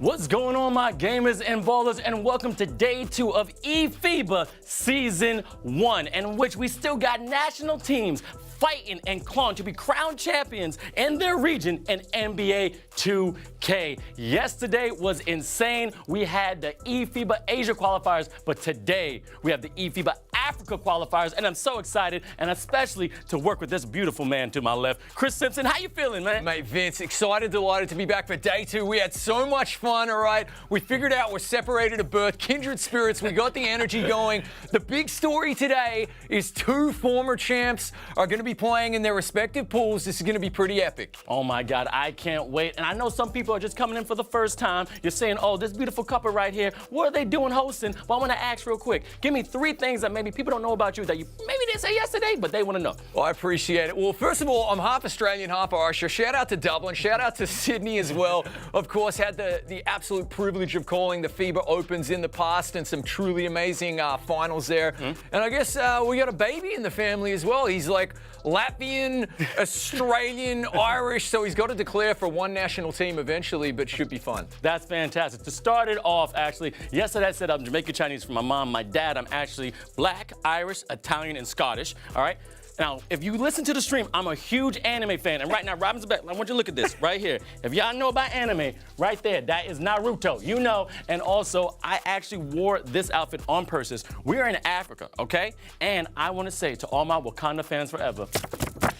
What's going on, my gamers and ballers, and welcome to day 2 of eFIBA Season 1, in which we still got national teams fighting and clawing to be crowned champions in their region in NBA 2K. Yesterday was insane. We had the eFIBA Asia qualifiers, but today we have the eFIBA Africa qualifiers, and I'm so excited, and especially to work with this beautiful man to my left. Chris Simpson, how you feeling, man? Mate, Vince, excited, delighted to be back for day 2. We had so much fun, all right? We figured out we're separated at birth, kindred spirits. We got the energy going. The big story today is 2 former champs are going to be playing in their respective pools. This is going to be pretty epic. Oh my God, I can't wait. And I know some people are just coming in for the first time. You're saying, oh, this beautiful couple right here, what are they doing hosting? Well, I want to ask real quick. Give me 3 things that maybe people don't know about you that you maybe didn't say yesterday, but they want to know. Well, I appreciate it. Well, first of all, I'm half Australian, half Irish. So shout out to Dublin. Shout out to Sydney as well. Of course, had the absolute privilege of calling the FIBA Opens in the past and some truly amazing finals there. And I guess we got a baby in the family as well. He's like Latvian, Australian, Irish, so he's got to declare for one national team eventually, but should be fun. That's fantastic. To start it off, actually, yesterday I said I'm Jamaican Chinese for my mom, my dad. I'm actually Black, Irish, Italian, and Scottish, all right? Now, if you listen to the stream, I'm a huge anime fan. And right now, Robin's back. I want you to look at this right here. If y'all know about anime, right there, that is Naruto. You know. And also, I actually wore this outfit on purpose. We're in Africa, okay? And I want to say to all my Wakanda fans forever,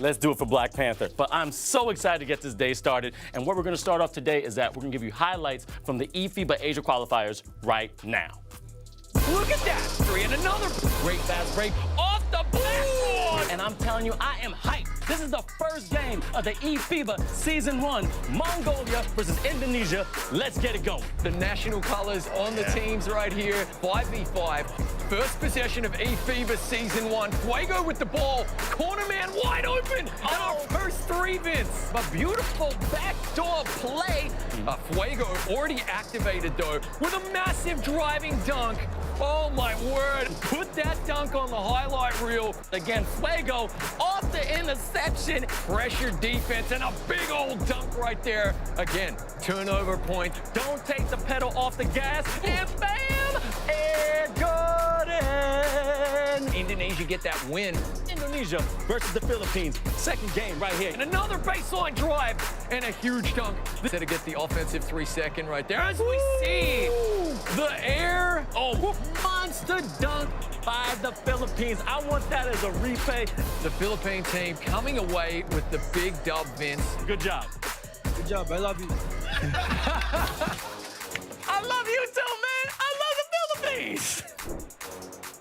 let's do it for Black Panther. But I'm so excited to get this day started. And what we're going to start off today is that we're going to give you highlights from the eFIBA Asia qualifiers right now. Look at that. 3 and another Great fast break off the blackboard. And I'm telling you, I am hyped. This is the first game of the eFIBA Season 1, Mongolia versus Indonesia. Let's get it going. The national colors on the teams right here. 5v5. First possession of eFIBA Season 1. Fuego with the ball. Corner man wide open. And our first 3, Vince. A beautiful backdoor play. Fuego already activated, though, with a massive driving dunk. Oh, my word. Put that dunk on the highlight reel. Again, Fuego off the interception. Pressure defense and a big old dunk right there. Again, turnover point. Don't take the pedal off the gas. And bam! Air Jordan! Indonesia get that win. Indonesia versus the Philippines. Second game right here. And another baseline drive and a huge dunk. Instead of get the offensive 3-second right there. As we see the air. Oh, monster dunk by the Philippines. I want that as a replay. The Philippine team coming away with the big dub, Vince. Good job. Good job. I love you. I love you too, man. I love the Philippines.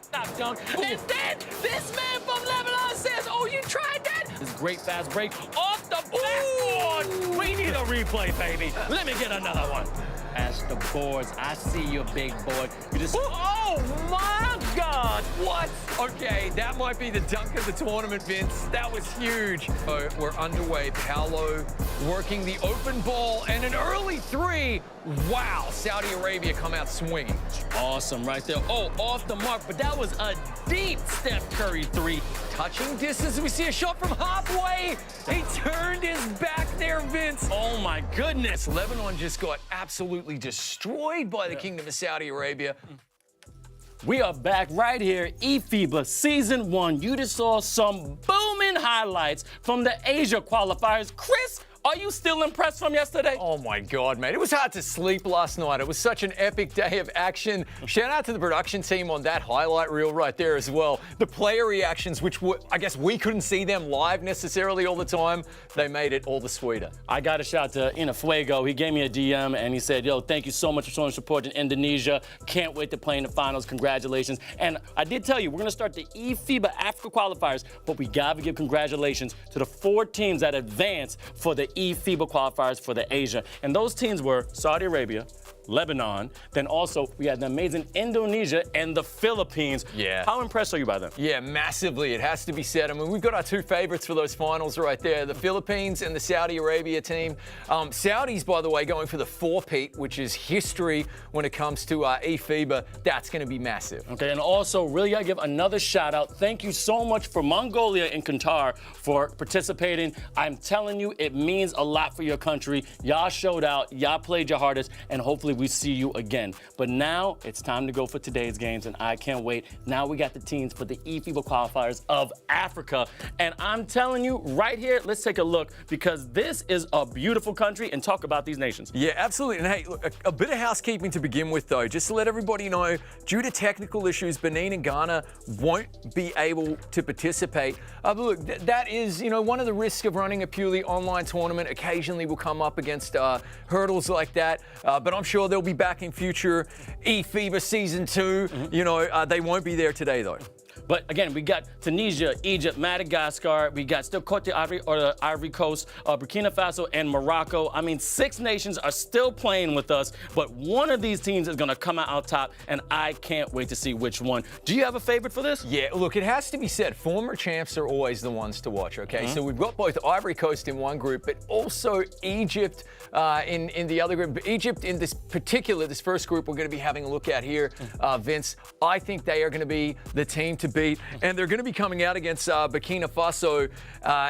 Stop, dunk. And then this man from Lebanon says, oh, you tried that? This great fast break off the blackboard. We need a replay, baby. Let me get another one. As the boards, I see you, big boy. You just, oh my God. What? Okay, that might be the dunk of the tournament, Vince. That was huge. So we're underway. Paolo working the open ball and an early 3. Wow, Saudi Arabia come out swinging. Awesome right there. Oh, off the mark, but that was a deep Steph Curry 3. Touching distance, we see a shot from halfway. He turned his back there, Vince. Oh my goodness. Lebanon just got absolutely destroyed by the Kingdom of Saudi Arabia. We are back right here, eFIBA Season 1. You just saw some booming highlights from the Asia qualifiers. Chris, are you still impressed from yesterday? Oh my God, mate. It was hard to sleep last night. It was such an epic day of action. Shout out to the production team on that highlight reel right there as well. The player reactions, which I guess we couldn't see them live necessarily all the time, they made it all the sweeter. I got a shout to Fuego. He gave me a DM and he said, yo, thank you so much for showing support in Indonesia. Can't wait to play in the finals. Congratulations. And I did tell you, we're going to start the eFIBA Africa qualifiers, but we got to give congratulations to the 4 teams that advanced for the eFIBA qualifiers for the Asia. And those teams were Saudi Arabia, Lebanon. Then also we had the amazing Indonesia and the Philippines. Yeah. How impressed are you by them? Yeah, massively. It has to be said. I mean, we've got our two favorites for those finals right there, the Philippines and the Saudi Arabia team. Saudis, by the way, going for the four-peat, which is history when it comes to eFIBA. That's going to be massive. Okay, and also really got to give another shout out. Thank you so much for Mongolia and Qatar for participating. I'm telling you, it means a lot for your country. Y'all showed out, y'all played your hardest, and hopefully we see you again. But now it's time to go for today's games, and I can't wait. Now we got the teams for the eFIBA qualifiers of Africa. And I'm telling you right here, let's take a look, because this is a beautiful country, and talk about these nations. Yeah, absolutely. And hey, look, a bit of housekeeping to begin with, though, just to let everybody know, due to technical issues, Benin and Ghana won't be able to participate. But look, that is, one of the risks of running a purely online tournament. Occasionally we'll come up against hurdles like that, but I'm sure they'll be back in future eFIBA Season 2. They won't be there today, though. But again, we got Tunisia, Egypt, Madagascar, we got still Côte or the Ivory Coast, Burkina Faso, and Morocco. I mean, 6 nations are still playing with us, but one of these teams is going to come out top, and I can't wait to see which one. Do you have a favorite for this? Yeah, look, it has to be said, former champs are always the ones to watch, okay? So we've got both Ivory Coast in one group, but also Egypt in the other group. But Egypt in this first group we're going to be having a look at here, Vince, I think they are going to be the team to beat, and they're going to be coming out against Burkina Faso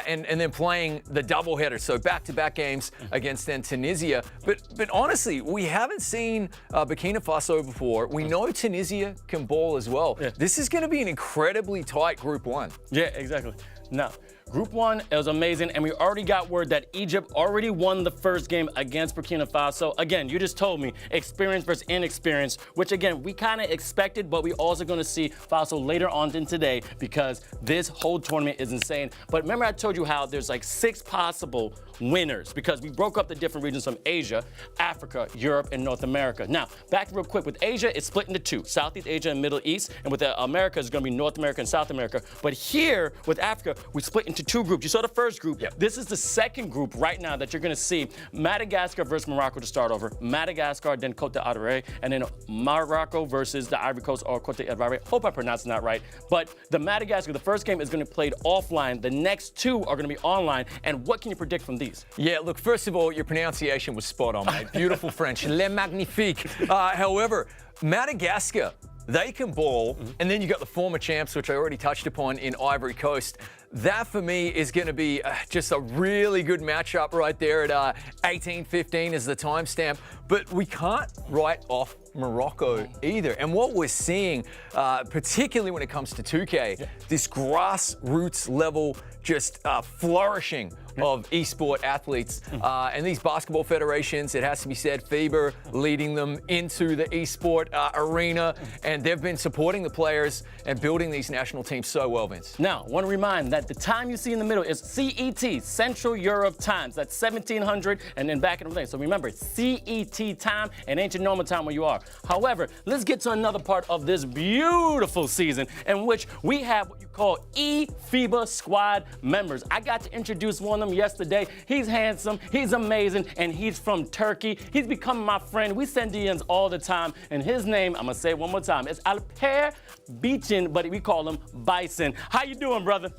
and then playing the doubleheader, so back-to-back games against then Tunisia. But honestly, we haven't seen Burkina Faso before. We know Tunisia can ball as well. Yeah. This is going to be an incredibly tight Group 1. Yeah, exactly. Now, Group 1 is amazing, and we already got word that Egypt already won the first game against Burkina Faso. Again, you just told me experience versus inexperience, which again, we kind of expected, but we also going to see Faso later on in today, because this whole tournament is insane. But remember I told you how there's like 6 possible winners, because we broke up the different regions from Asia, Africa, Europe, and North America. Now, back real quick, with Asia, it's split into 2, Southeast Asia and Middle East, and with the America, it's going to be North America and South America. But here, with Africa, we split into 2 groups. You saw the first group. Yep. This is the second group right now that you're going to see. Madagascar versus Morocco to start over. Madagascar, then Côte d'Ivoire, and then Morocco versus the Ivory Coast or Côte d'Ivoire. Hope I'm pronouncing that right. But the Madagascar, the first game is going to be played offline. The next 2 are going to be online. And what can you predict from these? Yeah, look, first of all, your pronunciation was spot on, mate. Beautiful French. Le magnifique. However, Madagascar, they can ball, and then you got the former champs, which I already touched upon, in Ivory Coast. That, for me, is going to be just a really good matchup right there at 18:15 is the timestamp. But we can't write off Morocco either. And what we're seeing, particularly when it comes to 2K, this grassroots level just flourishing of esport athletes. And these basketball federations, it has to be said, FIBA leading them into the esport arena. And they've been supporting the players and building these national teams so well, Vince. Now, I want to remind that the time you see in the middle is CET, Central Europe Times. That's 1700 and then back in the day. So remember, CET time and ancient normal time where you are. However, let's get to another part of this beautiful season in which we have what you call eFIBA squad members. I got to introduce one of them yesterday. He's handsome, he's amazing, and he's from Turkey. He's becoming my friend. We send DMs all the time, and his name, I'm gonna say it one more time, it's Alper Beachin, but we call him Bison. How you doing, brother?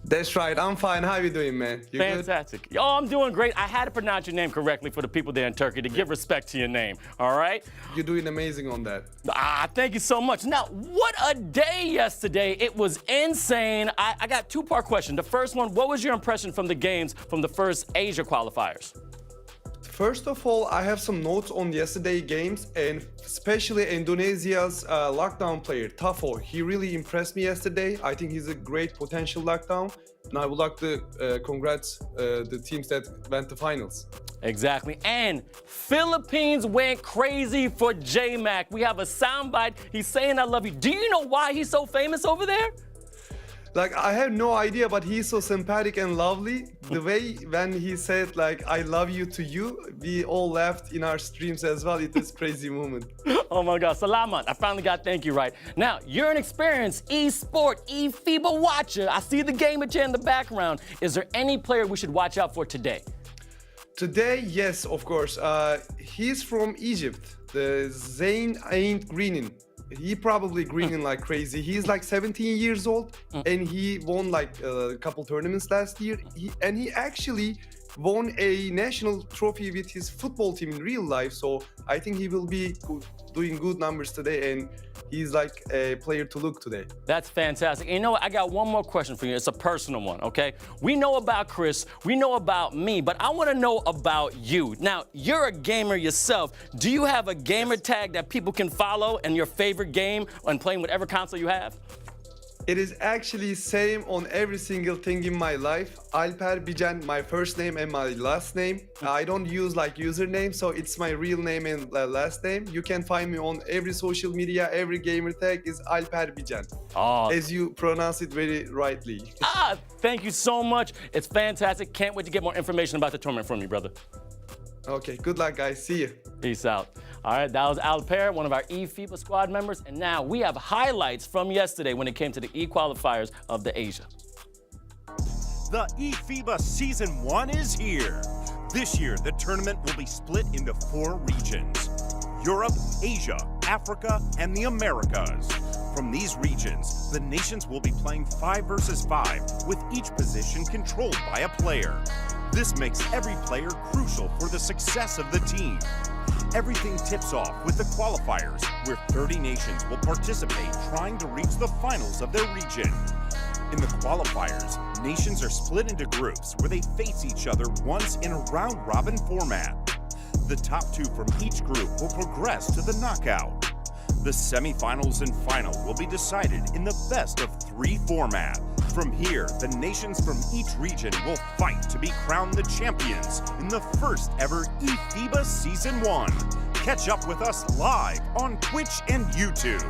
That's right. I'm fine. How you doing, man? You Fantastic. Oh, I'm doing great. I had to pronounce your name correctly for the people there in Turkey to give respect to your name. All right? You're doing amazing on that. Thank you so much. Now, what a day yesterday. It was insane. I got 2-part question. The first one, what was your impression from the games from the first Asia qualifiers? First of all, I have some notes on yesterday's games, and especially Indonesia's lockdown player, Tafo. He really impressed me yesterday. I think he's a great potential lockdown, and I would like to congrats the teams that went to finals. Exactly. And Philippines went crazy for J-Mac. We have a soundbite. He's saying I love you. Do you know why he's so famous over there? Like, I have no idea, but he's so sympathetic and lovely. The way when he said, like, I love you to you, we all laughed in our streams as well. It was a crazy moment. Oh my God, Salamat. I finally got thank you right. Now, you're an experienced eSport, eFIBA watcher. I see the gamer chair in the background. Is there any player we should watch out for today? Today, yes, of course. He's from Egypt. The Zayn ain't greening. He probably greening like crazy. He's like 17 years old, and he won like a couple tournaments last year. He actually won a national trophy with his football team in real life. So I think he will be doing good numbers today, and he's like a player to look today. That's fantastic. And you know what? I got one more question for you. It's a personal one, okay? We know about Chris, we know about me, but I want to know about you. Now, you're a gamer yourself. Do you have a gamer tag that people can follow and your favorite game and playing whatever console you have? It is actually same on every single thing in my life. Alper Bijan, my first name and my last name. I don't use like username, so it's my real name and last name. You can find me on every social media, every gamer tag is Alper Bijan. Oh. As you pronounce it very rightly. Thank you so much. It's fantastic. Can't wait to get more information about the tournament from you, brother. Okay, good luck, guys. See you. Peace out. All right, that was Alper, one of our eFIBA squad members. And now we have highlights from yesterday when it came to the e-qualifiers of the Asia. The eFIBA Season 1 is here. This year, the tournament will be split into 4 regions: Europe, Asia, Africa, and the Americas. From these regions, the nations will be playing 5 versus 5, with each position controlled by a player. This makes every player crucial for the success of the team. Everything tips off with the qualifiers, where 30 nations will participate trying to reach the finals of their region. In the qualifiers, nations are split into groups where they face each other once in a round-robin format. The top 2 from each group will progress to the knockout. The semifinals and final will be decided in the best-of-3 format. From here, the nations from each region will fight to be crowned the champions in the first ever eFIBA Season 1. Catch up with us live on Twitch and YouTube.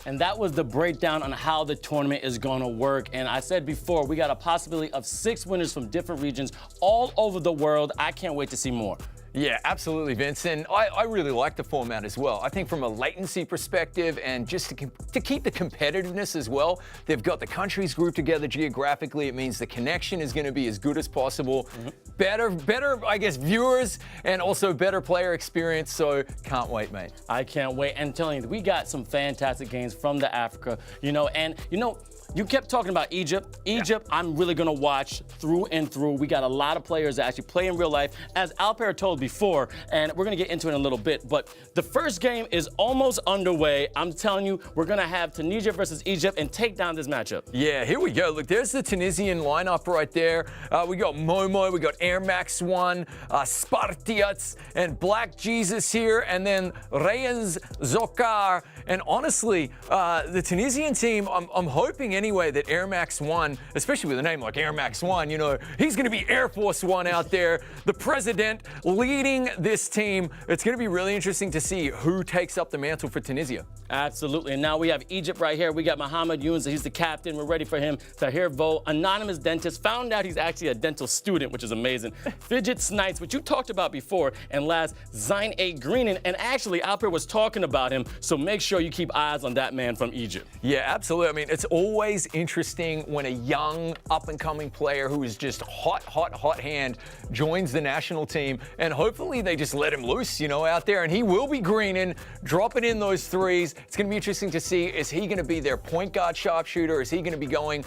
And that was the breakdown on how the tournament is going to work. And I said before, we got a possibility of 6 winners from different regions all over the world. I can't wait to see more. Yeah, absolutely, Vince. And I really like the format as well. I think from a latency perspective and just to keep the competitiveness as well, they've got the countries grouped together geographically. It means the connection is going to be as good as possible. Better, I guess, viewers and also better player experience. So can't wait, mate. I can't wait. And telling you, we got some fantastic games from the Africa, you kept talking about Egypt. Egypt, yeah. I'm really going to watch through and through. We got a lot of players that actually play in real life, as Alper told before, and we're going to get into it in a little bit. But the first game is almost underway. I'm telling you, we're going to have Tunisia versus Egypt and take down this matchup. Yeah, here we go. Look, there's the Tunisian lineup right there. We got Momo, we got Air Max 1, Spartiats, and Black Jesus here, and then Reyes Zokar. And honestly, the Tunisian team, I'm hoping anyway that Air Max 1, especially with a name like Air Max 1, he's going to be Air Force 1 out there, the president leading this team. It's going to be really interesting to see who takes up the mantle for Tunisia. Absolutely. And now we have Egypt right here. We got Mohamed Younus. He's the captain. We're ready for him. Tahir Vo, anonymous dentist, found out he's actually a dental student, which is amazing. Fidget Snipes, which you talked about before. And last, Zine A. Greenan. And actually, Alper was talking about him, so make sure you keep eyes on that man from Egypt. Yeah, absolutely. I mean, it's always interesting when a young, up-and-coming player who is just hot hand joins the national team, and hopefully they just let him loose, out there, and he will be greening, dropping in those threes. It's going to be interesting to see, is he going to be their point guard sharpshooter? Is he going to be going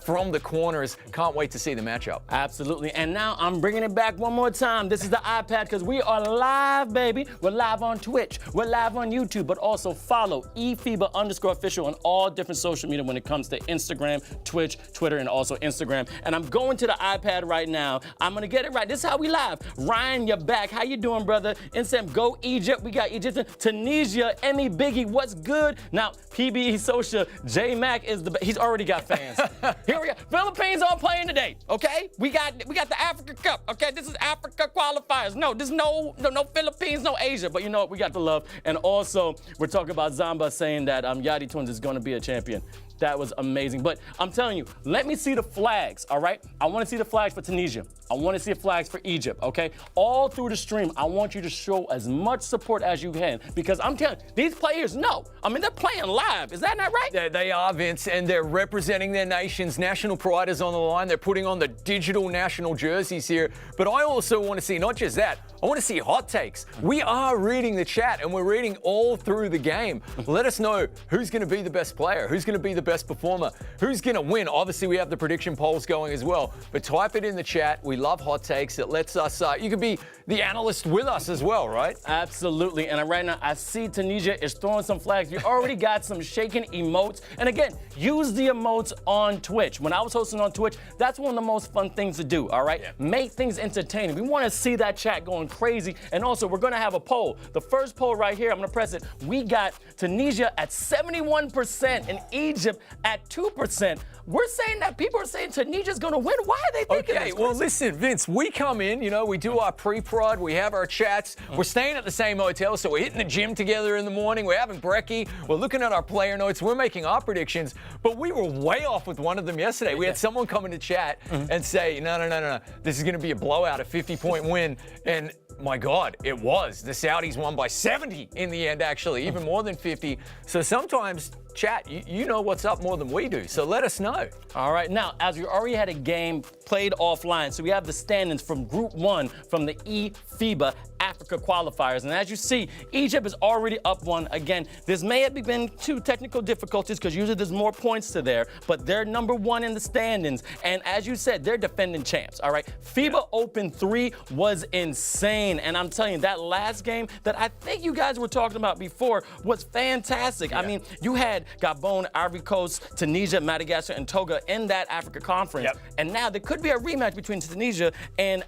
from the corners? Can't wait to see the matchup. Absolutely. And now I'm bringing it back one more time. This is the iPad because we are live, baby. We're live on Twitch. We're live on YouTube, but also follow eFIBA_official on all different social media when it comes to Instagram, Twitch, Twitter, and also Instagram. And I'm going to the iPad right now. I'm going to get it right. This is how we live. Ryan, you're back. How you doing, brother? Instagram, go Egypt. We got Egypt, Tunisia, Emmy Biggie. What's good? Now, PBE Social, J Mac is he's already got fans. Here we go. Philippines are playing today, okay? We got the Africa Cup, okay? This is Africa qualifiers. No, there's no Philippines, no Asia, but you know what? We got the love. And also, we're talking about Zamba saying that Yadi Twins is going to be a champion. That was amazing. But I'm telling you, let me see the flags, all right? I want to see the flags for Tunisia. I want to see flags for Egypt, okay? All through the stream, I want you to show as much support as you can because I'm telling you, these players know. I mean, they're playing live. Is that not right? They are, Vince, and they're representing their nation's national pride is on the line. They're putting on the digital national jerseys here. But I also want to see not just that, I want to see hot takes. We are reading the chat, and we're reading all through the game. Let us know who's going to be the best player, who's going to be the best performer, who's going to win. Obviously, we have the prediction polls going as well. But type it in the chat. We love hot takes. It lets us, you can be the analyst with us as well, right? Absolutely. And right now, I see Tunisia is throwing some flags. You already got some shaking emotes. And again, use the emotes on Twitch. When I was hosting on Twitch, that's one of the most fun things to do, all right? Yeah. Make things entertaining. We want to see that chat going crazy. And also, we're going to have a poll. The first poll right here, I'm going to press it. We got Tunisia at 71% and Egypt at 2%. We're saying that people are saying Tunisia's going to win. Why are they thinking Okay, well, listen, Vince, we come in, we do our pre-prod, we have our chats. We're staying at the same hotel, so we're hitting the gym together in the morning. We're having brekkie. We're looking at our player notes. We're making our predictions. But we were way off with one of them yesterday. We had someone come into chat and say, no. This is going to be a blowout, a 50-point win. And my God, it was. The Saudis won by 70 in the end, actually, even more than 50. So sometimes, chat, you know what's up more than we do. So let us know. All right. Now, as we already had a game played offline, so we have the standings from Group 1 from the eFIBA Africa Qualifiers. And as you see, Egypt is already up 1. Again, this may have been 2 technical difficulties because usually there's more points to there, but they're number 1 in the standings. And as you said, they're defending champs. All right. FIBA Open 3 was insane. And I'm telling you, that last game that I think you guys were talking about before was fantastic. I mean, you had Gabon, Ivory Coast, Tunisia, Madagascar, and Togo in that Africa conference. And now there could be a rematch between Tunisia and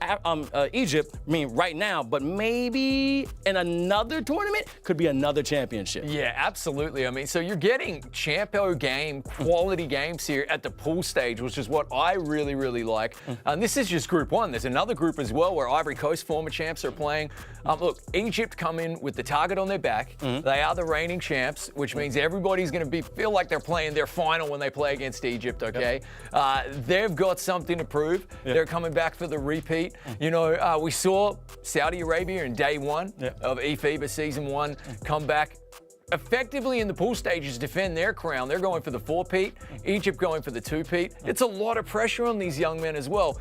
Egypt, right now, but maybe in another tournament could be another championship. Yeah, absolutely. I mean, so you're getting champo game, quality games here at the pool stage, which is what I really, really like. And this is just Group 1. There's another group as well where Ivory Coast former champs are playing. Look, Egypt come in with the target on their back. They are the reigning champs, which means everybody's going to feel like they're playing their final when they play against Egypt, okay? They've got something to prove. They're coming back for the repeat. We saw Saudi Arabia in day 1 of eFIBA Season 1 come back effectively in the pool stages, defend their crown. They're going for the 4-peat. Egypt going for the 2-peat. It's a lot of pressure on these young men as well.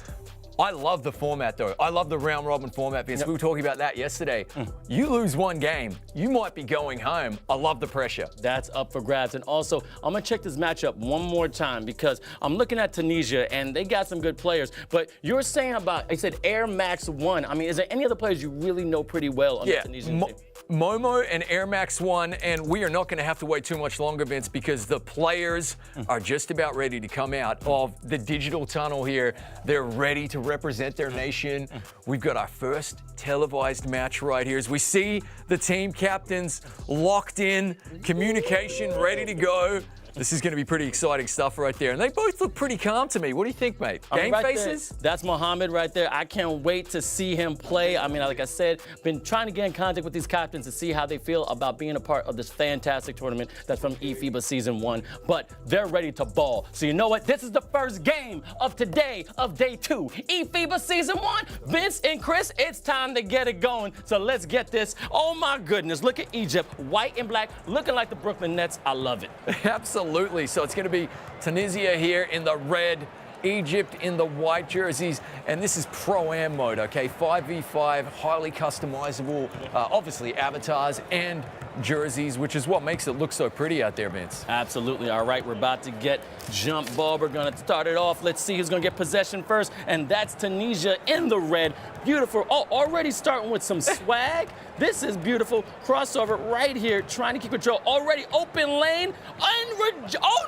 I love the format, though. I love the round-robin format, Vince. We were talking about that yesterday. You lose one game, you might be going home. I love the pressure. That's up for grabs. And also, I'm going to check this matchup one more time because I'm looking at Tunisia, and they got some good players. But you're saying about, I said Air Max 1. I mean, is there any other players you really know pretty well on the Tunisian team? Momo and Air Max 1, and we are not going to have to wait too much longer, Vince, because the players are just about ready to come out of the digital tunnel here. They're ready to represent their nation. We've got our first televised match right here as we see the team captains locked in, communication ready to go. This is going to be pretty exciting stuff right there. And they both look pretty calm to me. What do you think, mate? Game faces? That's Mohammed right there. I can't wait to see him play. I mean, like I said, been trying to get in contact with these captains to see how they feel about being a part of this fantastic tournament that's from eFIBA Season 1. But they're ready to ball. So you know what? This is the first game of today of Day 2. eFIBA Season 1. Vince and Chris, it's time to get it going. So let's get this. Oh, my goodness. Look at Egypt. White and black, looking like the Brooklyn Nets. I love it. Absolutely. So it's going to be Tunisia here in the red, Egypt in the white jerseys, and this is Pro-Am mode, okay? 5v5, highly customizable, obviously avatars and jerseys, which is what makes it look so pretty out there, Vince. Absolutely. All right, we're about to get jump ball. We're going to start it off. Let's see who's going to get possession first, and that's Tunisia in the red. Beautiful. Oh, already starting with some swag. This is beautiful. Crossover right here, trying to keep control. Already open lane.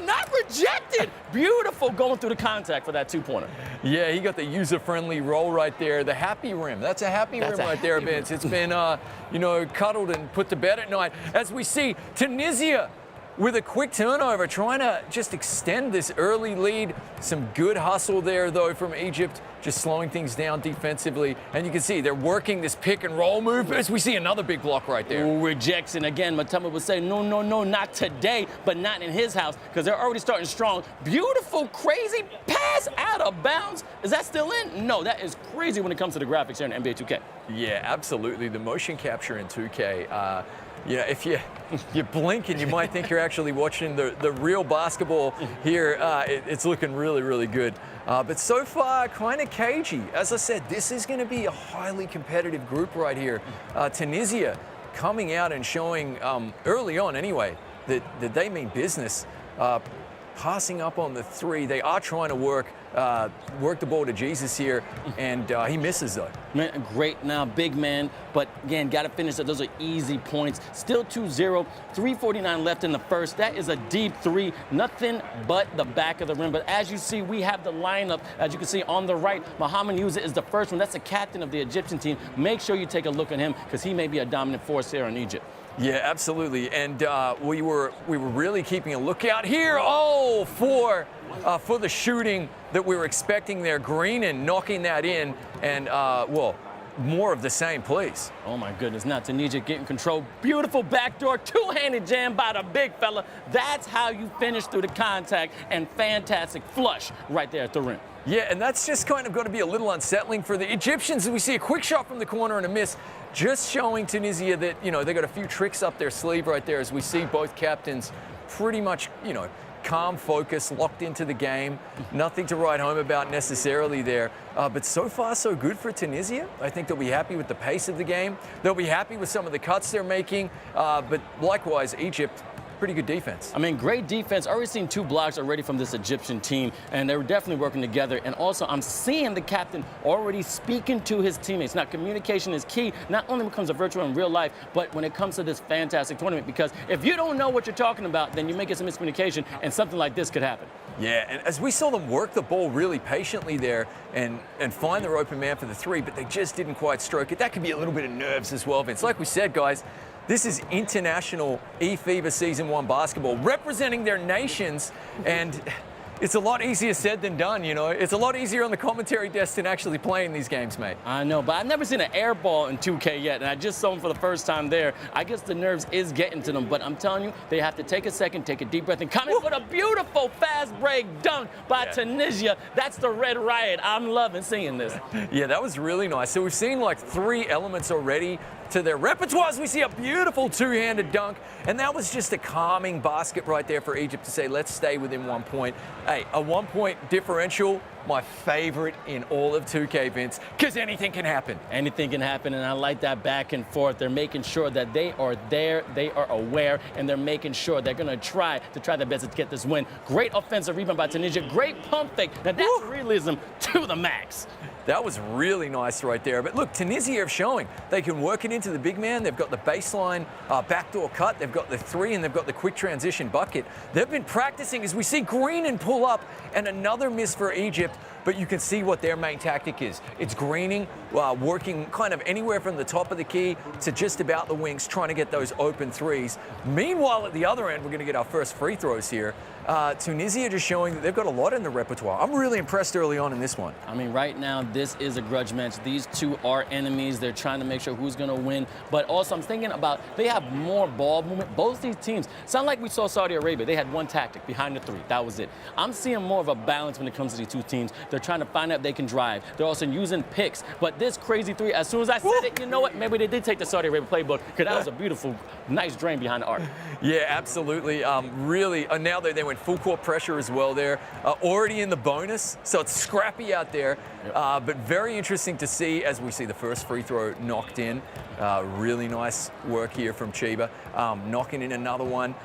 Not rejected. Beautiful going through the contact for that 2-pointer. Yeah, he got the user-friendly roll right there. The happy rim. That's a happy rim right there, Vince. It's been, cuddled and put to bed at night. As we see Tunisia with a quick turnover, trying to just extend this early lead. Some good hustle there, though, from Egypt, just slowing things down defensively. And you can see they're working this pick and roll move as we see another big block right there. Ooh, rejection again. Matama would say, no, no, no, not today, but not in his house, because they're already starting strong. Beautiful, crazy pass out of bounds. Is that still in? No, that is crazy when it comes to the graphics here in NBA 2K. Yeah, absolutely. The motion capture in 2K, you know, if you blink and you might think you're actually watching the real basketball here, it's looking really, really good. But so far, kind of cagey. As I said, this is going to be a highly competitive group right here. Tunisia coming out and showing early on anyway that they mean business. Passing up on the three. They are trying to work the ball to Jesus here, and he misses, though. Man, great now, big man, but again, got to finish it. Those are easy points. Still 2-0, 3:49 left in the first. That is a deep three, nothing but the back of the rim. But as you see, we have the lineup, as you can see on the right. Mohamed Yuza is the first one. That's the captain of the Egyptian team. Make sure you take a look at him, because he may be a dominant force here in Egypt. Yeah, absolutely. And we were really keeping a lookout here. Oh, for the shooting that we were expecting there. Greenan knocking that in, and well, more of the same, please. Oh my goodness! Now Tunisia getting control. Beautiful backdoor, two-handed jam by the big fella. That's how you finish through the contact, and fantastic flush right there at the rim. Yeah, and that's just kind of going to be a little unsettling for the Egyptians. We see a quick shot from the corner and a miss, just showing Tunisia that, you know, they got a few tricks up their sleeve right there, as we see both captains pretty much, you know, calm, focus, locked into the game. Nothing to write home about necessarily there. But so far, so good for Tunisia. I think they'll be happy with the pace of the game. They'll be happy with some of the cuts they're making. But likewise, Egypt, pretty good defense. I mean, great defense. Already seen 2 blocks already from this Egyptian team, and they were definitely working together. And also, I'm seeing the captain already speaking to his teammates. Now, communication is key, not only when it comes to virtual in real life, but when it comes to this fantastic tournament, because if you don't know what you're talking about, then you may get some miscommunication, and something like this could happen. Yeah, and as we saw them work the ball really patiently there and find their open man for the three, but they just didn't quite stroke it. That could be a little bit of nerves as well, Vince. Like we said, guys, this is international eFIBA Season 1 basketball, representing their nations, and it's a lot easier said than done, you know. It's a lot easier on the commentary desk than actually playing these games, mate. I know, but I've never seen an air ball in 2K yet, and I just saw them for the first time there. I guess the nerves is getting to them, but I'm telling you, they have to take a second, take a deep breath, and come in with a beautiful fast break dunk by Tunisia. That's the Red Riot. I'm loving seeing this. Yeah, that was really nice. So we've seen like 3 elements already to their repertoires. We see a beautiful two-handed dunk, and that was just a calming basket right there for Egypt to say, let's stay within 1 point. Hey, a 1-point differential, my favorite in all of 2K, Vince, because anything can happen. Anything can happen, and I like that back and forth. They're making sure that they are there, they are aware, and they're making sure they're going to try their best to get this win. Great offensive rebound by Tunisia. Great pump fake. Now that's realism to the max. That was really nice right there. But look, Tunisia are showing they can work it into the big man. They've got the baseline backdoor cut. They've got the three, and they've got the quick transition bucket. They've been practicing as we see Greenan pull up, and another miss for Egypt. But you can see what their main tactic is. It's greening, working kind of anywhere from the top of the key to just about the wings, trying to get those open threes. Meanwhile, at the other end, we're going to get our first free throws here. Tunisia just showing that they've got a lot in the repertoire. I'm really impressed early on in this one. I mean, right now, this is a grudge match. These two are enemies. They're trying to make sure who's going to win. But also, I'm thinking about they have more ball movement. Both these teams sound like we saw Saudi Arabia. They had one tactic, behind the three. That was it. I'm seeing more of a balance when it comes to these two teams. They're trying to find out if they can drive. They're also using picks. But this crazy three, as soon as I said it, you know what? Maybe they did take the Saudi Arabia playbook, because that was a beautiful, nice drain behind the arc. Yeah, absolutely. Really, now they went full court pressure as well there. Already in the bonus, so it's scrappy out there. But very interesting to see as we see the first free throw knocked in. Really nice work here from Chiba. Knocking in another one.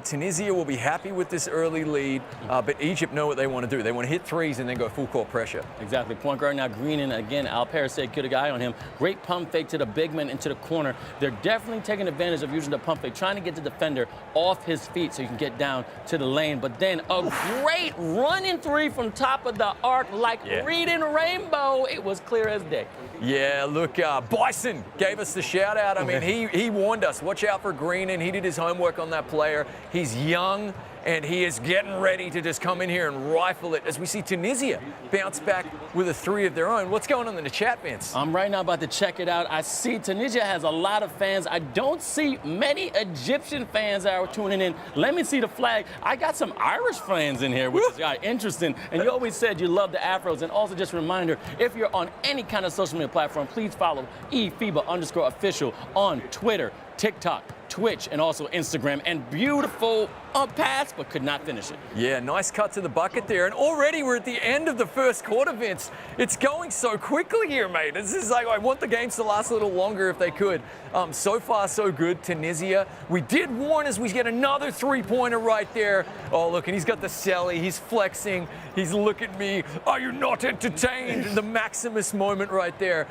Tunisia will be happy with this early lead, but Egypt know what they want to do. They want to hit threes and then go full court pressure. Exactly. Point guard now Greenan again. Alper said get a guy on him. Great pump fake to the big man into the corner. They're definitely taking advantage of using the pump fake, trying to get the defender off his feet so he can get down to the lane. But then a great running three from top of the arc, like reading rainbow. It was clear as day. Yeah, look, Bison gave us the shout out. I mean, he warned us, watch out for Green, and he did his homework on that player. He's young, and he is getting ready to just come in here and rifle it as we see Tunisia bounce back with a 3 of their own. What's going on in the chat, Vince? I'm right now about to check it out. I see Tunisia has a lot of fans. I don't see many Egyptian fans that are tuning in. Let me see the flag. I got some Irish fans in here, which is interesting. And you always said you love the Afros. And also just a reminder, if you're on any kind of social media platform, please follow eFIBA_official on Twitter, TikTok, Twitch, and also Instagram. And beautiful pass, but could not finish it. Yeah, nice cut to the bucket there. And already we're at the end of the first quarter, Vince. It's going so quickly here, mate. This is like, I want the games to last a little longer if they could. So far, so good. Tunisia. We did warn as we get another 3-pointer right there. Oh, look, and he's got the celly. He's flexing. He's looking at me. Are you not entertained? The Maximus moment right there.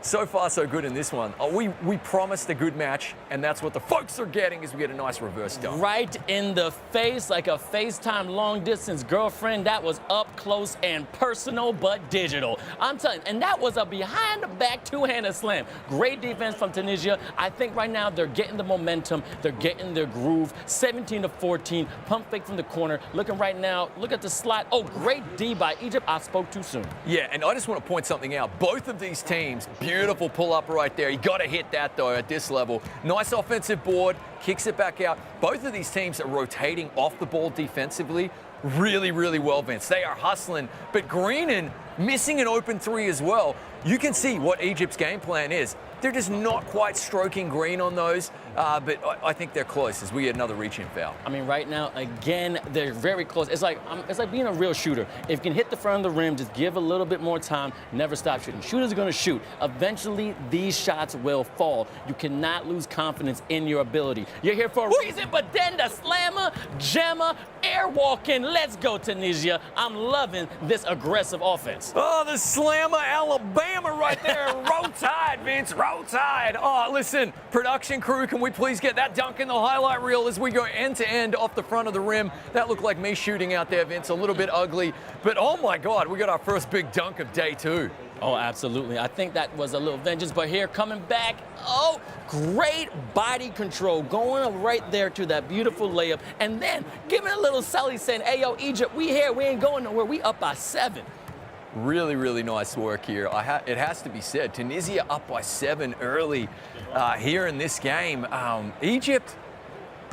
So far, so good in this one. We promised a good match, and that's what the folks are getting as we get a nice reverse dunk. Right in the face, like a FaceTime long-distance girlfriend. That was up close and personal, but digital. I'm telling you, and that was a behind-the-back two-handed slam. Great defense from Tunisia. I think right now they're getting the momentum. They're getting their groove. 17-14, pump fake from the corner. Looking right now, look at the slot. Oh, great D by Egypt. I spoke too soon. Yeah, and I just want to point something out. Both of these teams, beautiful pull-up right there. You got to hit that, though, at this level. Nice offensive board, kicks it back out. Both of these teams are rotating off the ball defensively really, really well, Vince. They are hustling, but Greenan missing an open 3 as well. You can see what Egypt's game plan is. They're just not quite stroking Green on those, but I think they're close as we get another reach-in foul. I mean, right now, again, they're very close. It's like being a real shooter. If you can hit the front of the rim, just give a little bit more time, never stop shooting. Shooters are going to shoot. Eventually, these shots will fall. You cannot lose confidence in your ability. You're here for a reason, but then the slammer, jammer, airwalking. Let's go, Tunisia. I'm loving this aggressive offense. Oh, the slammer, Alabama right there. Roll Tide, Vince. Roll Tide. Oh, listen, production crew, can we please get that dunk in the highlight reel as we go end-to-end off the front of the rim? That looked like me shooting out there, Vince. A little bit ugly. But, oh, my God, we got our first big dunk of day 2. Oh, absolutely. I think that was a little vengeance, but here coming back, oh, great body control, going right there to that beautiful layup, and then giving a little Sully saying, hey, yo, Egypt, we here, we ain't going nowhere, we up by 7. Really, really nice work here. It has to be said, Tunisia up by 7 early here in this game. Egypt,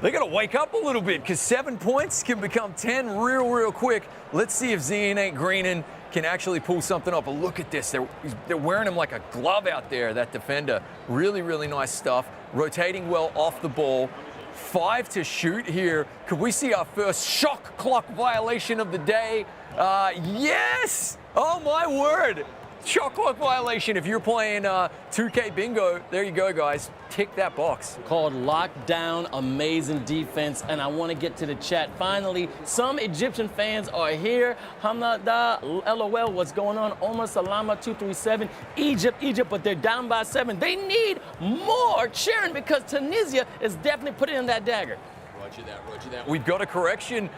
they got to wake up a little bit because 7 points can become 10 real quick. Let's see if Zionate Greenan can actually pull something up. But look at this. They're wearing him like a glove out there, that defender. Really, really nice stuff. Rotating well off the ball. 5 to shoot here. Could we see our first shot clock violation of the day? Yes! Oh, my word. Shot clock violation. If you're playing 2K bingo, there you go, guys. Tick that box. Called lockdown, amazing defense, and I want to get to the chat. Finally, some Egyptian fans are here. Hamada, LOL, what's going on? Omar Salama, 237. Egypt, but they're down by 7. They need more cheering because Tunisia is definitely putting in that dagger. Roger that. We've got a correction,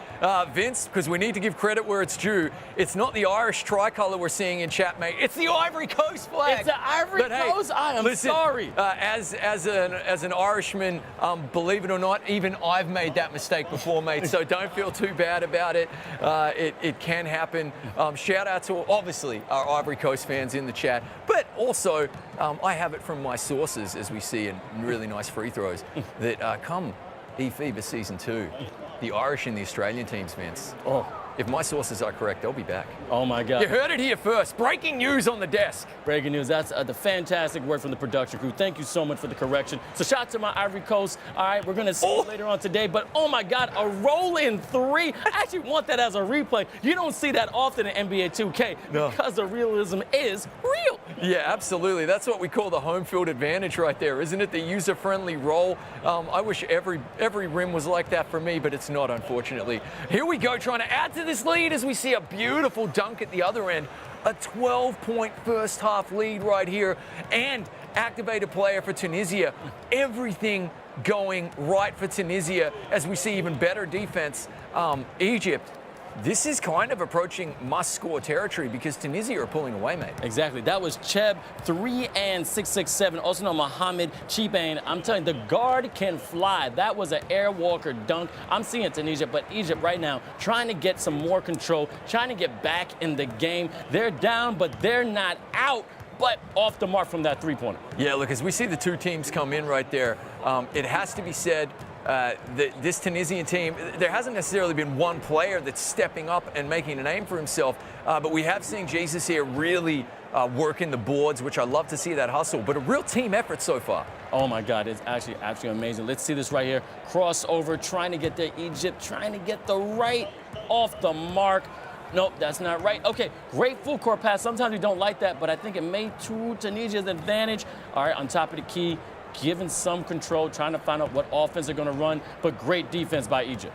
Vince, because we need to give credit where it's due. It's not the Irish tricolour we're seeing in chat, mate. It's the Ivory Coast flag. It's the Ivory Coast? Hey, I am sorry. As an Irishman, believe it or not, even I've made that mistake before, mate, so don't feel too bad about it. It can happen. Shout out to, obviously, our Ivory Coast fans in the chat, but also I have it from my sources, as we see in really nice free throws, that come eFIBA Season 2, the Irish and the Australian teams, Vince. Oh. If my sources are correct, they'll be back. Oh, my God. You heard it here first. Breaking news on the desk. Breaking news. That's the fantastic work from the production crew. Thank you so much for the correction. So shout out to my Ivory Coast. All right, we're going to see you later on today. But, oh, my God, a roll-in 3. I actually want that as a replay. You don't see that often in NBA 2K because the realism is real. Yeah, absolutely. That's what we call the home field advantage right there, isn't it? The user-friendly roll. I wish every rim was like that for me, but it's not, unfortunately. Here we go, trying to add to this lead as we see a beautiful dunk at the other end. A 12-point first half lead right here, and activated player for Tunisia. Everything going right for Tunisia as we see even better defense. Egypt, this is kind of approaching must-score territory because Tunisia are pulling away, mate. Exactly. That was Cheb 3 and 667, also known Mohamed Chibane. I'm telling you, the guard can fly. That was an air walker dunk. I'm seeing Tunisia, but Egypt right now trying to get some more control, trying to get back in the game. They're down, but they're not out, but off the mark from that three-pointer. Yeah, look, as we see the two teams come in right there, it has to be said, this Tunisian team, there hasn't necessarily been one player that's stepping up and making a name for himself, but we have seen Jesus here really working the boards, which I love to see that hustle, but a real team effort so far. Oh my God, it's actually absolutely amazing. Let's see this right here. Crossover, trying to get there. Egypt trying to get the right off the mark. Nope, that's not right. Okay, great full court pass. Sometimes we don't like that, but I think it made Tunisia's advantage. All right, on top of the key, giving some control, trying to find out what offense they're going to run, but great defense by Egypt.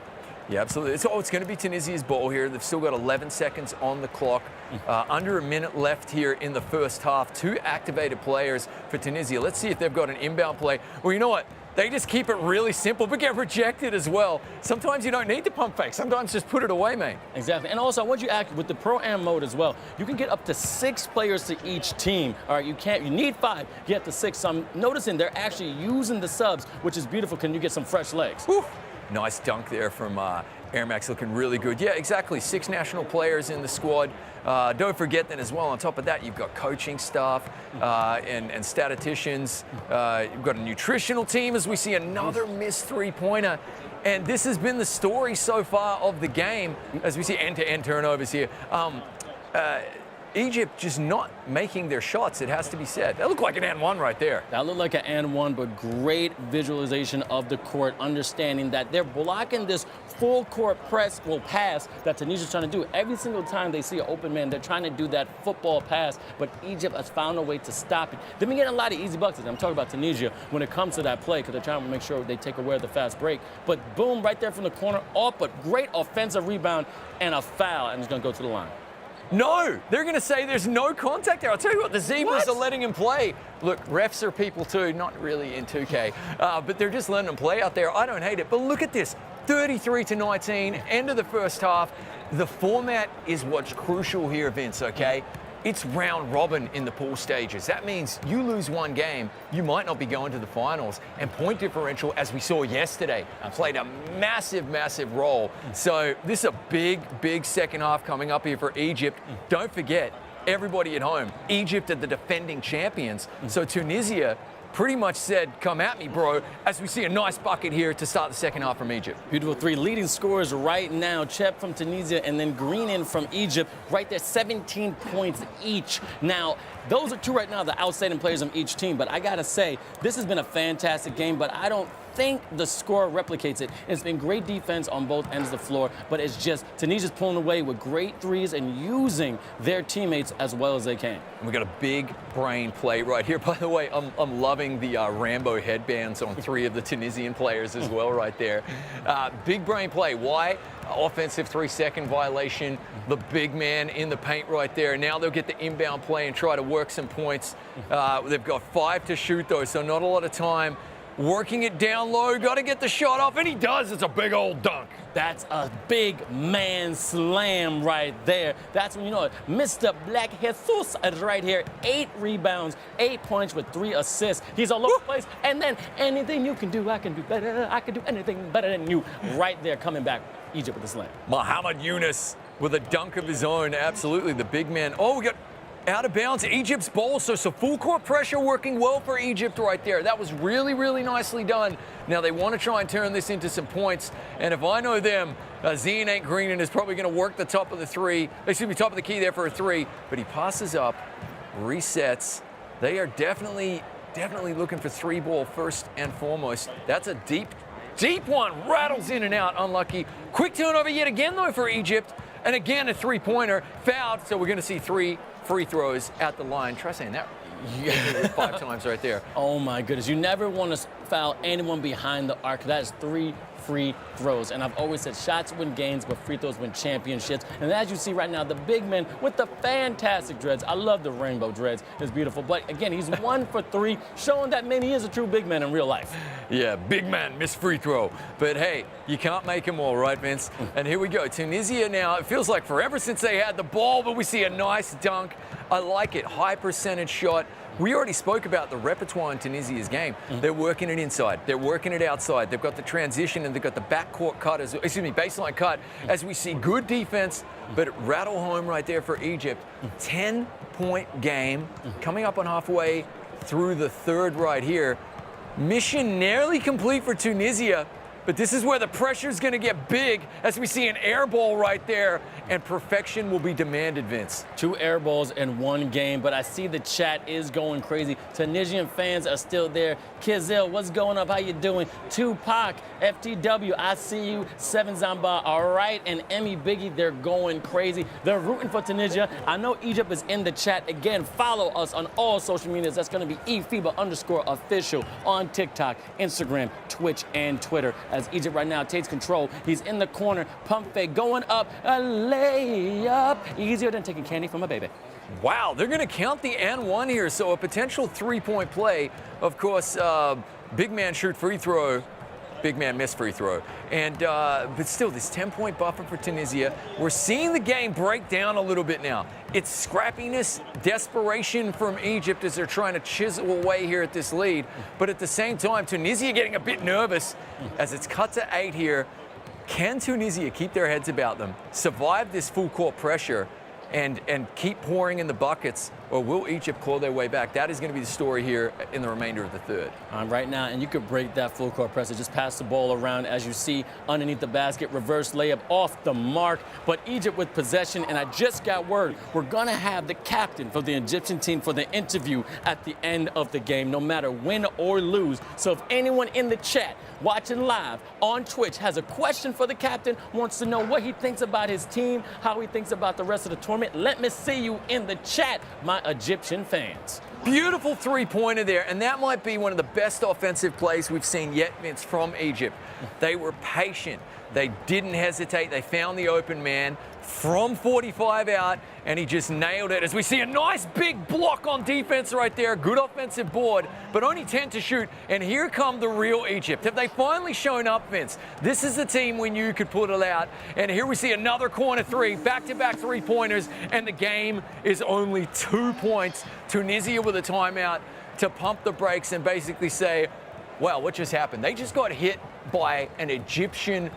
Yeah, absolutely. It's going to be Tunisia's ball here. They've still got 11 seconds on the clock. Under a minute left here in the first half. 2 activated players for Tunisia. Let's see if they've got an inbound play. Well, you know what? They just keep it really simple, but get rejected as well. Sometimes you don't need to pump fake. Sometimes just put it away, mate. Exactly. And also, I want you to act with the Pro-Am mode as well. You can get up to 6 players to each team. All right, you need 5, get to 6. So I'm noticing they're actually using the subs, which is beautiful. Can you get some fresh legs? Whew. Nice dunk there from Air Max, looking really good. Yeah, exactly. 6 national players in the squad. Don't forget that as well, on top of that, you've got coaching staff and statisticians. You've got a nutritional team as we see another missed three-pointer. And this has been the story so far of the game as we see end-to-end turnovers here. Egypt just not making their shots, it has to be said. That looked like an and one right there. That looked like an and one, but great visualization of the court, understanding that they're blocking this full court pass that Tunisia's trying to do. Every single time they see an open man, they're trying to do that football pass, but Egypt has found a way to stop it. They've been getting a lot of easy buckets. I'm talking about Tunisia when it comes to that play, because they're trying to make sure they take away the fast break. But boom, right there from the corner, off, but great offensive rebound and a foul, and it's going to go to the line. No, they're going to say there's no contact there. I'll tell you what, the Zebras are letting him play. Look, refs are people too, not really in 2K, but they're just letting them play out there. I don't hate it, but look at this, 33-19, end of the first half. The format is what's crucial here, Vince, okay? It's round robin in the pool stages. That means you lose one game, you might not be going to the finals. And point differential, as we saw yesterday, played a massive, massive role. So this is a big, big second half coming up here for Egypt. Don't forget, everybody at home, Egypt are the defending champions. So Tunisia pretty much said, come at me, bro, as we see a nice bucket here to start the second half from Egypt. Beautiful 3 leading scorers right now. Cheb from Tunisia and then Greenin from Egypt. Right there, 17 points each. Now, those are 2 right now, the outstanding players on each team. But I got to say, this has been a fantastic game, but I don't think the score replicates it. It's been great defense on both ends of the floor, but it's just Tunisia's pulling away with great threes and using their teammates as well as they can. And we got a big brain play right here. By the way, I'm loving the Rambo headbands on 3 of the Tunisian players as well right there. Big brain play. Why? Offensive 3-second violation. The big man in the paint right there. Now they'll get the inbound play and try to work some points. They've got 5 to shoot though, so not a lot of time. Working it down low, got to get the shot off, and he does. It's a big old dunk. That's a big man slam right there. That's when you know it. Mr. Black Jesus is right here. 8 rebounds, 8 points with 3 assists. He's all over the place. And then anything you can do, I can do better. I can do anything better than you. Right there, coming back, Egypt with the slam. Muhammad Yunus with a dunk of his own. Absolutely, the big man. Oh, we got out of bounds, Egypt's ball, so some full court pressure working well for Egypt right there. That was really, really nicely done. Now they want to try and turn this into some points, and if I know them, Zian ain't Greenin is probably going to work the top of the 3, excuse me, top of the key there for a 3, but he passes up, resets. They are definitely looking for 3 ball first and foremost. That's a deep one, rattles in and out, unlucky. Quick turnover yet again though for Egypt, and again a 3-pointer, fouled, so we're going to see 3 free throws at the line. Try saying that 5 times right there. Oh my goodness. You never want to foul anyone behind the arc. That is 3 free throws. And I've always said shots win games, but free throws win championships. And as you see right now, the big man with the fantastic dreads. I love the rainbow dreads. It's beautiful. But again, he's 1 for 3, showing that man he is a true big man in real life. Yeah, big man, missed free throw. But hey, you can't make them all, right, Vince? And here we go. Tunisia now, it feels like forever since they had the ball, but we see a nice dunk. I like it. High percentage shot. We already spoke about the repertoire in Tunisia's game. They're working it inside. They're working it outside. They've got the transition and they've got the backcourt cut, baseline cut, as we see good defense, but rattle home right there for Egypt. 10-point game coming up on halfway through the third right here. Mission nearly complete for Tunisia, but this is where the pressure is going to get big as we see an air ball right there, and perfection will be demanded, Vince. 2 air balls in 1 game, but I see the chat is going crazy. Tunisian fans are still there. Kizil, what's going up? How you doing? Tupac, FTW, I see you. 7 Zamba, all right, and Emmy Biggie, they're going crazy. They're rooting for Tunisia. I know Egypt is in the chat. Again, follow us on all social medias. That's going to be eFIBA_official on TikTok, Instagram, Twitch, and Twitter. As Egypt right now takes control. He's in the corner. Pump fake going up. A layup. Easier than taking candy from a baby. Wow, they're going to count the N1 here, so a potential 3-point play. Of course, big man shoot free throw. Big man miss free throw. And but still, this 10-point buffer for Tunisia. We're seeing the game break down a little bit now. It's scrappiness, desperation from Egypt as they're trying to chisel away here at this lead. But at the same time, Tunisia getting a bit nervous as it's cut to 8 here. Can Tunisia keep their heads about them, survive this full court pressure, and keep pouring in the buckets, or will Egypt claw their way back? That is going to be the story here in the remainder of the third. Right now, and you could break that full court pressure. Just pass the ball around, as you see, underneath the basket, reverse layup off the mark. But Egypt with possession, and I just got word, we're going to have the captain for the Egyptian team for the interview at the end of the game, no matter win or lose. So if anyone in the chat watching live on Twitch has a question for the captain, wants to know what he thinks about his team, how he thinks about the rest of the tournament, let me see you in the chat, my Egyptian fans. Beautiful 3-pointer there, and that might be one of the best offensive plays we've seen yet, Vince, from Egypt. They were patient. They didn't hesitate. They found the open man from 45 out, and he just nailed it. As we see a nice big block on defense right there. Good offensive board, but only 10 to shoot. And here come the real Egypt. Have they finally shown up, Vince? This is the team when you could put it out. And here we see another corner 3, back-to-back 3-pointers, and the game is only 2 points. Tunisia with a timeout to pump the brakes and basically say, well, what just happened? They just got hit by an Egyptian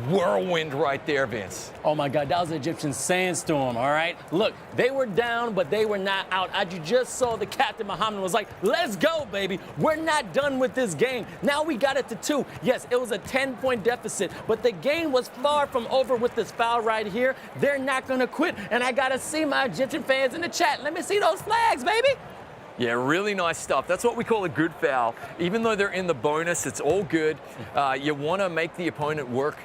whirlwind right there, Vince. Oh my God, that was an Egyptian sandstorm, all right? Look, they were down, but they were not out. As you just saw, the captain, Muhammad, was like, let's go, baby. We're not done with this game. Now we got it to 2. Yes, it was a 10-point deficit, but the game was far from over with this foul right here. They're not gonna quit, and I gotta see my Egyptian fans in the chat. Let me see those flags, baby. Yeah, really nice stuff. That's what we call a good foul. Even though they're in the bonus, it's all good. You want to make the opponent work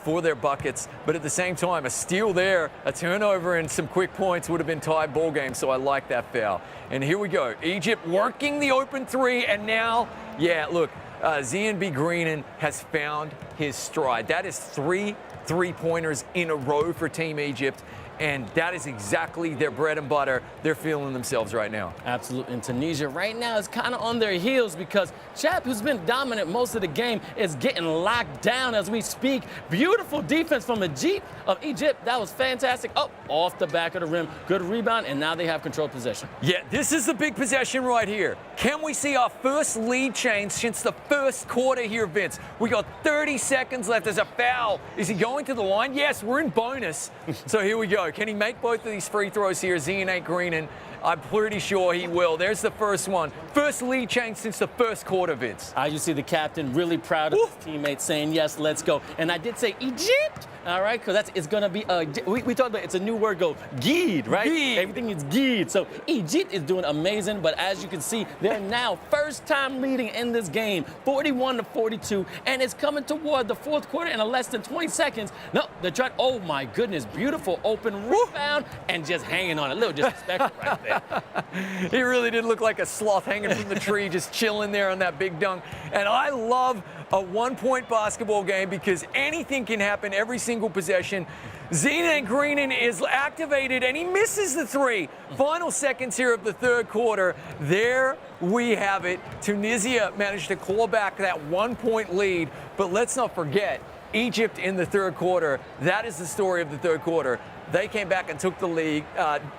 for their buckets, but at the same time, a steal there, a turnover, and some quick points would have been tied ball game, so I like that foul. And here we go. Egypt working the open 3, and now, yeah, look, Zian B. Greenan has found his stride. That is 3 3-pointers in a row for Team Egypt. And that is exactly their bread and butter. They're feeling themselves right now. Absolutely. And Tunisia right now is kind of on their heels because Chap, who's been dominant most of the game, is getting locked down as we speak. Beautiful defense from Egypt. That was fantastic. Oh, off the back of the rim. Good rebound, and now they have control possession. Yeah, this is the big possession right here. Can we see our first lead change since the first quarter here, Vince? We got 30 seconds left. There's a foul. Is he going to the line? Yes, we're in bonus. So here we go. Can he make both of these free throws here? Zian Greenan, I'm pretty sure he will. There's the first one. First lead change since the first quarter, Vince. You see the captain really proud of his teammates saying, yes, let's go. And I did say Egypt, all right, because it's going to be, we talked about it's a new word, Geed, right? Geed. Everything is Geed. So Egypt is doing amazing, but as you can see, they're now first time leading in this game, 41-42, and it's coming toward the fourth quarter in less than 20 seconds. No, they're trying, oh my goodness, beautiful open rebound and just hanging on it. A little disrespectful right it. He really did look like a sloth hanging from the tree, just chilling there on that big dunk. And I love a one-point basketball game because anything can happen every single possession. Zine Greenan is activated and he misses the three. Final seconds here of the third quarter. There we have it. Tunisia managed to claw back that 1-point lead, but let's not forget, Egypt in the third quarter. That is the story of the third quarter. They came back and took the lead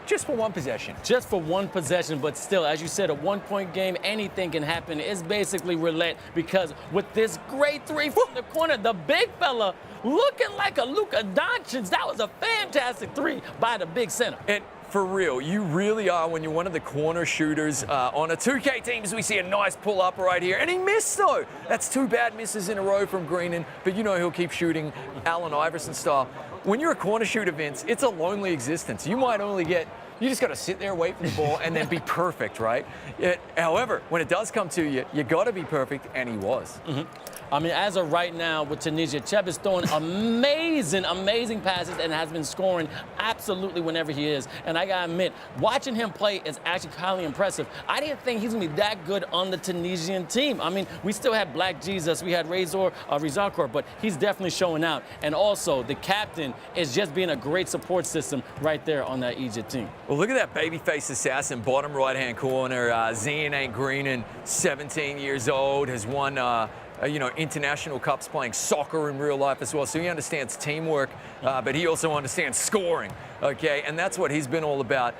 just for one possession. Just for one possession, but still, as you said, a one-point game, anything can happen. It's basically roulette because with this great three from the corner, the big fella looking like a Luka Doncic. That was a fantastic three by the big center. And for real, you really are when you're one of the corner shooters on a 2K team. As we see a nice pull-up right here. And he missed, though. That's two bad misses in a row from Greenan, but you know he'll keep shooting Allen Iverson style. When you're a corner shooter, Vince, it's a lonely existence. You might only get, you just got to sit there, wait for the ball, and then be perfect, right? However, when it does come to you, you got to be perfect, and he was. I mean, as of right now with Tunisia, Cheb is throwing amazing passes and has been scoring absolutely whenever he is. And I gotta admit, watching him play is actually highly impressive. I didn't think he's gonna be that good on the Tunisian team. I mean, we still had Black Jesus, we had Rizakor, but he's definitely showing out. And also, the captain is just being a great support system right there on that Egypt team. Well, look at that babyface assassin, bottom right-hand corner. Zine Greenan, 17 years old, has won international cups playing soccer in real life as well. So he understands teamwork, but he also understands scoring, okay? And that's what he's been all about.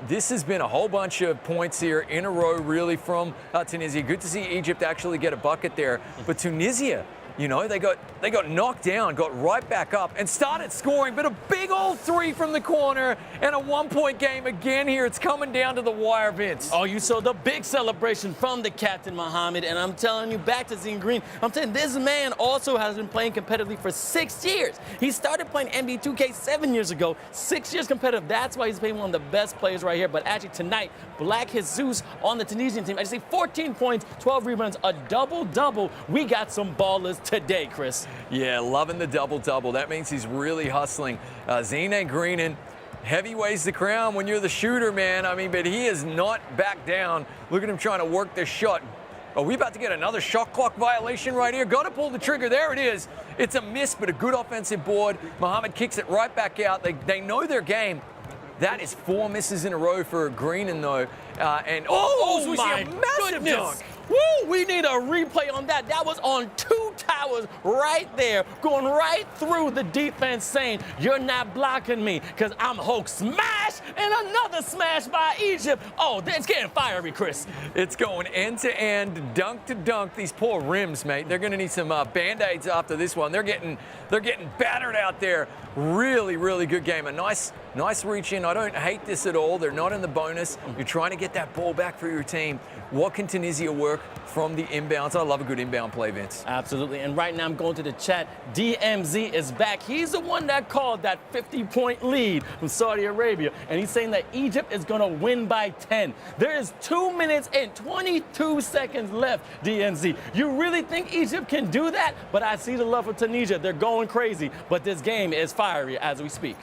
This has been a whole bunch of points here in a row, really, from Tunisia. Good to see Egypt actually get a bucket there. But Tunisia, you know, they got knocked down, got right back up, and started scoring. But a big old three from the corner and a one-point game again here. It's coming down to the wire, Vince. Oh, you saw the big celebration from the captain, Mohammed. And I'm telling you, back to Zine Green, I'm telling you, this man also has been playing competitively for 6 years. He started playing NBA 2K 7 years ago. 6 years competitive. That's why he's been one of the best players right here. But actually tonight, Black Jesus on the Tunisian team, I just see 14 points, 12 rebounds, a double-double. We got some ballers today, Chris. Yeah, loving the double-double. That means he's really hustling. Zine Greenan, heavy weighs the crown when you're the shooter, man. I mean, but he is not back down. Look at him trying to work this shot. Are we about to get another shot clock violation right here? Got to pull the trigger. There it is. It's a miss, but a good offensive board. Mohammed kicks it right back out. They know their game. That is 4 misses in a row for Greenan, though. Oh we my see a massive goodness. dunk. Woo, we need a replay on that. That was on 2 towers right there, going right through the defense saying, you're not blocking me because I'm Hulk. Smash and another smash by Egypt. Oh, it's getting fiery, Chris. It's going end to end, dunk to dunk. These poor rims, mate. They're going to need some Band-Aids after this one. They're getting battered out there. Really, really good game. A nice reach in. I don't hate this at all. They're not in the bonus. You're trying to get that ball back for your team. What can Tunisia work from the inbounds? I love a good inbound play, Vince. Absolutely. And right now I'm going to the chat. DMZ is back. He's the one that called that 50-point lead from Saudi Arabia. And he's saying that Egypt is going to win by 10. There is 2 minutes and 22 seconds left, DMZ. You really think Egypt can do that? But I see the love for Tunisia. They're going crazy. But this game is fiery as we speak.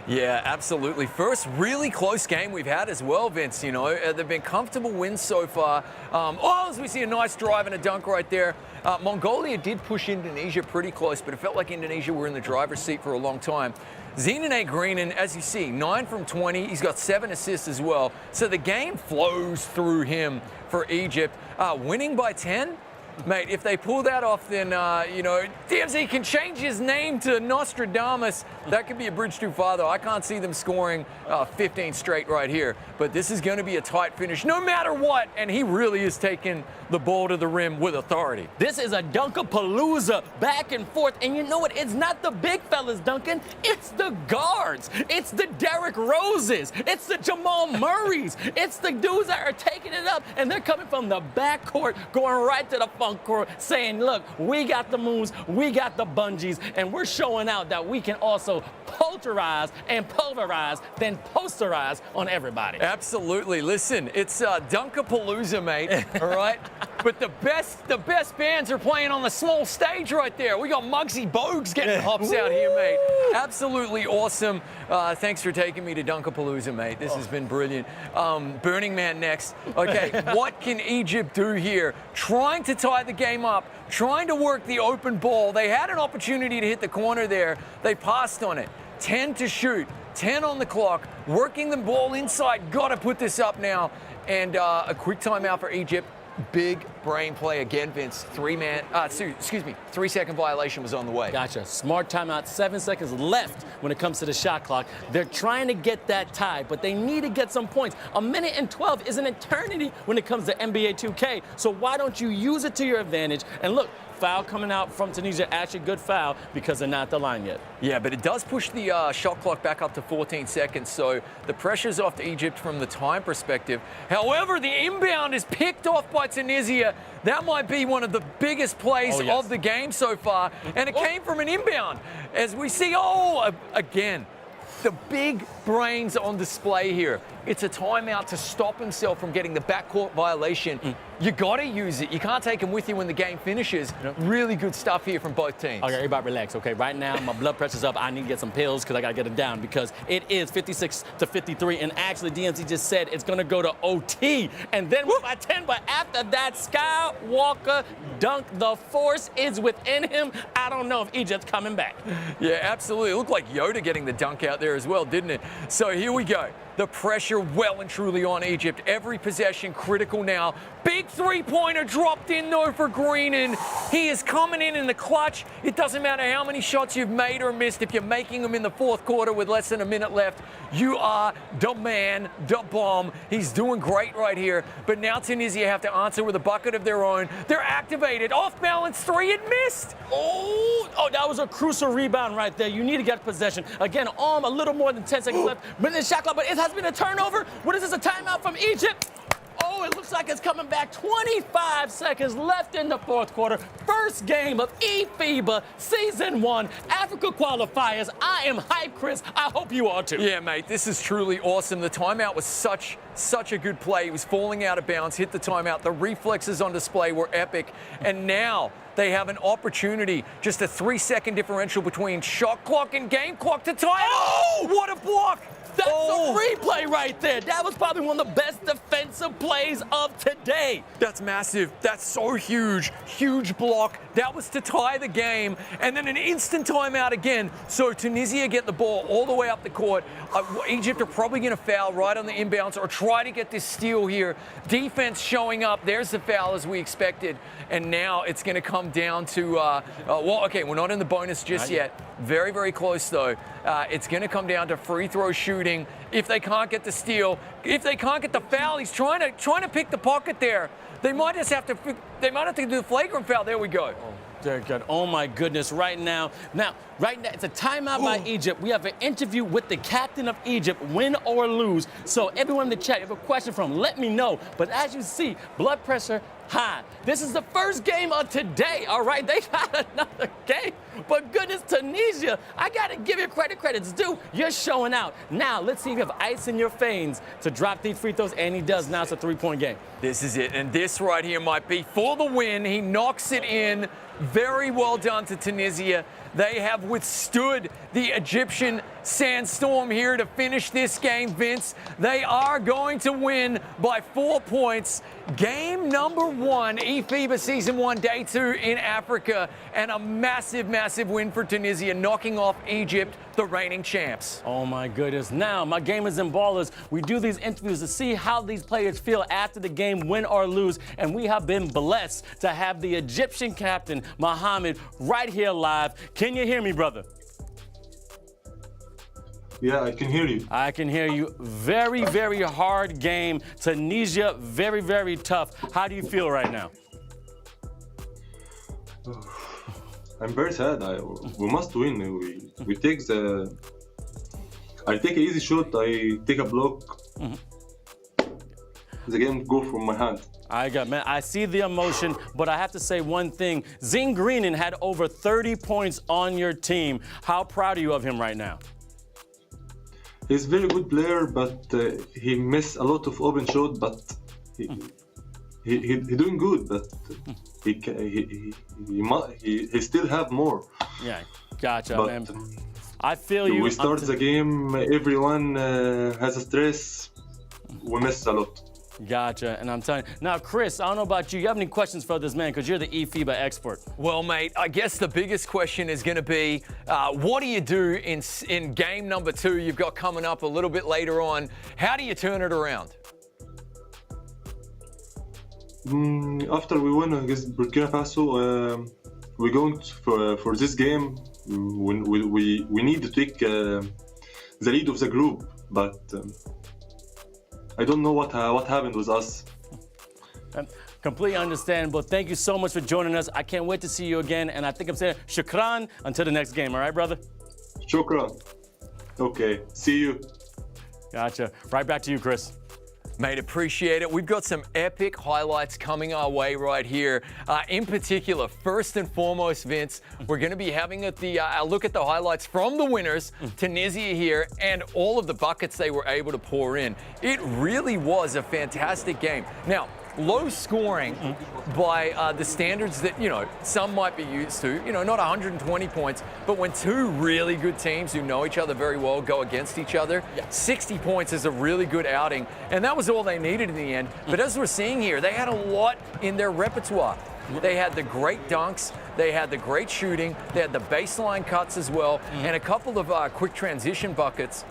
Yeah, absolutely. First really close game we've had as well, Vince. You know, they've been comfortable wins so far. As we see a nice drive and a dunk right there. Mongolia did push Indonesia pretty close, but it felt like Indonesia were in the driver's seat for a long time. Zine Greenan, as you see, 9 from 20. He's got 7 assists as well. So the game flows through him for Egypt. Winning by 10? Mate, if they pull that off, then, DMZ can change his name to Nostradamus. That could be a bridge too far, though. I can't see them scoring 15 straight right here. But this is going to be a tight finish no matter what. And he really is taking the ball to the rim with authority. This is a Dunkapalooza back and forth. And you know what? It's not the big fellas, Duncan. It's the guards. It's the Derrick Roses. It's the Jamal Murrays. It's the dudes that are taking it up. And they're coming from the backcourt, going right to the front court, saying, look, we got the moves, we got the bungees, and we're showing out that we can also pulverize and pulverize, then posterize on everybody. Absolutely. Listen, it's Dunkapalooza, mate. All right. But the best bands are playing on the small stage right there. We got Muggsy Bogues getting hops out here, mate. Absolutely awesome. Thanks for taking me to Dunkapalooza, mate. This has been brilliant. Burning Man next. Okay, what can Egypt do here? Trying to tie the game up, trying to work the open ball. They had an opportunity to hit the corner there. They passed on it. 10 to shoot, 10 on the clock, working the ball inside. Got to put this up now. And a quick timeout for Egypt. Big brain play again, Vince. 3-second violation was on the way. Gotcha. Smart timeout. 7 seconds left when it comes to the shot clock. They're trying to get that tie, but they need to get some points. 1 minute and 12 is an eternity when it comes to NBA 2K. So why don't you use it to your advantage? And look, foul coming out from Tunisia, actually good foul because they're not at the line yet. Yeah, but it does push the shot clock back up to 14 seconds, so the pressure's off to Egypt from the time perspective. However, the inbound is picked off by Tunisia. That might be one of the biggest plays of the game so far, and it came from an inbound. As we see, again, the big brains on display here. It's a timeout to stop himself from getting the backcourt violation. You got to use it. You can't take him with you when the game finishes. Really good stuff here from both teams. Okay, everybody relax, okay? Right now, my blood pressure's up. I need to get some pills because I got to get it down because it is 56 to 53. And actually, DMC just said it's going to go to OT. And then by 10, but after that, Skywalker dunk, the force is within him. I don't know if Egypt's coming back. Yeah, absolutely. It looked like Yoda getting the dunk out there as well, didn't it? So here we go. The pressure well and truly on Egypt. Every possession critical now. Big three-pointer dropped in, though, for Green, and he is coming in the clutch. It doesn't matter how many shots you've made or missed. If you're making them in the fourth quarter with less than a minute left, you are the man, the bomb. He's doing great right here. But now Tunisia have to answer with a bucket of their own. They're activated. Off-balance three, it missed. Oh, that was a crucial rebound right there. You need to get possession. Again, a little more than 10 seconds left. But the shot clock, but it has been a turnover. What is this, a timeout from Egypt? Oh, it looks like it's coming back. 25 seconds left in the fourth quarter. First game of eFIBA Season 1 Africa Qualifiers. I am hyped, Chris. I hope you are too. Yeah, mate, this is truly awesome. The timeout was such a good play. He was falling out of bounds, hit the timeout. The reflexes on display were epic. And now they have an opportunity. Just a 3-second differential between shot clock and game clock to tie it. Oh, what a block! That's a replay right there. That was probably one of the best defensive plays of today. That's massive. That's so huge. Huge block. That was to tie the game. And then an instant timeout again. So Tunisia get the ball all the way up the court. Egypt are probably going to foul right on the inbounds or try to get this steal here. Defense showing up. There's the foul as we expected. And now it's going to come down to, we're not in the bonus just yet. Very, very close, though. It's going to come down to free throw shooting. If they can't get the steal, if they can't get the foul, he's trying to pick the pocket there. They might have to do the flagrant foul. There we go. Very good. Oh my goodness. Right now, it's a timeout by Egypt. We have an interview with the captain of Egypt, win or lose. So everyone in the chat, if you have a question from him, let me know. But as you see, blood pressure high. This is the first game of today, all right? They got another game. But goodness, Tunisia, I got to give you credit's due. You're showing out. Now, let's see if you have ice in your veins to drop these free throws, and he does. Now it's a three-point game. This is it, and this right here might be for the win. He knocks it in. Very well done to Tunisia. They have withstood the Egyptian sandstorm here to finish this game, Vince. They are going to win by 4 points. Game number 1, eFIBA Season 1, Day 2 in Africa, and a massive, massive win for Tunisia, knocking off Egypt, the reigning champs. Oh my goodness. Now, my gamers and ballers, we do these interviews to see how these players feel after the game, win or lose, and we have been blessed to have the Egyptian captain, Mohammed, right here live. Can you hear me, brother? Yeah, I can hear you. I can hear you. Very, very hard game. Tunisia, very, very tough. How do you feel right now? I'm very sad. We must win. We take I take an easy shot. I take a block. The game go from my hand. I see the emotion, but I have to say one thing. Zing Greenan had over 30 points on your team. How proud are you of him right now? He's very good player, but he missed a lot of open shot. But he doing good, but he still have more. Yeah, gotcha, But man. I feel you. we start the game, everyone has a stress. We miss a lot. Gotcha, and I'm telling you. Now, Chris, I don't know about you. You have any questions for this man? Because you're the eFIBA expert. Well, mate, I guess the biggest question is going to be, what do you do in game number 2 you've got coming up a little bit later on? How do you turn it around? After we win against Burkina Faso, we're going for this game. We need to take the lead of the group, but I don't know what happened with us. Completely understandable. Thank you so much for joining us. I can't wait to see you again, and I think I'm saying shukran until the next game. All right, brother? Shukran. Okay, see you. Gotcha. Right back to you, Chris. Mate, appreciate it. We've got some epic highlights coming our way right here. In particular, first and foremost, Vince, we're going to be having a look at the highlights from the winners, Tunisia here, and all of the buckets they were able to pour in. It really was a fantastic game. Now, low scoring by the standards that, some might be used to, not 120 points, but when two really good teams who know each other very well go against each other, 60 points is a really good outing, and that was all they needed in the end. But as we're seeing here, they had a lot in their repertoire. They had the great dunks, they had the great shooting, they had the baseline cuts as well, and a couple of quick transition buckets.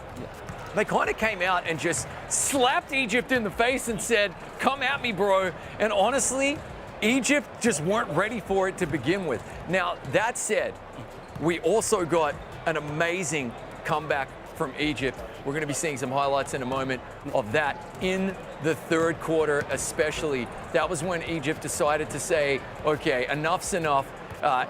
They kind of came out and just slapped Egypt in the face and said, come at me, bro. And honestly, Egypt just weren't ready for it to begin with. Now, that said, we also got an amazing comeback from Egypt. We're going to be seeing some highlights in a moment of that in the third quarter especially. That was when Egypt decided to say, okay, enough's enough.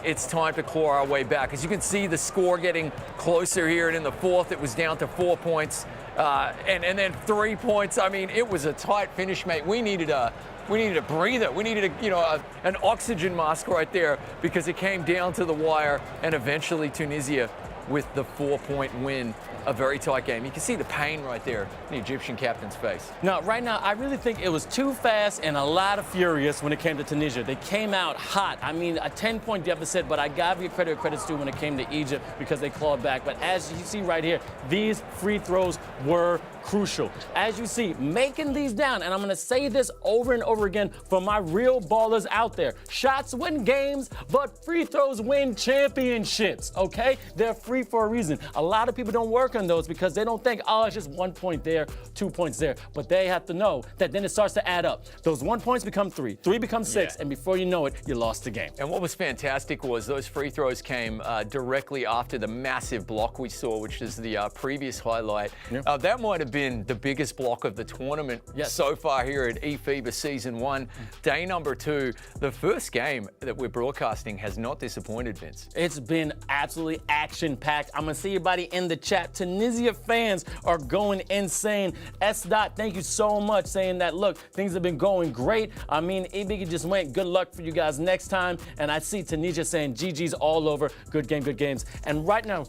It's time to claw our way back. As you can see, the score getting closer here, and in the fourth, it was down to 4 points, and then 3 points. I mean, it was a tight finish, mate. We needed a breather. We needed an oxygen mask right there, because it came down to the wire, and eventually Tunisia with the 4-point win. A very tight game. You can see the pain right there in the Egyptian captain's face. Now, right now, I really think it was too fast and a lot of furious when it came to Tunisia. They came out hot. I mean, a 10-point deficit, but I gotta give credit where credit's due when it came to Egypt, because they clawed back. But as you see right here, these free throws were crucial. As you see, making these down, and I'm gonna say this over and over again for my real ballers out there. Shots win games, but free throws win championships, okay? They're free for a reason. A lot of people don't work on those because they don't think, oh, it's just 1 point there, 2 points there. But they have to know that then it starts to add up. Those 1 points become 3, 3 becomes 6, and before you know it, you lost the game. And what was fantastic was those free throws came directly after the massive block we saw, which is the previous highlight. That might have been the biggest block of the tournament so far here at eFIBA Season 1. Day number 2, the first game that we're broadcasting has not disappointed, Vince. It's been absolutely action-packed. I'm gonna see everybody in the chat. Tunisia fans are going insane. S. Dot, thank you so much, saying that, look, things have been going great. I mean, Ibigi just went, good luck for you guys next time. And I see Tunisia saying, GG's all over, good game, good games. And right now,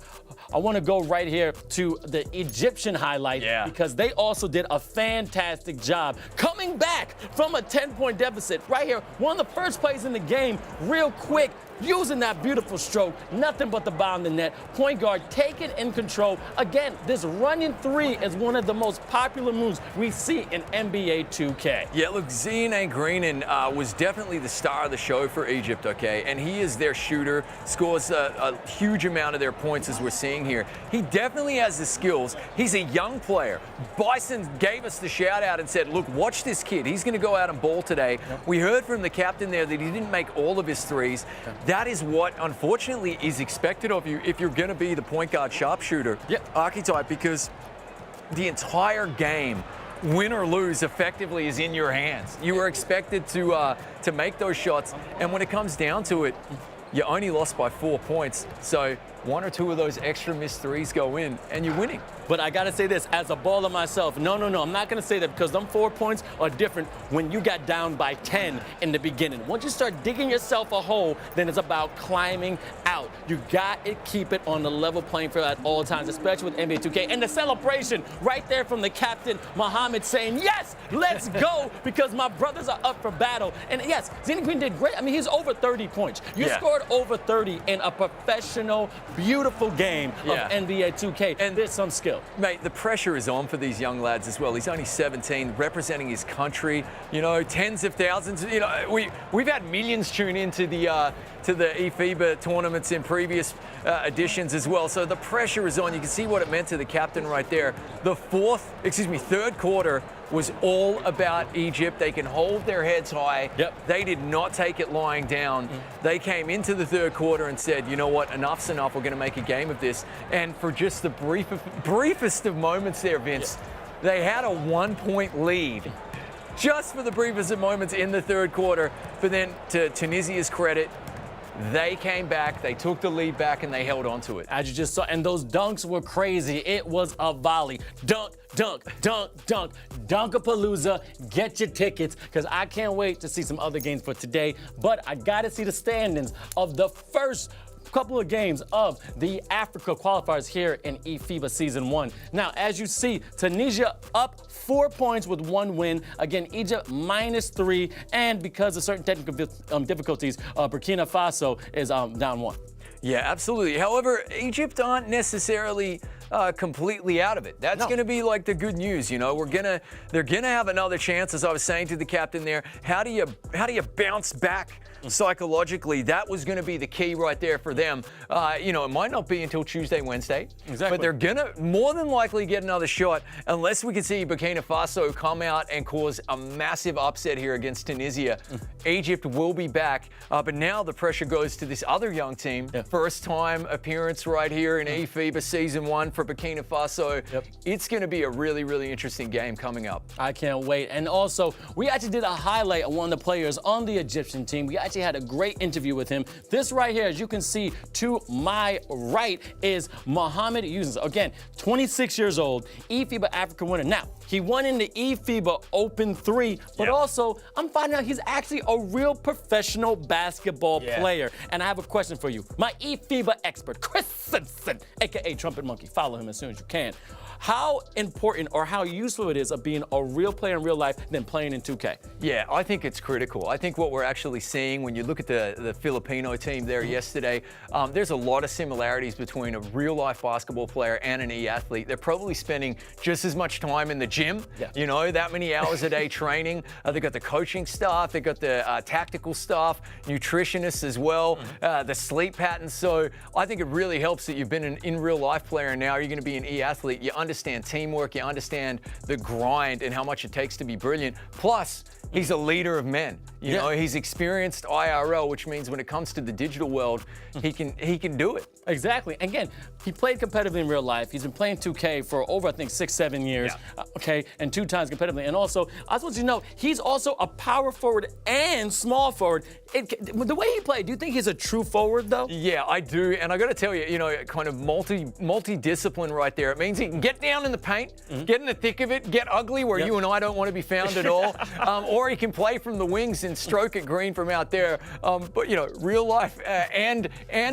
I wanna go right here to the Egyptian highlight, because they also did a fantastic job coming back from a 10-point deficit. Right here, one of the first plays in the game, real quick, using that beautiful stroke, nothing but the ball in the net. Point guard, take it in control. Again, this running three is one of the most popular moves we see in NBA 2K. Yeah, look, Ziane Greenan was definitely the star of the show for Egypt, okay? And he is their shooter, scores a huge amount of their points as we're seeing here. He definitely has the skills. He's a young player. Bison gave us the shout out and said, look, watch this kid. He's going to go out and ball today. We heard from the captain there that he didn't make all of his threes. That is what, unfortunately, is expected of you if you're going to be the point guard sharpshooter archetype, because the entire game, win or lose, effectively is in your hands. You are expected to make those shots, and when it comes down to it, you only lost by 4 points. So 1 or 2 of those extra missed threes go in, and you're winning. But I gotta say this, as a baller myself, no, I'm not gonna say that because them 4 points are different when you got down by 10 in the beginning. Once you start digging yourself a hole, then it's about climbing out. You gotta keep it on the level playing field at all times, especially with NBA 2K. And the celebration right there from the captain, Mohammed, saying, yes, let's go, because my brothers are up for battle. And yes, Zenit Green did great. I mean, he's over 30 points. You scored over 30 in a professional, beautiful game of NBA 2K. And there's some skill. Mate, the pressure is on for these young lads as well. He's only 17, representing his country. You know, tens of thousands. You know, we've had millions tune into the eFIBA tournaments in previous editions as well. So the pressure is on. You can see what it meant to the captain right there. The third quarter was all about Egypt. They can hold their heads high. Yep. They did not take it lying down. They came into the third quarter and said, you know what, enough's enough. We're going to make a game of this. And for just the briefest of moments there, Vince, they had a 1-point lead. Just for the briefest of moments in the third quarter. But then, to Tunisia's credit, they came back, they took the lead back, and they held on to it. As you just saw, and those dunks were crazy. It was a volley. Dunk, dunk, dunk, dunk. Dunkapalooza. Get your tickets, because I can't wait to see some other games for today. But I got to see the standings of the first couple of games of the Africa Qualifiers here in eFIBA Season 1. Now, as you see, Tunisia up 4 points with 1 win. Again, Egypt -3, and because of certain technical difficulties, Burkina Faso is down 1. Yeah, absolutely. However, Egypt aren't necessarily completely out of it. That's going to be like the good news. You know, they're gonna have another chance. As I was saying to the captain there, how do you bounce back psychologically? That was going to be the key right there for them. You know, it might not be until Tuesday, Wednesday, but they're gonna more than likely get another shot, unless we can see Burkina Faso come out and cause a massive upset here against Tunisia. Egypt will be back, but now the pressure goes to this other young team. First time appearance right here in eFIBA Season 1 for Burkina Faso. It's going to be a really, really interesting game coming up. I can't wait. And also, we actually did a highlight of one of the players on the Egyptian team. We actually had a great interview with him. This right here, as you can see to my right, is Mohammed Yunus. Again, 26 years old, eFIBA Africa winner. Now, he won in the eFIBA Open 3, but also, I'm finding out he's actually a real professional basketball player. And I have a question for you. My eFIBA expert, Chris Simpson, aka Trumpet Monkey. Follow him as soon as you can. How important or how useful it is of being a real player in real life than playing in 2K? Yeah, I think it's critical. I think what we're actually seeing when you look at the Filipino team there yesterday, there's a lot of similarities between a real-life basketball player and an e-athlete. They're probably spending just as much time in the gym, you know, that many hours a day training. They've got the coaching staff, they've got the tactical staff, nutritionists as well, the sleep patterns. So I think it really helps that you've been an in real-life player and now you're going to be an e-athlete. You understand teamwork, you understand the grind and how much it takes to be brilliant. Plus, he's a leader of men. You know, he's experienced IRL, which means when it comes to the digital world, he can do it. Exactly. Again, he played competitively in real life. He's been playing 2K for over, I think, 6-7 years. Okay, and 2 times competitively. And also, I just want you to know, he's also a power forward and small forward. The way he played, do you think he's a true forward, though? Yeah, I do. And I got to tell you, you know, kind of multi-discipline right there. It means he can get down in the paint, get in the thick of it, get ugly where you and I don't want to be found at all. Or he can play from the wings and stroke it green from out there. But, you know, real life and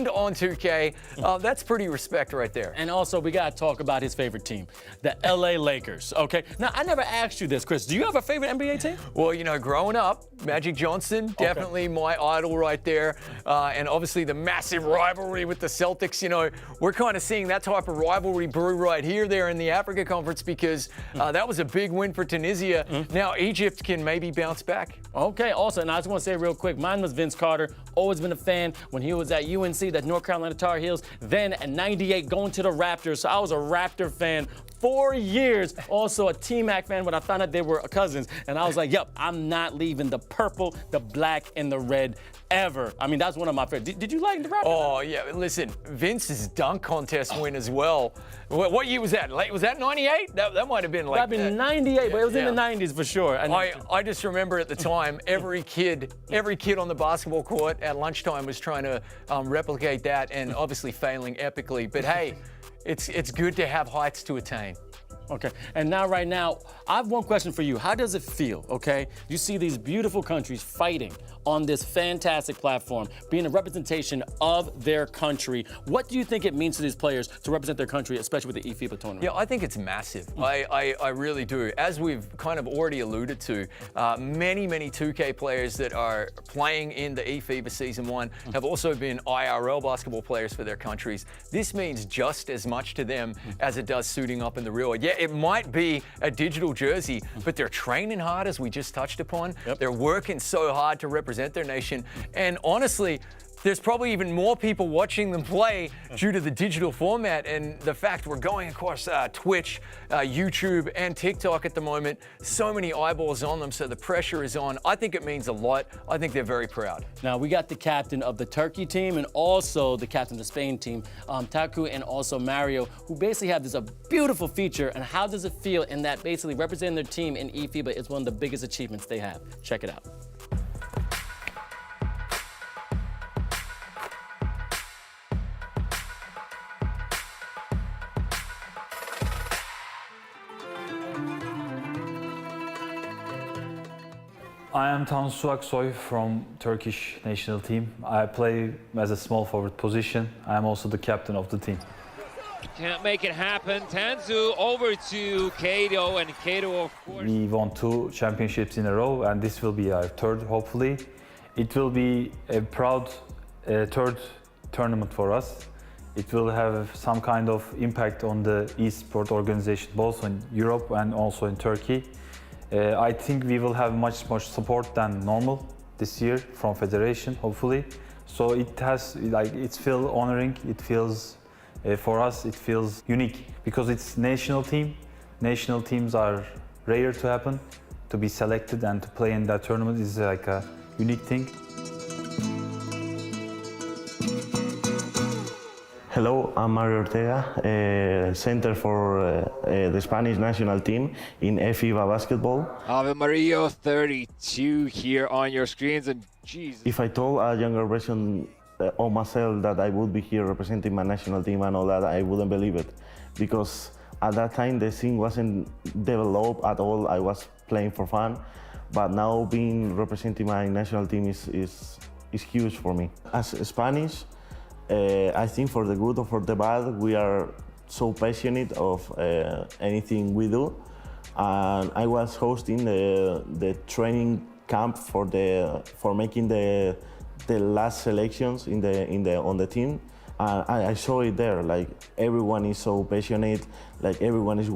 on 2K, that's pretty respect right there. And also, we got to talk about his favorite team, the LA Lakers, okay? Now, I never asked you this, Chris. Do you have a favorite NBA team? Well, you know, growing up, Magic Johnson, definitely my idol right there. And obviously the massive rivalry with the Celtics. You know, we're kind of seeing that type of rivalry brew right here there in the Africa Conference because that was a big win for Tunisia. Now Egypt can maybe bounce back. Okay, also, and I just want to say real quick, mine was Vince Carter. Always been a fan when he was at UNC, that North Carolina Tar Heels. Then at 98, going to the Raptors. So I was a Raptor fan 4 years. Also a T-Mac fan when I found out they were cousins. And I was like, yep, I'm not leaving the purple, the black, and the red ever. I mean, that's one of my favorites. Did you like the Raptors? Oh, yeah. Listen, Vince's dunk contest win as well. What year was that? Was that 98? That might have been like... That'd been 98, but it was in the 90s for sure. I just remember at the time, every kid on the basketball court at lunchtime was trying to replicate that and obviously failing epically. But hey, it's good to have heights to attain. Okay, and now right now, I have one question for you. How does it feel, okay? You see these beautiful countries fighting on this fantastic platform, being a representation of their country. What do you think it means to these players to represent their country, especially with the eFIBA tournament? Yeah, I think it's massive. I really do. As we've kind of already alluded to, many 2K players that are playing in the eFIBA Season 1 have also been IRL basketball players for their countries. This means just as much to them as it does suiting up in the real world. Yeah, it might be a digital jersey, but they're training hard, as we just touched upon. Yep. They're working so hard to represent their nation. And honestly, there's probably even more people watching them play due to the digital format and the fact we're going across Twitch, YouTube, and TikTok at the moment. So many eyeballs on them, so the pressure is on. I think it means a lot. I think they're very proud. Now, we got the captain of the Turkey team and also the captain of the Spain team, Taku, and also Mario, who basically have this beautiful feature. And how does it feel in that basically representing their team in eFIBA is one of the biggest achievements they have? Check it out. I am Tansu Aksoy from Turkish national team. I play as a small forward position. I am also the captain of the team. Can't make it happen. Tansu over to Kato, and Kato, of course. We won 2 championships in a row, and this will be our 3rd, hopefully. It will be a proud 3rd tournament for us. It will have some kind of impact on the eSport organization, both in Europe and also in Turkey. I think we will have much more support than normal this year from Federation, hopefully. So it has, it feels honoring. It feels, for us, it feels unique because it's national team. National teams are rare to happen. To be selected and to play in that tournament is like a unique thing. Hello, I'm Mario Ortega, center for the Spanish national team in FIBA basketball. Ave Mario 32 here on your screens, and Jesus. If I told a younger version of myself that I would be here representing my national team and all that, I wouldn't believe it. Because at that time, the scene wasn't developed at all. I was playing for fun. But now being representing my national team is huge for me. As Spanish, I think for the good or for the bad, we are so passionate of anything we do. And I was hosting the training camp for making the last selections on the team. And I saw it there. Like everyone is so passionate. Like everyone is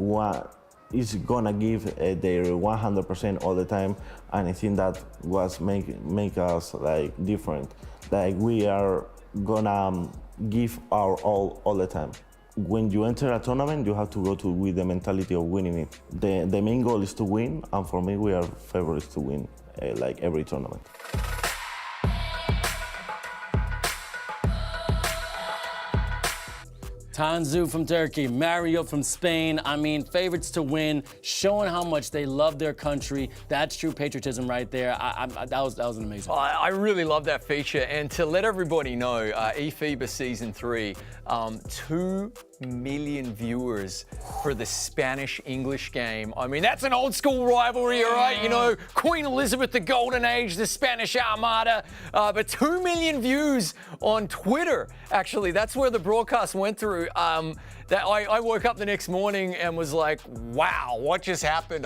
gonna give their 100% all the time. And I think that was make us like different. Like we are gonna give our all the time. When you enter a tournament, you have to go with the mentality of winning it. The main goal is to win, and for me, we are favorites to win like every tournament. Tansu from Turkey, Mario from Spain. I mean, favorites to win, showing how much they love their country. That's true patriotism right there. That was an amazing. I really love that feature. And to let everybody know, eFIBA Season 3, 2 million viewers for the Spanish-English game. I mean, that's an old school rivalry, all right? You know, Queen Elizabeth, the Golden Age, the Spanish Armada. But 2 million views on Twitter, actually. That's where the broadcast went through. I woke up the next morning and was like, wow, what just happened?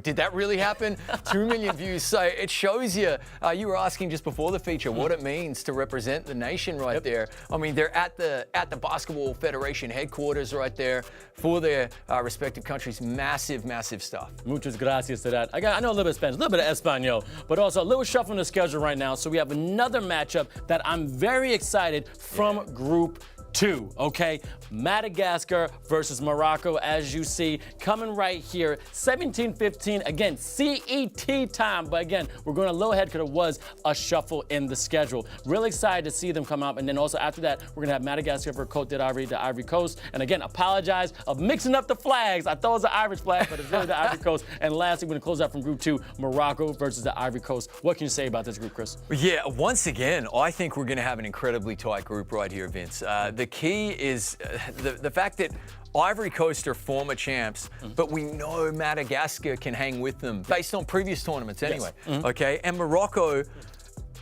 Did that really happen? 2 million views. So it shows you, you were asking just before the feature, what it means to represent the nation right there. I mean, they're at the Basketball Federation headquarters right there for their respective countries. Massive, massive stuff. Muchas gracias to that. I know a little bit of Spanish, a little bit of Espanol, but also a little shuffle in the schedule right now. So we have another matchup that I'm very excited from Group 2, okay? Madagascar versus Morocco, as you see, coming right here, 17:15, again, CET time, but again, we're going a little ahead because it was a shuffle in the schedule. Really excited to see them come out, and then also after that, we're gonna have Madagascar versus Côte d'Ivoire, the Ivory Coast, and again, apologize of mixing up the flags. I thought it was the Irish flag, but it's really the Ivory Coast, and lastly, we're gonna close out from Group 2, Morocco versus the Ivory Coast. What can you say about this group, Chris? Yeah, once again, I think we're going to have an incredibly tight group right here, Vince. The key is the fact that Ivory Coast are former champs, but we know Madagascar can hang with them based on previous tournaments anyway. Yes. Okay, and Morocco,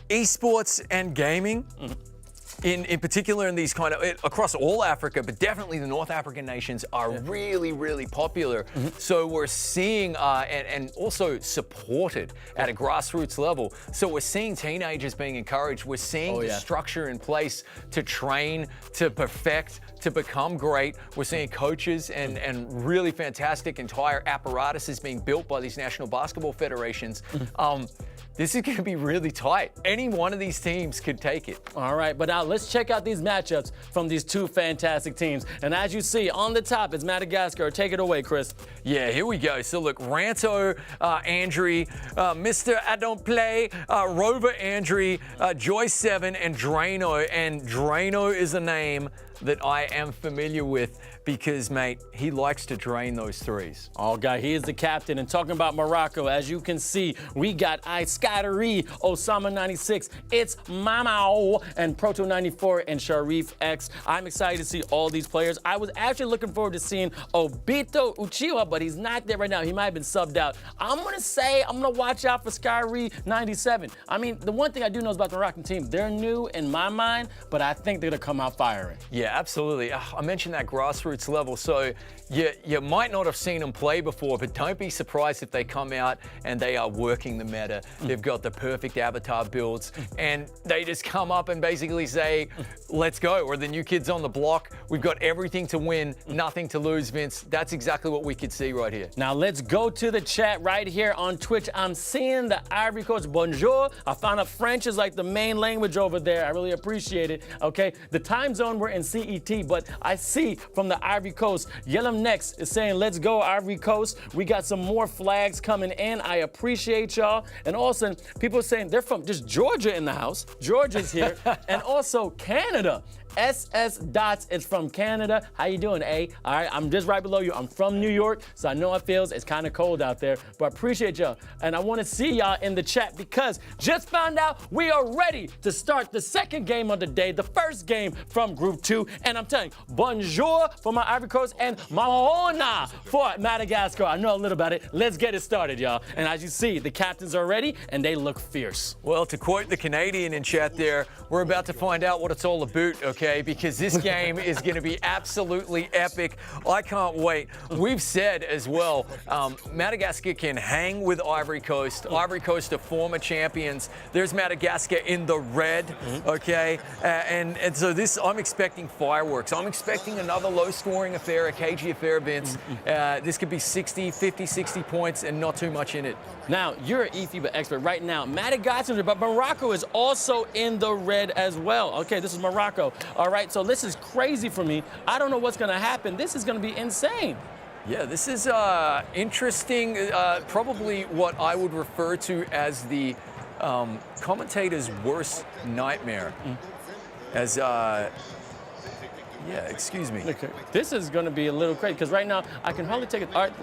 esports and gaming, in particular in these kind of, across all Africa, but definitely the North African nations are really, really popular. So we're seeing, and also supported at a grassroots level. So we're seeing teenagers being encouraged. We're seeing the structure in place to train, to perfect, to become great. We're seeing coaches and really fantastic entire apparatuses being built by these national basketball federations. This is going to be really tight. Any one of these teams could take it. All right, but now let's check out these matchups from these two fantastic teams. And as you see, on the top is Madagascar. Take it away, Chris. Yeah, here we go. So look, Ranto, Andri, Mr. I Don't Play, Rover Andri, Joyce 7, and Drano. And Drano is a name that I am familiar with because, mate, he likes to drain those threes. Oh, God, he is the captain. And talking about Morocco, as you can see, we got Iskadari, Osama 96, It's Mamao, and Proto 94, and Sharif X. I'm excited to see all these players. I was actually looking forward to seeing Obito Uchiwa, but he's not there right now. He might have been subbed out. I'm going to watch out for Skyri 97. I mean, the one thing I do know is about the Moroccan team, they're new in my mind, but I think they're going to come out firing. Yeah, absolutely. I mentioned that grassroots level, so you might not have seen them play before, but don't be surprised if they come out and they are working the meta. They've got the perfect avatar builds, and they just come up and basically say, let's go. We're the new kids on the block. We've got everything to win, nothing to lose, Vince. That's exactly what we could see right here. Now let's go to the chat right here on Twitch. I'm seeing the Ivory Coast. Bonjour. I found out French is like the main language over there. I really appreciate it. Okay, the time zone we're in CET, but I see from the Ivory Coast, Yellum Next is saying, let's go Ivory Coast. We got some more flags coming in. I appreciate y'all. And also, people are saying they're from just Georgia in the house. Georgia's here. And also Canada. SS Dots is from Canada. How you doing, A? All right, I'm just right below you. I'm from New York, so I know it feels it's kind of cold out there, but I appreciate y'all. And I want to see y'all in the chat because just found out we are ready to start the second game of the day, the first game from Group 2. And I'm telling you, bonjour for my Ivory Coast and maona for Madagascar. I know a little about it. Let's get it started, y'all. And as you see, the captains are ready and they look fierce. Well, to quote the Canadian in chat there, we're about to find out what it's all about, okay? Because this game is going to be absolutely epic. I can't wait. We've said as well, Madagascar can hang with Ivory Coast. Ivory Coast are former champions. There's Madagascar in the red, okay? And so this, I'm expecting fireworks. I'm expecting another low-scoring affair, a cagey affair, Vince. This could be 60, 50, 60 points and not too much in it. Now, you're an eFIBA expert right now. Madagascar, but Morocco is also in the red as well. Okay, this is Morocco. All right, so this is crazy for me. I don't know what's going to happen. This is going to be insane. Yeah, this is interesting. Probably what I would refer to as the commentator's worst nightmare. As, yeah, excuse me. Okay. This is going to be a little crazy because right now I can hardly take it. All right.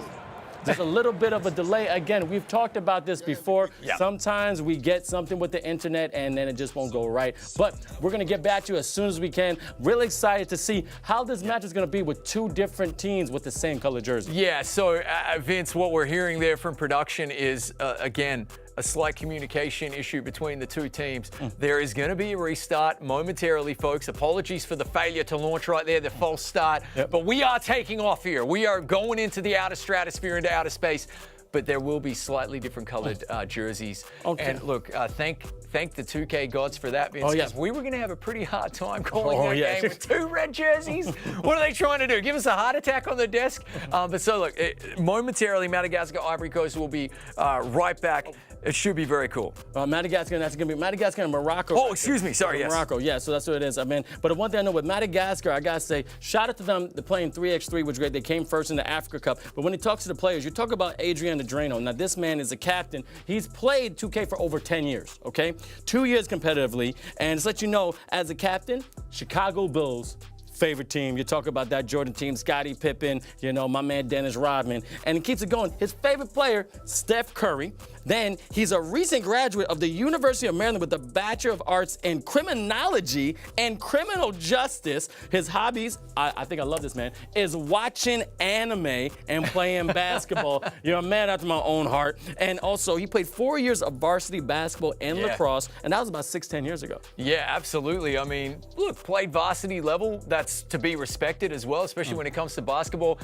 There's a little bit of a delay. Again, we've talked about this before. Yeah. Sometimes we get something with the internet and then it just won't go right. But we're going to get back to you as soon as we can. Really excited to see how this match is going to be with two different teams with the same color jersey. Yeah, so Vince, what we're hearing there from production is, again, a slight communication issue between the two teams. There is going to be a restart momentarily, folks. Apologies for the failure to launch right there, the false start. But we are taking off here. We are going into the outer stratosphere, into outer space. But there will be slightly different colored jerseys. Okay. And look, thank the 2K gods for that, Vince, because we were going to have a pretty hard time calling that game with two red jerseys. What are they trying to do? Give us a heart attack on the desk? But so look, momentarily, Madagascar, Ivory Coast will be right back. It should be very cool. Madagascar, that's going to be Madagascar and Morocco. Oh, excuse me. Sorry, yes. Morocco, yeah, so that's what it is. I mean, but the one thing I know with Madagascar, I got to say, shout out to them. They're playing 3x3, which is great. They came first in the Africa Cup. But when he talks to the players, you talk about Adrian Adrano. Now, this man is a captain. He's played 2K for over 10 years, okay? 2 years competitively. And just let you know, as a captain, Chicago Bulls, favorite team. You talk about that Jordan team, Scottie Pippen, you know, my man Dennis Rodman, and he keeps it going. His favorite player, Steph Curry. Then he's a recent graduate of the University of Maryland with a Bachelor of Arts in Criminology and Criminal Justice. His hobbies, I think I love this man, is watching anime and playing basketball. You're a man after my own heart. And also, he played 4 years of varsity basketball and lacrosse, and that was about 6-10 years ago. Yeah, absolutely. I mean, look, played varsity level. That's to be respected as well, especially when it comes to basketball.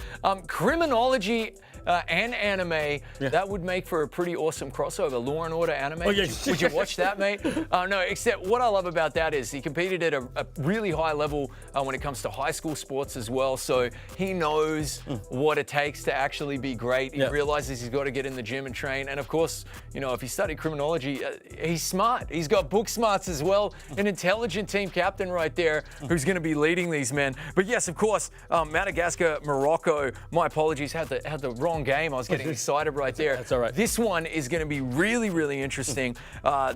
Criminology and anime, that would make for a pretty awesome crossover. Law and Order anime. Oh, yeah. Would you watch that, mate? No, except what I love about that is he competed at a really high level when it comes to high school sports as well. So he knows what it takes to actually be great. He realizes he's got to get in the gym and train. And of course, you know, if he studied criminology, he's smart. He's got book smarts as well. An intelligent team captain right there who's going to be leading these men. But yes, of course, Madagascar, Morocco. My apologies, had the wrong game. I was getting excited right there. That's all right. This one is going to be really, really interesting.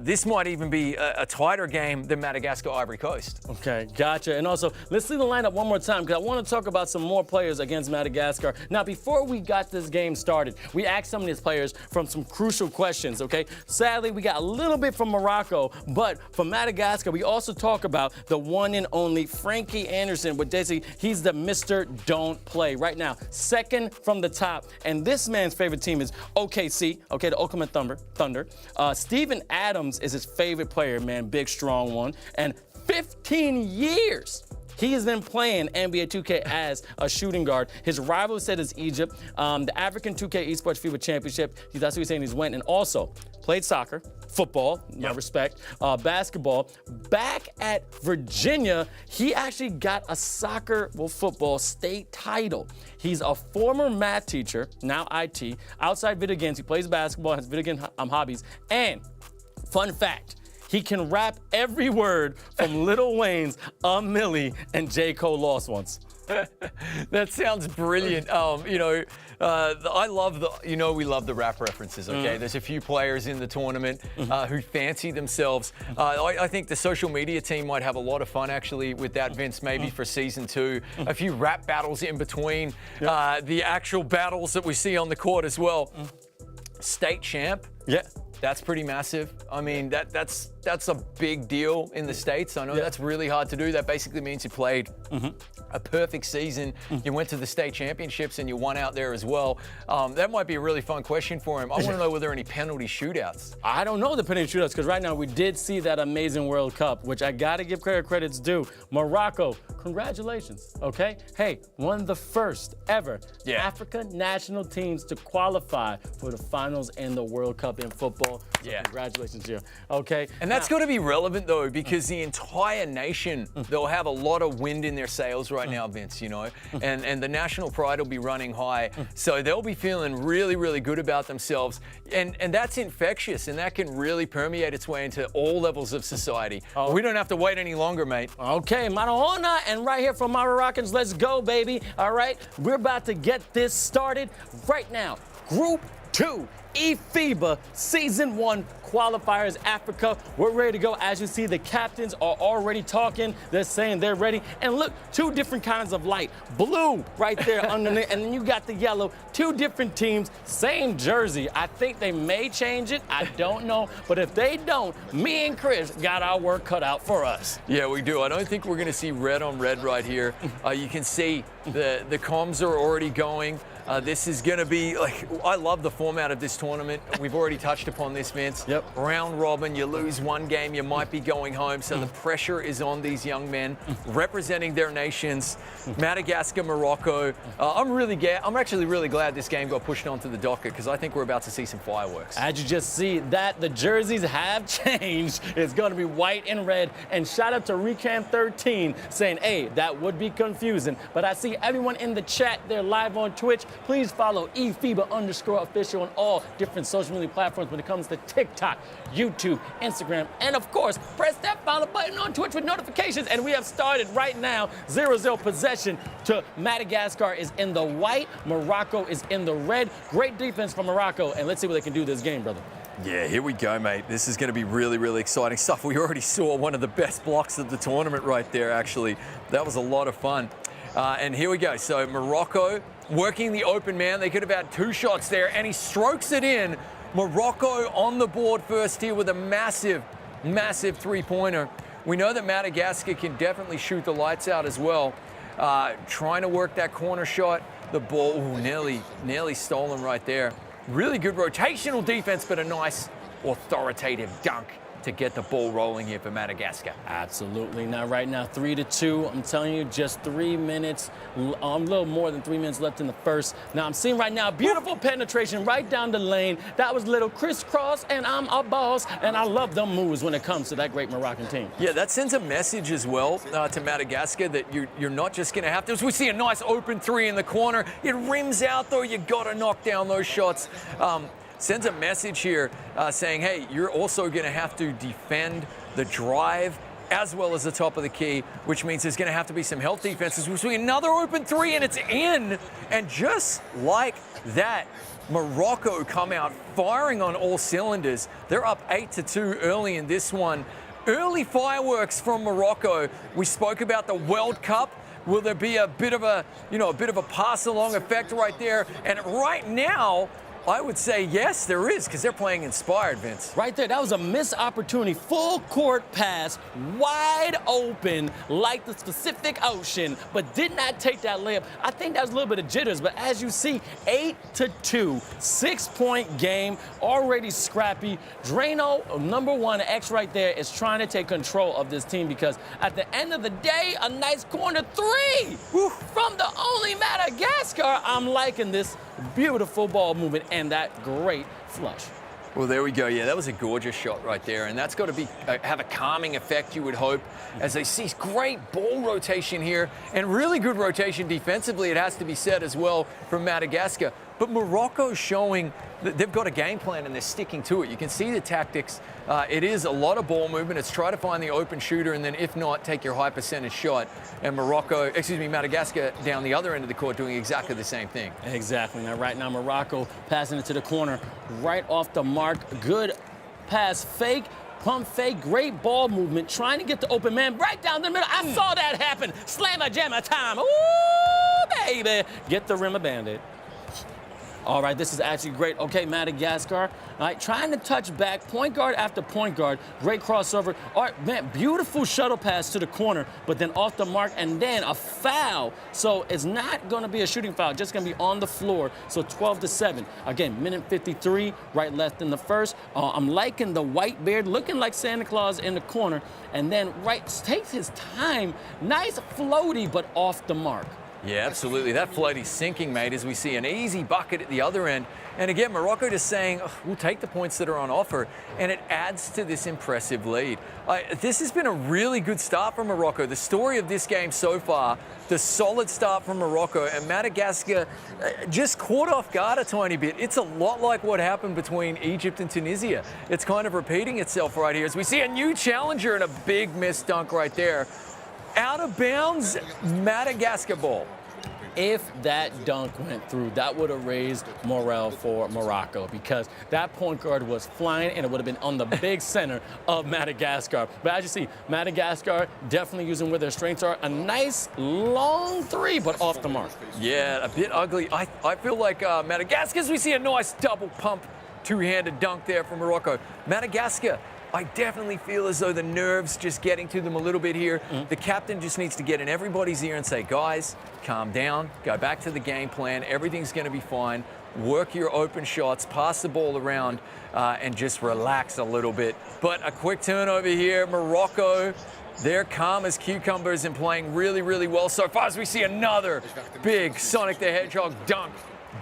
This might even be a tighter game than Madagascar, Ivory Coast. Okay, gotcha. And also, let's see the lineup one more time because I want to talk about some more players against Madagascar. Now, before we got this game started, we asked some of these players from some crucial questions, okay? Sadly, we got a little bit from Morocco, but from Madagascar, we also talk about the one and only Frankie Anderson with Daisy. He's the Mr. Don't Play right now, second from the top. And this man's favorite team is OKC, okay, the Oklahoma Thunder. Steven Adams is his favorite player, man, big, strong one. And 15 years he has been playing NBA 2K as a shooting guard. His rival said is Egypt. The African 2K Esports FIBA Championship, that's what he's saying he's went. And also played soccer, football, my respect, basketball. Back at Virginia, he actually got a football state title. He's a former math teacher, now IT, outside video games. He plays basketball, has video game hobbies. And fun fact, he can rap every word from Lil Wayne's Millie and J. Cole Lost Once. That sounds brilliant. You know, I love we love the rap references, okay? There's a few players in the tournament who fancy themselves. I think the social media team might have a lot of fun actually with that, Vince, maybe for season 2. A few rap battles in between the actual battles that we see on the court as well. State champ. Yeah. That's pretty massive. I mean, that's a big deal in the States. I know that's really hard to do. That basically means you played a perfect season. You went to the state championships and you won out there as well. That might be a really fun question for him. I want to know were there any penalty shootouts? I don't know the penalty shootouts because right now we did see that amazing World Cup, which I got to give credit's due. Morocco, congratulations, okay? Hey, one of the first ever Africa national teams to qualify for the finals in the World Cup in football. So congratulations here, okay? And that's got to be relevant though, because the entire nation, they'll have a lot of wind in their sails right now, Vince, you know, and the national pride will be running high. So they'll be feeling really, really good about themselves. And that's infectious, and that can really permeate its way into all levels of society. We don't have to wait any longer, mate. Okay, Maraona, and right here from my Moroccans, let's go, baby. All right, we're about to get this started right now. Group 2. eFIBA Season 1 Qualifiers Africa. We're ready to go. As you see, the captains are already talking. They're saying they're ready. And look, 2 different kinds of light. Blue right there underneath, and then you got the yellow. 2 different teams, same jersey. I think they may change it. I don't know. But if they don't, me and Chris got our work cut out for us. Yeah, we do. I don't think we're going to see red on red right here. You can see the comms are already going. This is going to be, I love the format of this tournament. We've already touched upon this, Vince. Yep. Round robin, you lose one game, you might be going home. So the pressure is on these young men representing their nations. Madagascar, Morocco. I'm actually really glad this game got pushed onto the docket because I think we're about to see some fireworks. As you just see that the jerseys have changed. It's going to be white and red. And shout out to Recam13 saying, hey, that would be confusing. But I see everyone in the chat. They're live on Twitch. Please follow eFIBA_official on all different social media platforms when it comes to TikTok, YouTube, Instagram, and of course, press that follow button on Twitch with notifications. And we have started right now. 0-0 possession to Madagascar is in the white. Morocco is in the red. Great defense from Morocco. And let's see what they can do this game, brother. Yeah, here we go, mate. This is going to be really, really exciting stuff. We already saw one of the best blocks of the tournament right there, actually. That was a lot of fun. And here we go. So Morocco working the open man. They could have had 2 shots there, and he strokes it in. Morocco on the board first here with a massive, massive three-pointer. We know that Madagascar can definitely shoot the lights out as well. Trying to work that corner shot. The ball, nearly stolen right there. Really good rotational defense, but a nice authoritative dunk to get the ball rolling here for Madagascar. Absolutely. Now, right now, 3-2. I'm telling you, just 3 minutes, a little more than 3 minutes left in the first. Now, I'm seeing right now beautiful penetration right down the lane. That was a little crisscross, and I'm a boss, and I love them moves when it comes to that great Moroccan team. Yeah, that sends a message as well to Madagascar that you're not just going to have to. As we see a nice open 3 in the corner, it rims out, though. You got to knock down those shots. Sends a message here saying, hey, you're also going to have to defend the drive as well as the top of the key, which means there's going to have to be some health defenses. We see another open 3, and it's in. And just like that, Morocco come out firing on all cylinders. They're up 8-2 early in this one. Early fireworks from Morocco. We spoke about the World Cup. Will there be a bit of a pass-along effect right there? And right now, I would say yes, there is, because they're playing inspired, Vince. Right there, that was a missed opportunity. Full court pass, wide open like the Pacific Ocean, but did not take that layup. I think that was a little bit of jitters, but as you see, 8-2, 6-point game, already scrappy. Drano, #1 X right there, is trying to take control of this team because at the end of the day, a nice corner 3 from the only Madagascar. I'm liking this beautiful ball movement and that great flush. Well, there we go. Yeah, that was a gorgeous shot right there, and that's got to be have a calming effect, you would hope, as they see great ball rotation here and really good rotation defensively, it has to be said as well, from Madagascar. But Morocco showing that they've got a game plan and they're sticking to it. You can see the tactics. It is a lot of ball movement. It's try to find the open shooter, and then if not, take your high percentage shot. And Madagascar down the other end of the court doing exactly the same thing. Exactly. Now, right now, Morocco passing it to the corner, right off the mark. Good pass, fake, pump fake, great ball movement, trying to get the open man right down the middle. I saw that happen. Slammer-jammer time. Ooh, baby. Get the rim bandit. All right, this is actually great. Okay, Madagascar, all right, trying to touch back, point guard after point guard. Great crossover. All right, man, beautiful shuttle pass to the corner, but then off the mark, and then a foul. So it's not going to be a shooting foul, just going to be on the floor. So 12-7. Again, minute 53, right left in the first. I'm liking the white beard, looking like Santa Claus in the corner, and then right takes his time. Nice floaty, but off the mark. Yeah, absolutely. That floaty's sinking, mate, as we see an easy bucket at the other end. And again, Morocco just saying, we'll take the points that are on offer, and it adds to this impressive lead. This has been a really good start from Morocco. The story of this game so far, the solid start from Morocco, and Madagascar just caught off guard a tiny bit. It's a lot like what happened between Egypt and Tunisia. It's kind of repeating itself right here as we see a new challenger and a big missed dunk right there. Out of bounds, Madagascar ball. If that dunk went through, that would have raised morale for Morocco because that point guard was flying and it would have been on the big center of Madagascar. But as you see, Madagascar definitely using where their strengths are. A nice long 3, but off the mark. Yeah, a bit ugly. I feel like Madagascar, as we see a nice double pump, two-handed dunk there from Morocco. Madagascar, I definitely feel as though the nerves just getting to them a little bit here. The captain just needs to get in everybody's ear and say, guys, calm down, go back to the game plan, everything's going to be fine, work your open shots, pass the ball around, and just relax a little bit. But a quick turnover here, Morocco, they're calm as cucumbers and playing really, really well so far as we see another big Sonic the Hedgehog dunk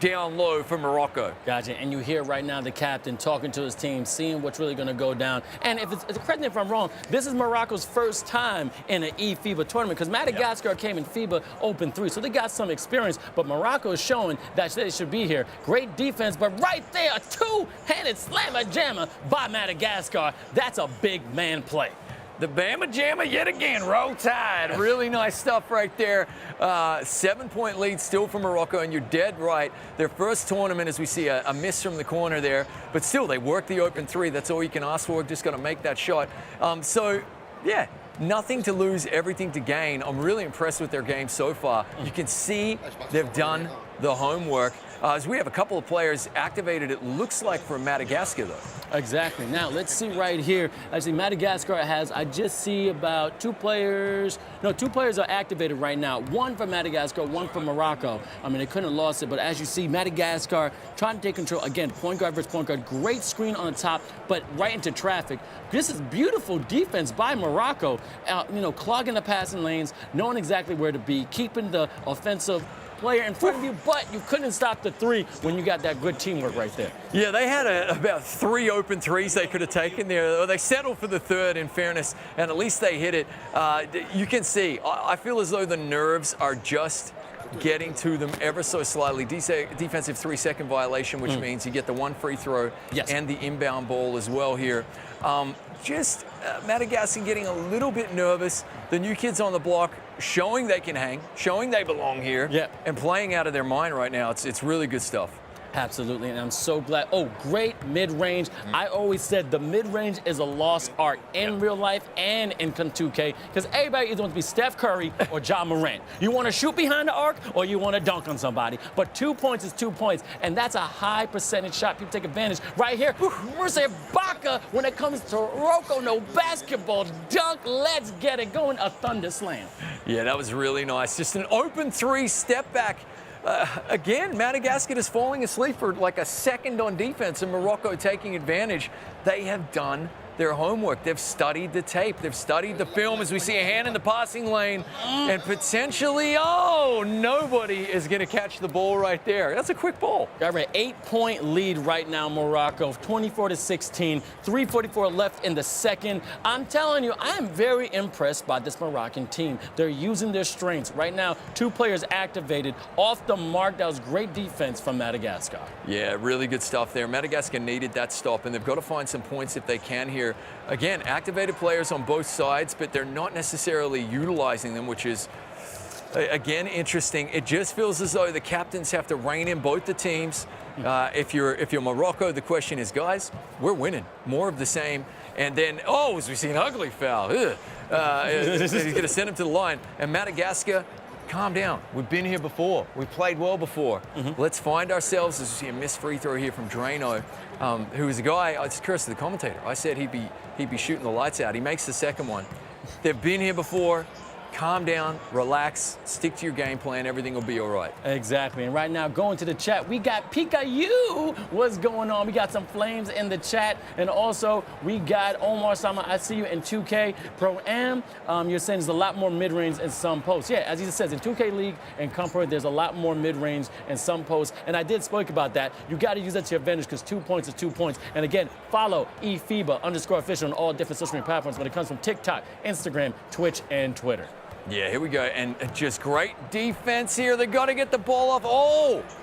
down low for Morocco. Gotcha. And you hear right now the captain talking to his team, seeing what's really going to go down. And correct me if I'm wrong, this is Morocco's first time in an eFIBA tournament because Madagascar came in FIBA Open 3, so they got some experience. But Morocco is showing that they should be here. Great defense, but right there, a two-handed slammer-jammer by Madagascar. That's a big man play. The Bama Jammer yet again, roll tide. Really nice stuff right there. 7-point lead still for Morocco, and you're dead right. Their first tournament, as we see a miss from the corner there, but still they work the open three. That's all you can ask for. Just got to make that shot. So, yeah, nothing to lose, everything to gain. I'm really impressed with their game so far. You can see they've done the homework. As we have a couple of players activated, it looks like for Madagascar, though. Exactly. Now, let's see right here. Actually, Madagascar has, I just see about two players are activated right now. One for Madagascar, one for Morocco. I mean, they couldn't have lost it, but as you see, Madagascar trying to take control. Again, point guard versus point guard. Great screen on the top, but right into traffic. This is beautiful defense by Morocco. Clogging the passing lanes, knowing exactly where to be, keeping the offensive player in front of you, but you couldn't stop the three when you got that good teamwork right there. Yeah, they had about 3 open threes they could have taken there. They settled for the third, in fairness, and at least they hit it. You can see, I feel as though the nerves are just getting to them ever so slightly. Defensive 3-second violation, which means you get the 1 free throw and the inbound ball as well here. Madagascar getting a little bit nervous. The new kids on the block showing they can hang, showing they belong here, and playing out of their mind right now. It's really good stuff. Absolutely, and I'm so glad. Oh, great mid-range. I always said the mid-range is a lost art in real life and in 2K because everybody either wants to be Steph Curry or Ja Morant. You want to shoot behind the arc or you want to dunk on somebody. But 2 points is 2 points, and that's a high percentage shot. People take advantage. Right here, Mercer Ibaka, when it comes to Morocco, no basketball, dunk, let's get it going, a thunder slam. Yeah, that was really nice. Just an open 3 step back. Again, Madagascar is falling asleep for like a second on defense and Morocco taking advantage. They have done their homework. They've studied the tape. They've studied the film as we see a hand in the passing lane and potentially, nobody is going to catch the ball right there. That's a quick ball. All right, 8-point lead right now, Morocco, 24-16, 3:44 left in the second. I'm telling you, I am very impressed by this Moroccan team. They're using their strengths. Right now, 2 players activated off the mark. That was great defense from Madagascar. Yeah, really good stuff there. Madagascar needed that stop, and they've got to find some points if they can here. Again, activated players on both sides, but they're not necessarily utilizing them, which is, again, interesting. It just feels as though the captains have to rein in both the teams. If you're Morocco, the question is, guys, we're winning. More of the same. And then, as we see an ugly foul. He's going to send him to the line. And Madagascar, calm down. We've been here before. We've played well before. Let's find ourselves. As we see a missed free throw here from Drano, who is a guy, it's cursed to the commentator. I said he'd be shooting the lights out. He makes the second one. They've been here before. Calm down, relax, stick to your game plan. Everything will be all right. Exactly. And right now, going to the chat, we got Pikachu. What's going on? We got some flames in the chat. And also, we got Omar Sama. I see you in 2K Pro-Am. You're saying there's a lot more mid-range in some posts. Yeah, as he says, in 2K League and Comfort, there's a lot more mid-range in some posts. And I did speak about that. You got to use that to your advantage because 2 points is 2 points. And again, follow eFIBA_official on all different social media platforms when it comes from TikTok, Instagram, Twitch, and Twitter. Yeah, here we go. And just great defense here. They got to get the ball off.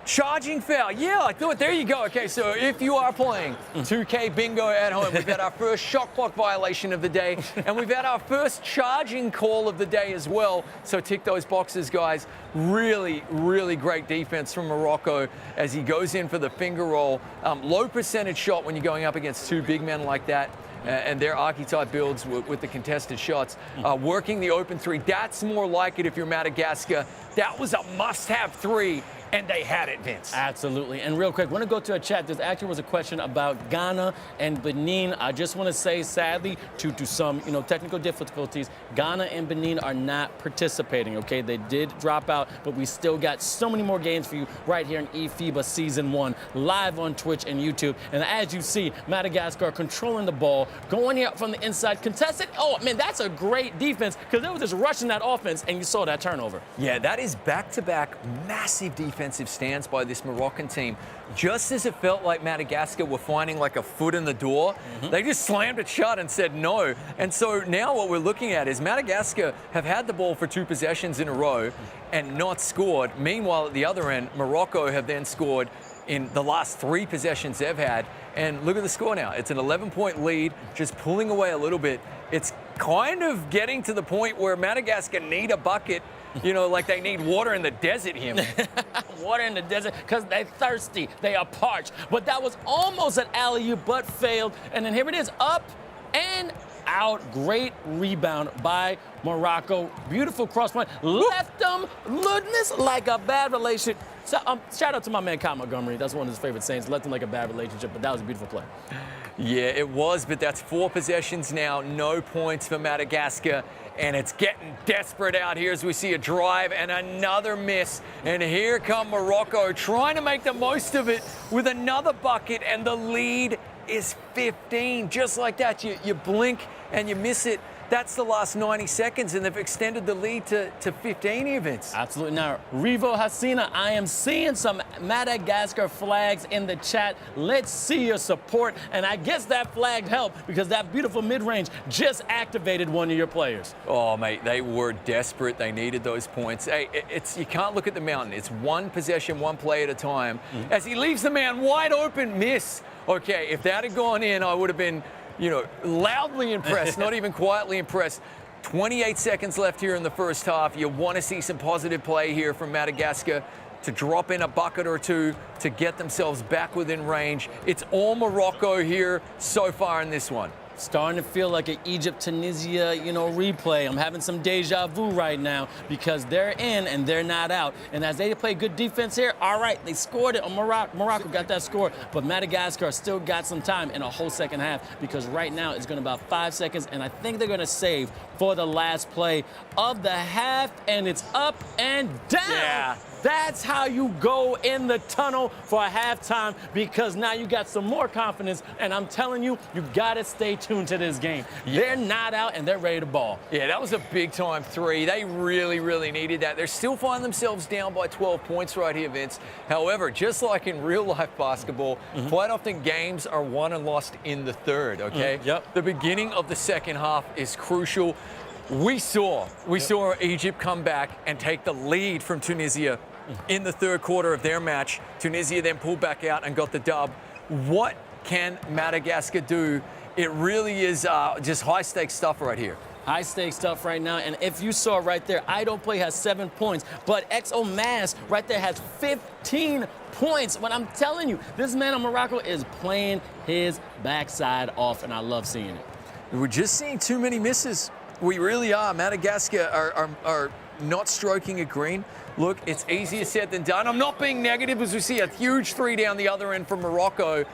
Charging foul. Yeah, I thought, there you go. Okay, so if you are playing 2K Bingo at home, we've had our first shot clock violation of the day, and we've had our first charging call of the day as well. So tick those boxes, guys. Really, really great defense from Morocco as he goes in for the finger roll. Low percentage shot when you're going up against 2 big men like that. And their archetype builds with the contested shots. Working the open 3, that's more like it if you're Madagascar. That was a must-have 3, and they had it, Vince. Absolutely. And real quick, I want to go to a chat. There actually was a question about Ghana and Benin. I just want to say, sadly, due to some technical difficulties, Ghana and Benin are not participating, okay? They did drop out, but we still got so many more games for you right here in eFIBA Season 1, live on Twitch and YouTube. And as you see, Madagascar controlling the ball, going here from the inside, contested. Oh, man, that's a great defense because they were just rushing that offense, and you saw that turnover. Yeah, that is back-to-back massive defense defensive stance by this Moroccan team. Just as it felt like Madagascar were finding like a foot in the door, they just slammed it shut and said no. And so now what we're looking at is Madagascar have had the ball for 2 possessions in a row and not scored. Meanwhile, at the other end, Morocco have then scored in the last 3 possessions they've had. And look at the score now. It's an 11-point lead, just pulling away a little bit. It's kind of getting to the point where Madagascar need a bucket, you know, like they need water in the desert here. Water in the desert because they're thirsty. They are parched. But that was almost an alley-oop, but failed. And then here it is, up and out. Great rebound by Morocco. Beautiful cross point. Left them goodness like a bad relationship. So, shout out to my man Kyle Montgomery. That's one of his favorite sayings. Left them like a bad relationship, but that was a beautiful play. Yeah, it was, but that's 4 possessions now. No points for Madagascar. And it's getting desperate out here as we see a drive and another miss. And here come Morocco trying to make the most of it with another bucket, and the lead is 15. Just like that, you blink and you miss it. That's the last 90 seconds, and they've extended the lead to 15 events. Absolutely. Now, Revo Hasina, I am seeing some Madagascar flags in the chat. Let's see your support. And I guess that flag helped because that beautiful mid-range just activated one of your players. Oh, mate, they were desperate. They needed those points. Hey, you can't look at the mountain. It's 1 possession, 1 play at a time. As he leaves the man wide open, miss. Okay, if that had gone in, I would have been, you know, loudly impressed, not even quietly impressed. 28 seconds left here in the first half. You want to see some positive play here from Madagascar to drop in a bucket or 2 to get themselves back within range. It's all Morocco here so far in this one. Starting to feel like an Egypt-Tunisia, you know, replay. I'm having some deja vu right now because they're in and they're not out. And as they play good defense here, all right, they scored it on Morocco. Morocco got that score, but Madagascar still got some time in a whole second half because right now it's going to be about 5 seconds, and I think they're going to save for the last play of the half, and it's up and down. Yeah. That's how you go in the tunnel for a halftime because now you got some more confidence, and I'm telling you, you got to stay tuned to this game. They're not out, and they're ready to ball. Yeah, that was a big-time 3. They really, really needed that. They're still finding themselves down by 12 points right here, Vince. However, just like in real-life basketball, quite often games are won and lost in the third, okay? Yep. The beginning of the second half is crucial. We saw Egypt come back and take the lead from Tunisia in the third quarter of their match. Tunisia then pulled back out and got the dub. What can Madagascar do? It really is just high-stakes stuff right here. High-stakes stuff right now, and if you saw right there, I Don't Play has 7 points, but XO Mass right there has 15 points. When I'm telling you, this man on Morocco is playing his backside off, and I love seeing it. We're just seeing too many misses. We really are. Madagascar are not stroking it green. Look, it's easier said than done. I'm not being negative as we see a huge 3 down the other end from Morocco.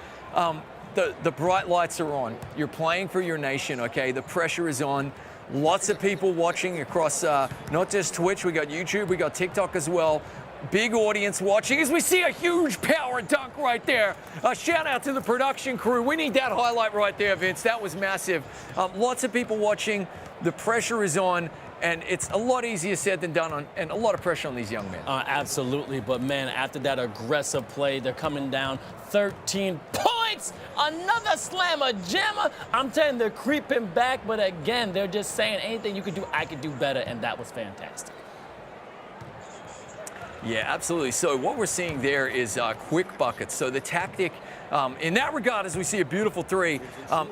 The bright lights are on. You're playing for your nation, okay? The pressure is on. Lots of people watching across not just Twitch. We got YouTube, we got TikTok as well. Big audience watching as we see a huge power dunk right there. A shout out to the production crew. We need that highlight right there, Vince. That was massive. Lots of people watching. The pressure is on. And it's a lot easier said than done, and a lot of pressure on these young men. Absolutely, but man, after that aggressive play, they're coming down 13 points. Another slammer jammer. I'm telling you, they're creeping back, but again, they're just saying anything you could do, I could do better, and that was fantastic. Yeah, absolutely. So what we're seeing there is quick buckets. So the tactic, in that regard, as we see a beautiful 3,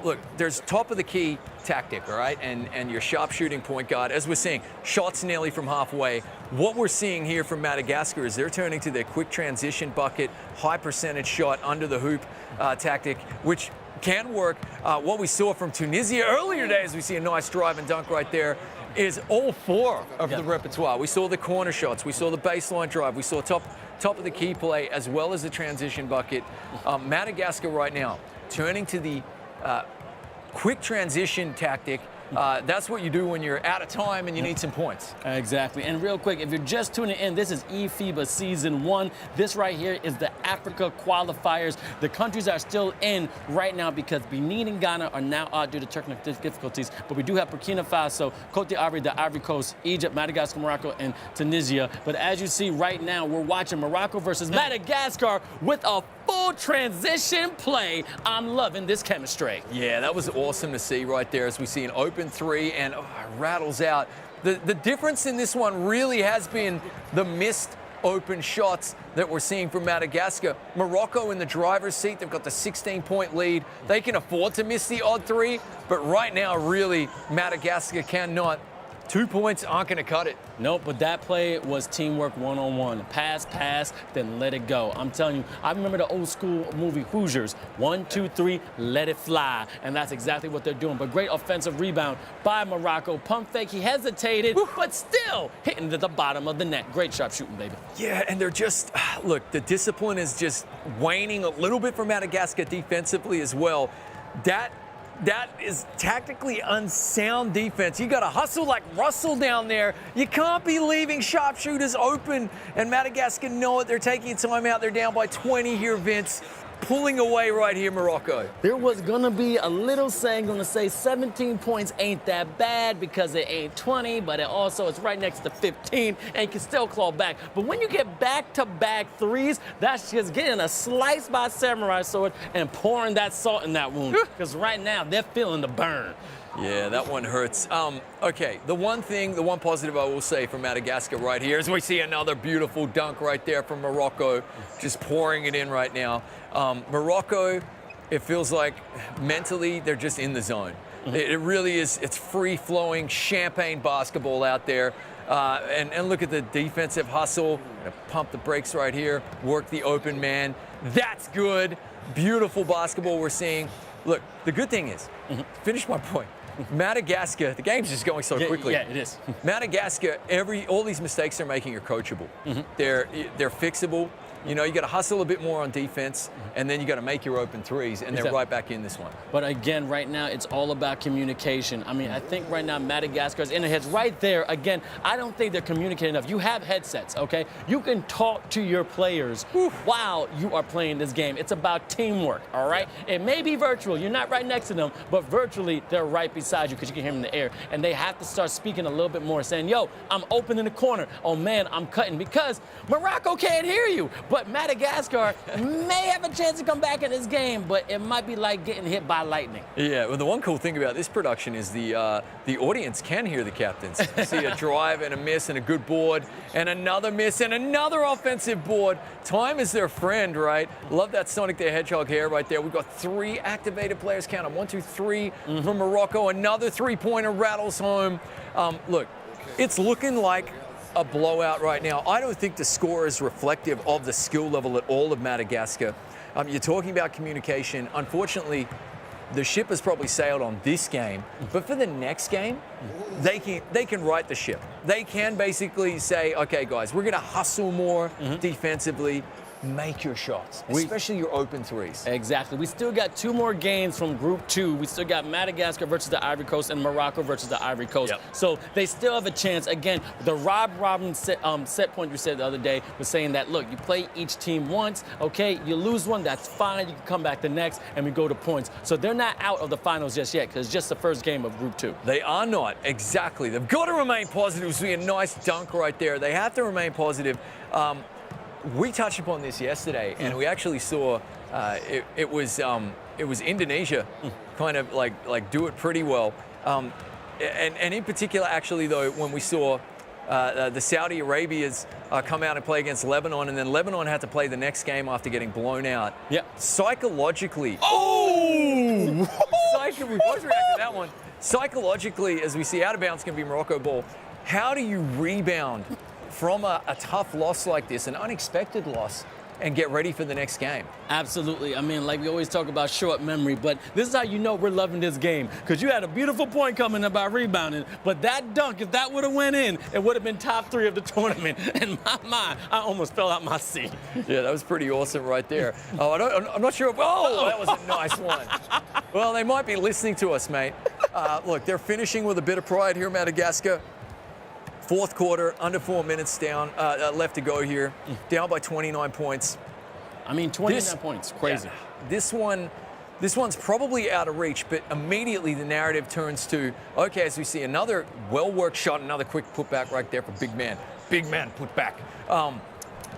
look, there's top of the key tactic, all right, and your sharpshooting point guard. As we're seeing, shots nearly from halfway. What we're seeing here from Madagascar is they're turning to their quick transition bucket, high percentage shot under the hoop tactic, which can work. What we saw from Tunisia earlier today, as we see a nice drive and dunk right there, is all 4 of the repertoire. We saw the corner shots, we saw the baseline drive, we saw top of the key play, as well as the transition bucket. Madagascar right now turning to the quick transition tactic That's what you do when you're out of time and you need some points. Exactly. And real quick, if you're just tuning in, this is eFIBA Season 1. This right here is the Africa Qualifiers. The countries are still in right now because Benin and Ghana are now out due to technical difficulties. But we do have Burkina Faso, Côte d'Ivoire, the Ivory Coast, Egypt, Madagascar, Morocco, and Tunisia. But as you see right now, we're watching Morocco versus Madagascar with a full transition play. I'm loving this chemistry. Yeah, that was awesome to see right there as we see an open three and it rattles out. The difference in this one really has been the missed open shots that we're seeing from Madagascar. Morocco in the driver's seat, they've got the 16-point lead. They can afford to miss the odd three, but right now, really, Madagascar cannot. 2 points aren't going to cut it. Nope, but that play was teamwork one-on-one. Pass, then let it go. I'm telling you, I remember the old school movie Hoosiers. 1, 2, 3, let it fly. And that's exactly what they're doing. But great offensive rebound by Morocco. Pump fake, he hesitated, but still hitting to the bottom of the net. Great sharp shooting, baby. Yeah, and they're just, look, the discipline is just waning a little bit for Madagascar defensively as well. That is tactically unsound defense. You got to hustle like Russell down there. You can't be leaving sharpshooters open. And Madagascar know it. They're taking a timeout. They're down by 20 here, Vince. Pulling away right here, Morocco. There was going to be a little saying going to say 17 points ain't that bad because it ain't 20, but it also is right next to 15 and you can still claw back. But when you get back-to-back threes, that's just getting a slice by Samurai Sword and pouring that salt in that wound because right now they're feeling the burn. Yeah, that one hurts. Okay, the one positive I will say from Madagascar right here is we see another beautiful dunk right there from Morocco, just pouring it in right now. Morocco, it feels like mentally they're just in the zone. It really is, it's free-flowing champagne basketball out there. And look at the defensive hustle. Pump the brakes right here, work the open man. That's good. Beautiful basketball we're seeing. Look, the good thing is, finish my point. Madagascar, the game's just going so quickly. Yeah, it is. Madagascar, all these mistakes they're making are coachable. They're fixable. You know, you got to hustle a bit more on defense, and then you got to make your open threes, and they're right back in this one. But again, right now, it's all about communication. I mean, I think right now Madagascar's in the heads right there. Again, I don't think they're communicating enough. You have headsets, okay? You can talk to your players while you are playing this game. It's about teamwork, all right? It may be virtual. You're not right next to them, but virtually, they're right beside you because you can hear them in the air. And they have to start speaking a little bit more, saying, yo, I'm open in the corner. Oh, man, I'm cutting because Morocco can't hear you. But Madagascar may have a chance to come back in this game, but it might be like getting hit by lightning. Yeah, well, the one cool thing about this production is the audience can hear the captains. See a drive and a miss and a good board and another miss and another offensive board. Time is their friend, right? Love that Sonic the Hedgehog hair right there. We've got 3 activated players. Count them. 1, 2, 3 from Morocco. Another 3-pointer rattles home. Look, it's looking like a blowout right now. I don't think the score is reflective of the skill level at all of Madagascar. You're talking about communication. Unfortunately, the ship has probably sailed on this game, but for the next game, they can right the ship. They can basically say, okay, guys, we're going to hustle more defensively. Make your shots, especially your open threes. Exactly. We still got 2 more games from Group 2. We still got Madagascar versus the Ivory Coast and Morocco versus the Ivory Coast. So they still have a chance. Again, the Rob Robin set point you said the other day was saying that, look, you play each team once, okay, you lose one, that's fine. You can come back the next, and we go to points. So they're not out of the finals just yet because it's just the first game of Group 2. They are not, exactly. They've got to remain positive. It was a nice dunk right there. They have to remain positive. We touched upon this yesterday, and we actually saw it was Indonesia kind of like do it pretty well. And in particular, actually, though, when we saw the Saudi Arabians come out and play against Lebanon, and then Lebanon had to play the next game after getting blown out. Psychologically. We both reacted to that one. Psychologically, as we see out of bounds can be Morocco ball, how do you rebound from a tough loss like this, an unexpected loss, and get ready for the next game? Absolutely. I mean, like we always talk about short memory, but this is how you know we're loving this game. Because you had a beautiful point coming about rebounding, but that dunk, if that would have went in, it would have been top 3 of the tournament. And my, I almost fell out my seat. Yeah, that was pretty awesome right there. I'm not sure. That was a nice one. Well, they might be listening to us, mate. Look, they're finishing with a bit of pride here, Madagascar. Fourth quarter, under 4 minutes down, left to go here. Down by 29 points. I mean, 29 points, crazy. Yeah, this one's probably out of reach, but immediately the narrative turns to, okay, as we see another well-worked shot, another quick putback right there for big man. Big man putback.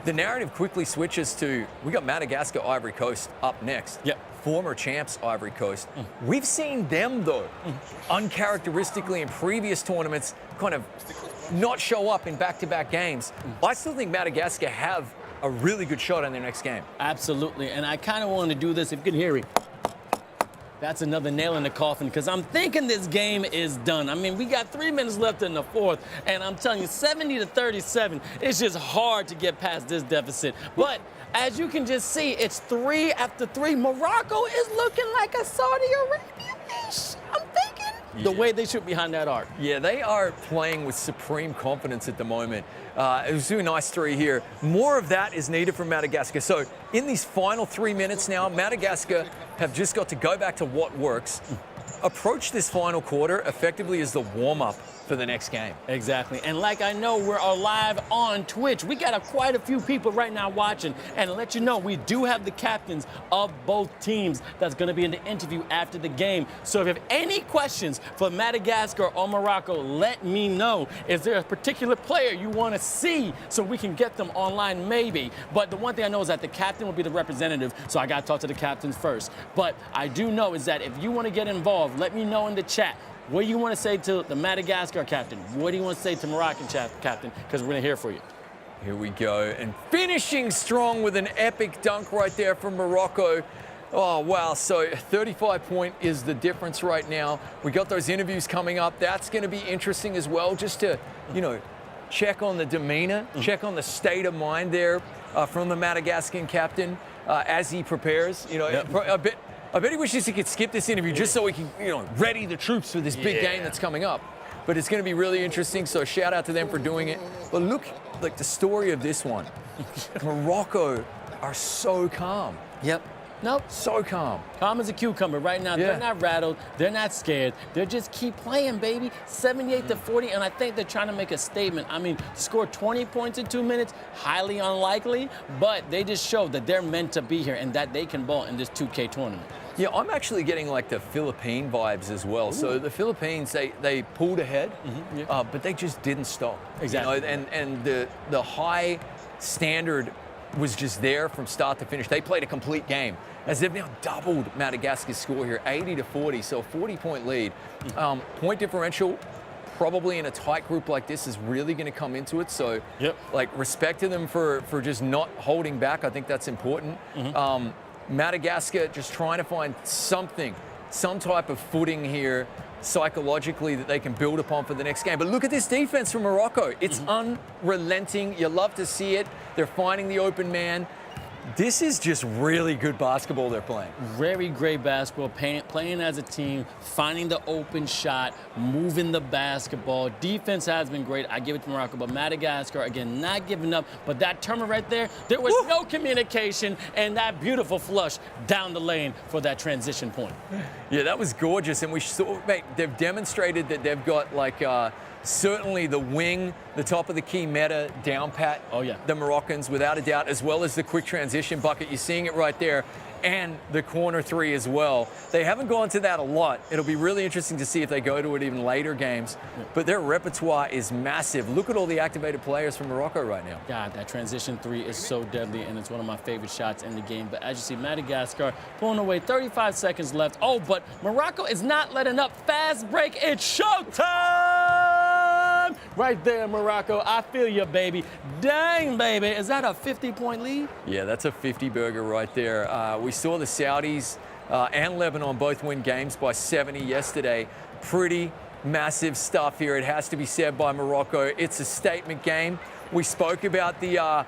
The narrative quickly switches to, we got Madagascar, Ivory Coast up next. Yep. Former champs, Ivory Coast. We've seen them, though, uncharacteristically in previous tournaments, kind of not show up in back-to-back games. I still think Madagascar have a really good shot in their next game. Absolutely, and I kind of want to do this, if you can hear me. That's another nail in the coffin, because I'm thinking this game is done. I mean, we got 3 minutes left in the fourth, and I'm telling you, 70-37, it's just hard to get past this deficit. But as you can just see, it's 3 after 3. Morocco is looking like a Saudi Arabia-ish, I'm thinking. The way they shoot behind that arc. Yeah, they are playing with supreme confidence at the moment. It was a nice 3 here. More of that is needed from Madagascar. So in these final 3 minutes now, Madagascar have just got to go back to what works, approach this final quarter effectively as the warm-up for the next game. Exactly. And like I know, we're live on Twitch. We got quite a few people right now watching. And to let you know, we do have the captains of both teams that's going to be in the interview after the game. So if you have any questions for Madagascar or Morocco, let me know. Is there a particular player you want to see so we can get them online? Maybe. But the one thing I know is that the captain will be the representative, so I got to talk to the captains first. But I do know is that if you want to get involved, let me know in the chat. What do you want to say to the Madagascar captain? What do you want to say to Moroccan captain? Because we're going to hear for you. Here we go. And finishing strong with an epic dunk right there from Morocco. Oh, wow. So 35 point is the difference right now. We got those interviews coming up. That's going to be interesting as well, just to, you know, check on the demeanor, check on the state of mind there from the Madagascan captain as he prepares. You know, I bet he wishes he could skip this interview just so he can, you know, ready the troops for this big game that's coming up. But it's going to be really interesting, so shout out to them for doing it. But look, like the story of this one. Morocco are so calm. Yep. Nope. So calm. Calm as a cucumber right now. Yeah. They're not rattled. They're not scared. They just keep playing, baby. 78-40, and I think they're trying to make a statement. I mean, to score 20 points in 2 minutes, highly unlikely, but they just showed that they're meant to be here and that they can ball in this 2K tournament. Yeah, I'm actually getting like the Philippine vibes as well. Ooh. So the Philippines, they pulled ahead, but they just didn't stop. Exactly. You know, and the high standard was just there from start to finish. They played a complete game, as they've now doubled Madagascar's score here, 80-40, so a 40-point lead. Point differential, probably in a tight group like this, is really going to come into it. So, like, respect to them for just not holding back. I think that's important. Madagascar just trying to find something, some type of footing here psychologically that they can build upon for the next game. But look at this defense from Morocco. It's unrelenting. You love to see it. They're finding the open man. This is just really good basketball they're playing. Very great basketball, playing as a team, finding the open shot, moving the basketball. Defense has been great. I give it to Morocco, but Madagascar, again, not giving up. But that tournament right there, there was no communication, and that beautiful flush down the lane for that transition point. Yeah, that was gorgeous. And we saw, mate, they've demonstrated that they've got like certainly the wing, the top of the key meta down pat. Oh, yeah. The Moroccans, without a doubt, as well as the quick transition bucket. You're seeing it right there. And the corner 3 as well. They haven't gone to that a lot. It'll be really interesting to see if they go to it even later games. But their repertoire is massive. Look at all the activated players from Morocco right now. God, that transition 3 is so deadly, and it's one of my favorite shots in the game. But as you see, Madagascar pulling away, 35 seconds left. Oh, but Morocco is not letting up. Fast break, it's showtime! Right there, Morocco. I feel you, baby. Dang, baby. Is that a 50-point lead? Yeah, that's a 50-burger right there. We saw the Saudis and Lebanon both win games by 70 yesterday. Pretty massive stuff here. It has to be said by Morocco. It's a statement game. We spoke about the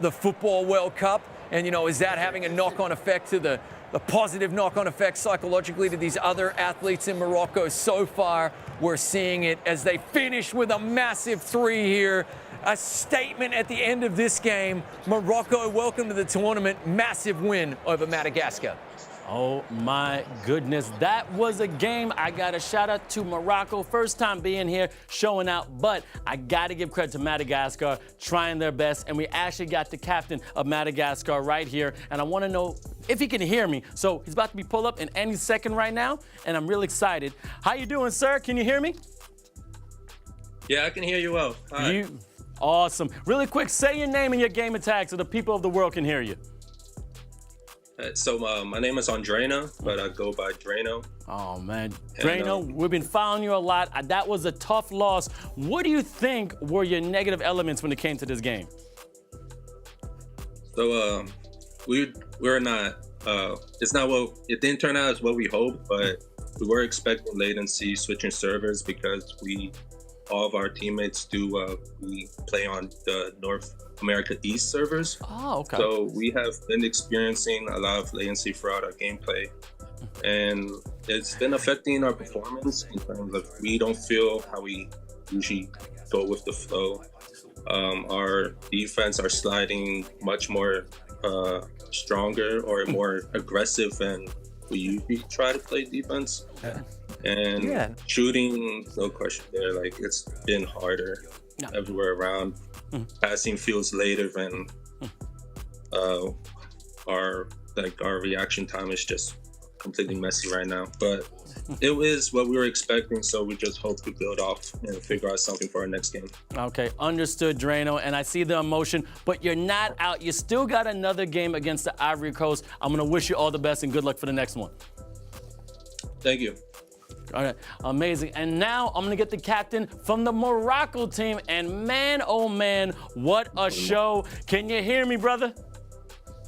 Football World Cup, and, you know, is that having a knock-on effect to the positive knock-on effect psychologically to these other athletes in Morocco? So far, we're seeing it as they finish with a massive 3 here. A statement at the end of this game. Morocco, welcome to the tournament. Massive win over Madagascar. Oh my goodness, that was a game. I got a shout out to Morocco, first time being here, showing out, but I gotta give credit to Madagascar, trying their best, and we actually got the captain of Madagascar right here, and I wanna know if he can hear me. So he's about to be pulled up in any second right now, and I'm really excited. How you doing, sir? Can you hear me? Yeah, I can hear you well. Hi. Awesome. Really quick, say your name and your gamer tag so the people of the world can hear you. So my name is Andreno, but I go by Drano. Oh, man. Drano, we've been following you a lot. That was a tough loss. What do you think were your negative elements when it came to this game? So we're not, it's not what, it didn't turn out as what we hoped, but we were expecting latency, switching servers, because all of our teammates we play on the North America East servers. Oh, okay. So we have been experiencing a lot of latency throughout our gameplay, and it's been affecting our performance in terms of we don't feel how we usually go with the flow. Our defense are sliding much more stronger or more aggressive than we usually try to play defense. And shooting, no question there. Like, it's been harder everywhere around. Passing feels later than our reaction time is just completely messy right now. But it is what we were expecting, so we just hope to build off and figure out something for our next game. Okay, understood, Drano, and I see the emotion, but you're not out. You still got another game against the Ivory Coast. I'm gonna wish you all the best and good luck for the next one. Thank you. All right, amazing. And now I'm gonna get the captain from the Morocco team, and man, oh man, what a show. Can you hear me, brother?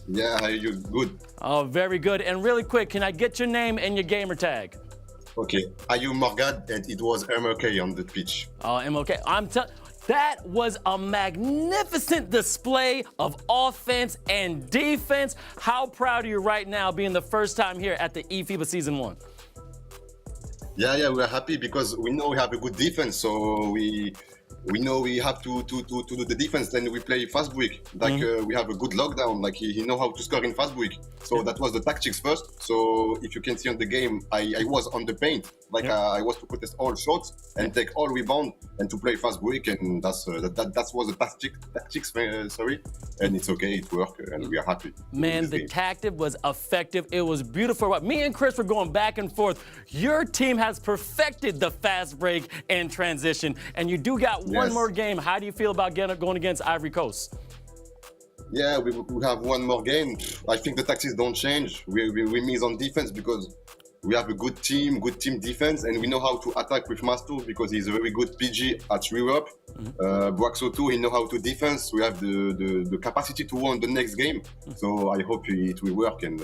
Yeah, how are you? Good. Oh, very good. And really quick, can I get your name and your gamer tag? Okay, are you Morgan? And it was MOK on the pitch. Oh, MOK. That was a magnificent display of offense and defense. How proud are you right now being the first time here at the eFIBA Season 1? Yeah, we're happy because we know we have a good defense, so we know we have to do the defense. Then we play fast break. Like we have a good lockdown. Like he know how to score in fast break. So that was the tactics first. So if you can see on the game, I was on the paint. Like I was to contest all shots and take all rebound and to play fast break, and that was the tactics. Sorry, and it's okay. It worked, and we are happy. Man, the tactic was effective. It was beautiful. Me and Chris were going back and forth. Your team has perfected the fast break and transition, and you do got one more game. How do you feel about going against Ivory Coast? Yeah, we have one more game. I think the tactics don't change. We miss on defense because we have a good team defense, and we know how to attack with Masto because he's a very good PG at Europe. Buaxo too, he know how to defense. We have the capacity to win the next game. So I hope it will work, and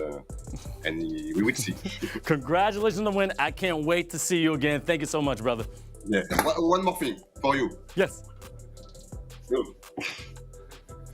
we will see. Congratulations on the win. I can't wait to see you again. Thank you so much, brother. Yeah. One more thing for you. Yes. Good.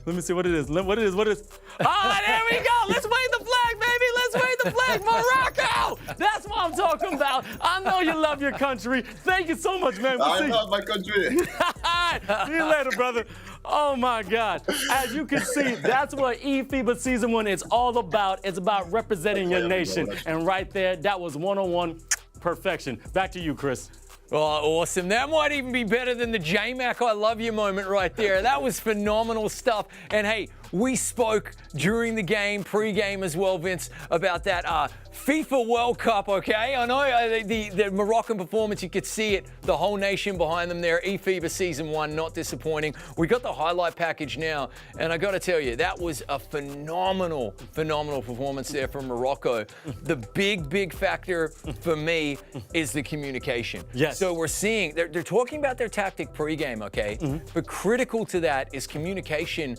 Let me see what it is. What it is. Ah, there we go. Let's wave the flag, baby. Let's wave the flag. Morocco. That's what I'm talking about. I know you love your country. Thank you so much, man. I love my country. See you later, brother. Oh, my God. As you can see, that's what eFIBA Season 1 is all about. It's about representing your nation. And right there, that was one-on-one perfection. Back to you, Chris. Oh, awesome. That might even be better than the J-Mac I love you moment right there. That was phenomenal stuff. And hey, we spoke during the game, pre-game as well, Vince, about that FIFA World Cup, okay? I know the Moroccan performance, you could see it, the whole nation behind them there. eFIBA Season 1, not disappointing. We got the highlight package now, and I got to tell you, that was a phenomenal performance there from Morocco. The big factor for me is the communication. Yes. So we're seeing, they're talking about their tactic pre-game, okay? But critical to that is communication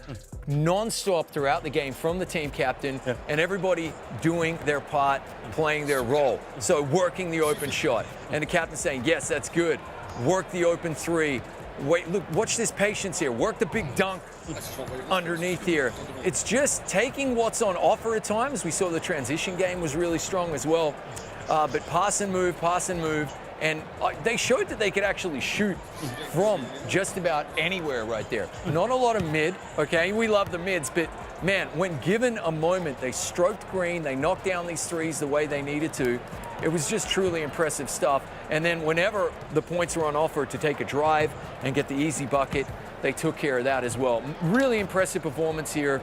non-stop throughout the game from the team captain and everybody doing their part, playing their role. So working the open shot. And the captain saying, yes, that's good. Work the open three. Wait, look, watch this patience here. Work the big dunk underneath here. It's just taking what's on offer at times. We saw the transition game was really strong as well. But pass and move, And they showed that they could actually shoot from just about anywhere right there. Not a lot of mid, okay? We love the mids, but man, when given a moment, they stroked green, they knocked down these threes the way they needed to. It was just truly impressive stuff. And then whenever the points were on offer to take a drive and get the easy bucket, they took care of that as well. Really impressive performance here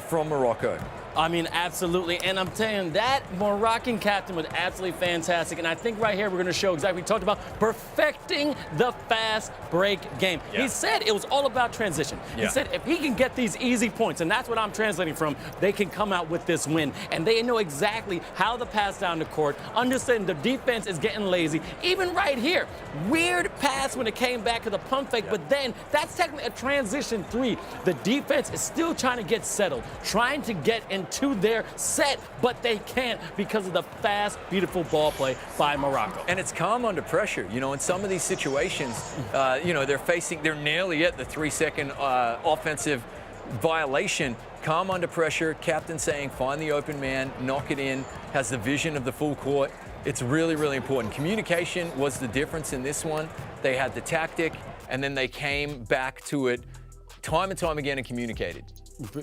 from Morocco. I mean, absolutely. And I'm telling you, that Moroccan captain was absolutely fantastic. And I think right here we're going to show exactly what we talked about, perfecting the fast break game. Yeah. He said it was all about transition. Yeah. He said if he can get these easy points, and that's what I'm translating from, they can come out with this win. And they know exactly how to pass down the court, understanding the defense is getting lazy. Even right here, weird pass when it came back to the pump fake, but then that's technically a transition three. The defense is still trying to get settled, trying to get into their set, but they can't because of the fast, beautiful ball play by Morocco. And it's calm under pressure. You know, in some of these situations, you know, they're nearly at the 3-second offensive violation. Calm under pressure, captain saying, find the open man, knock it in, has the vision of the full court. It's really, really important. Communication was the difference in this one. They had the tactic, and then they came back to it time and time again and communicated.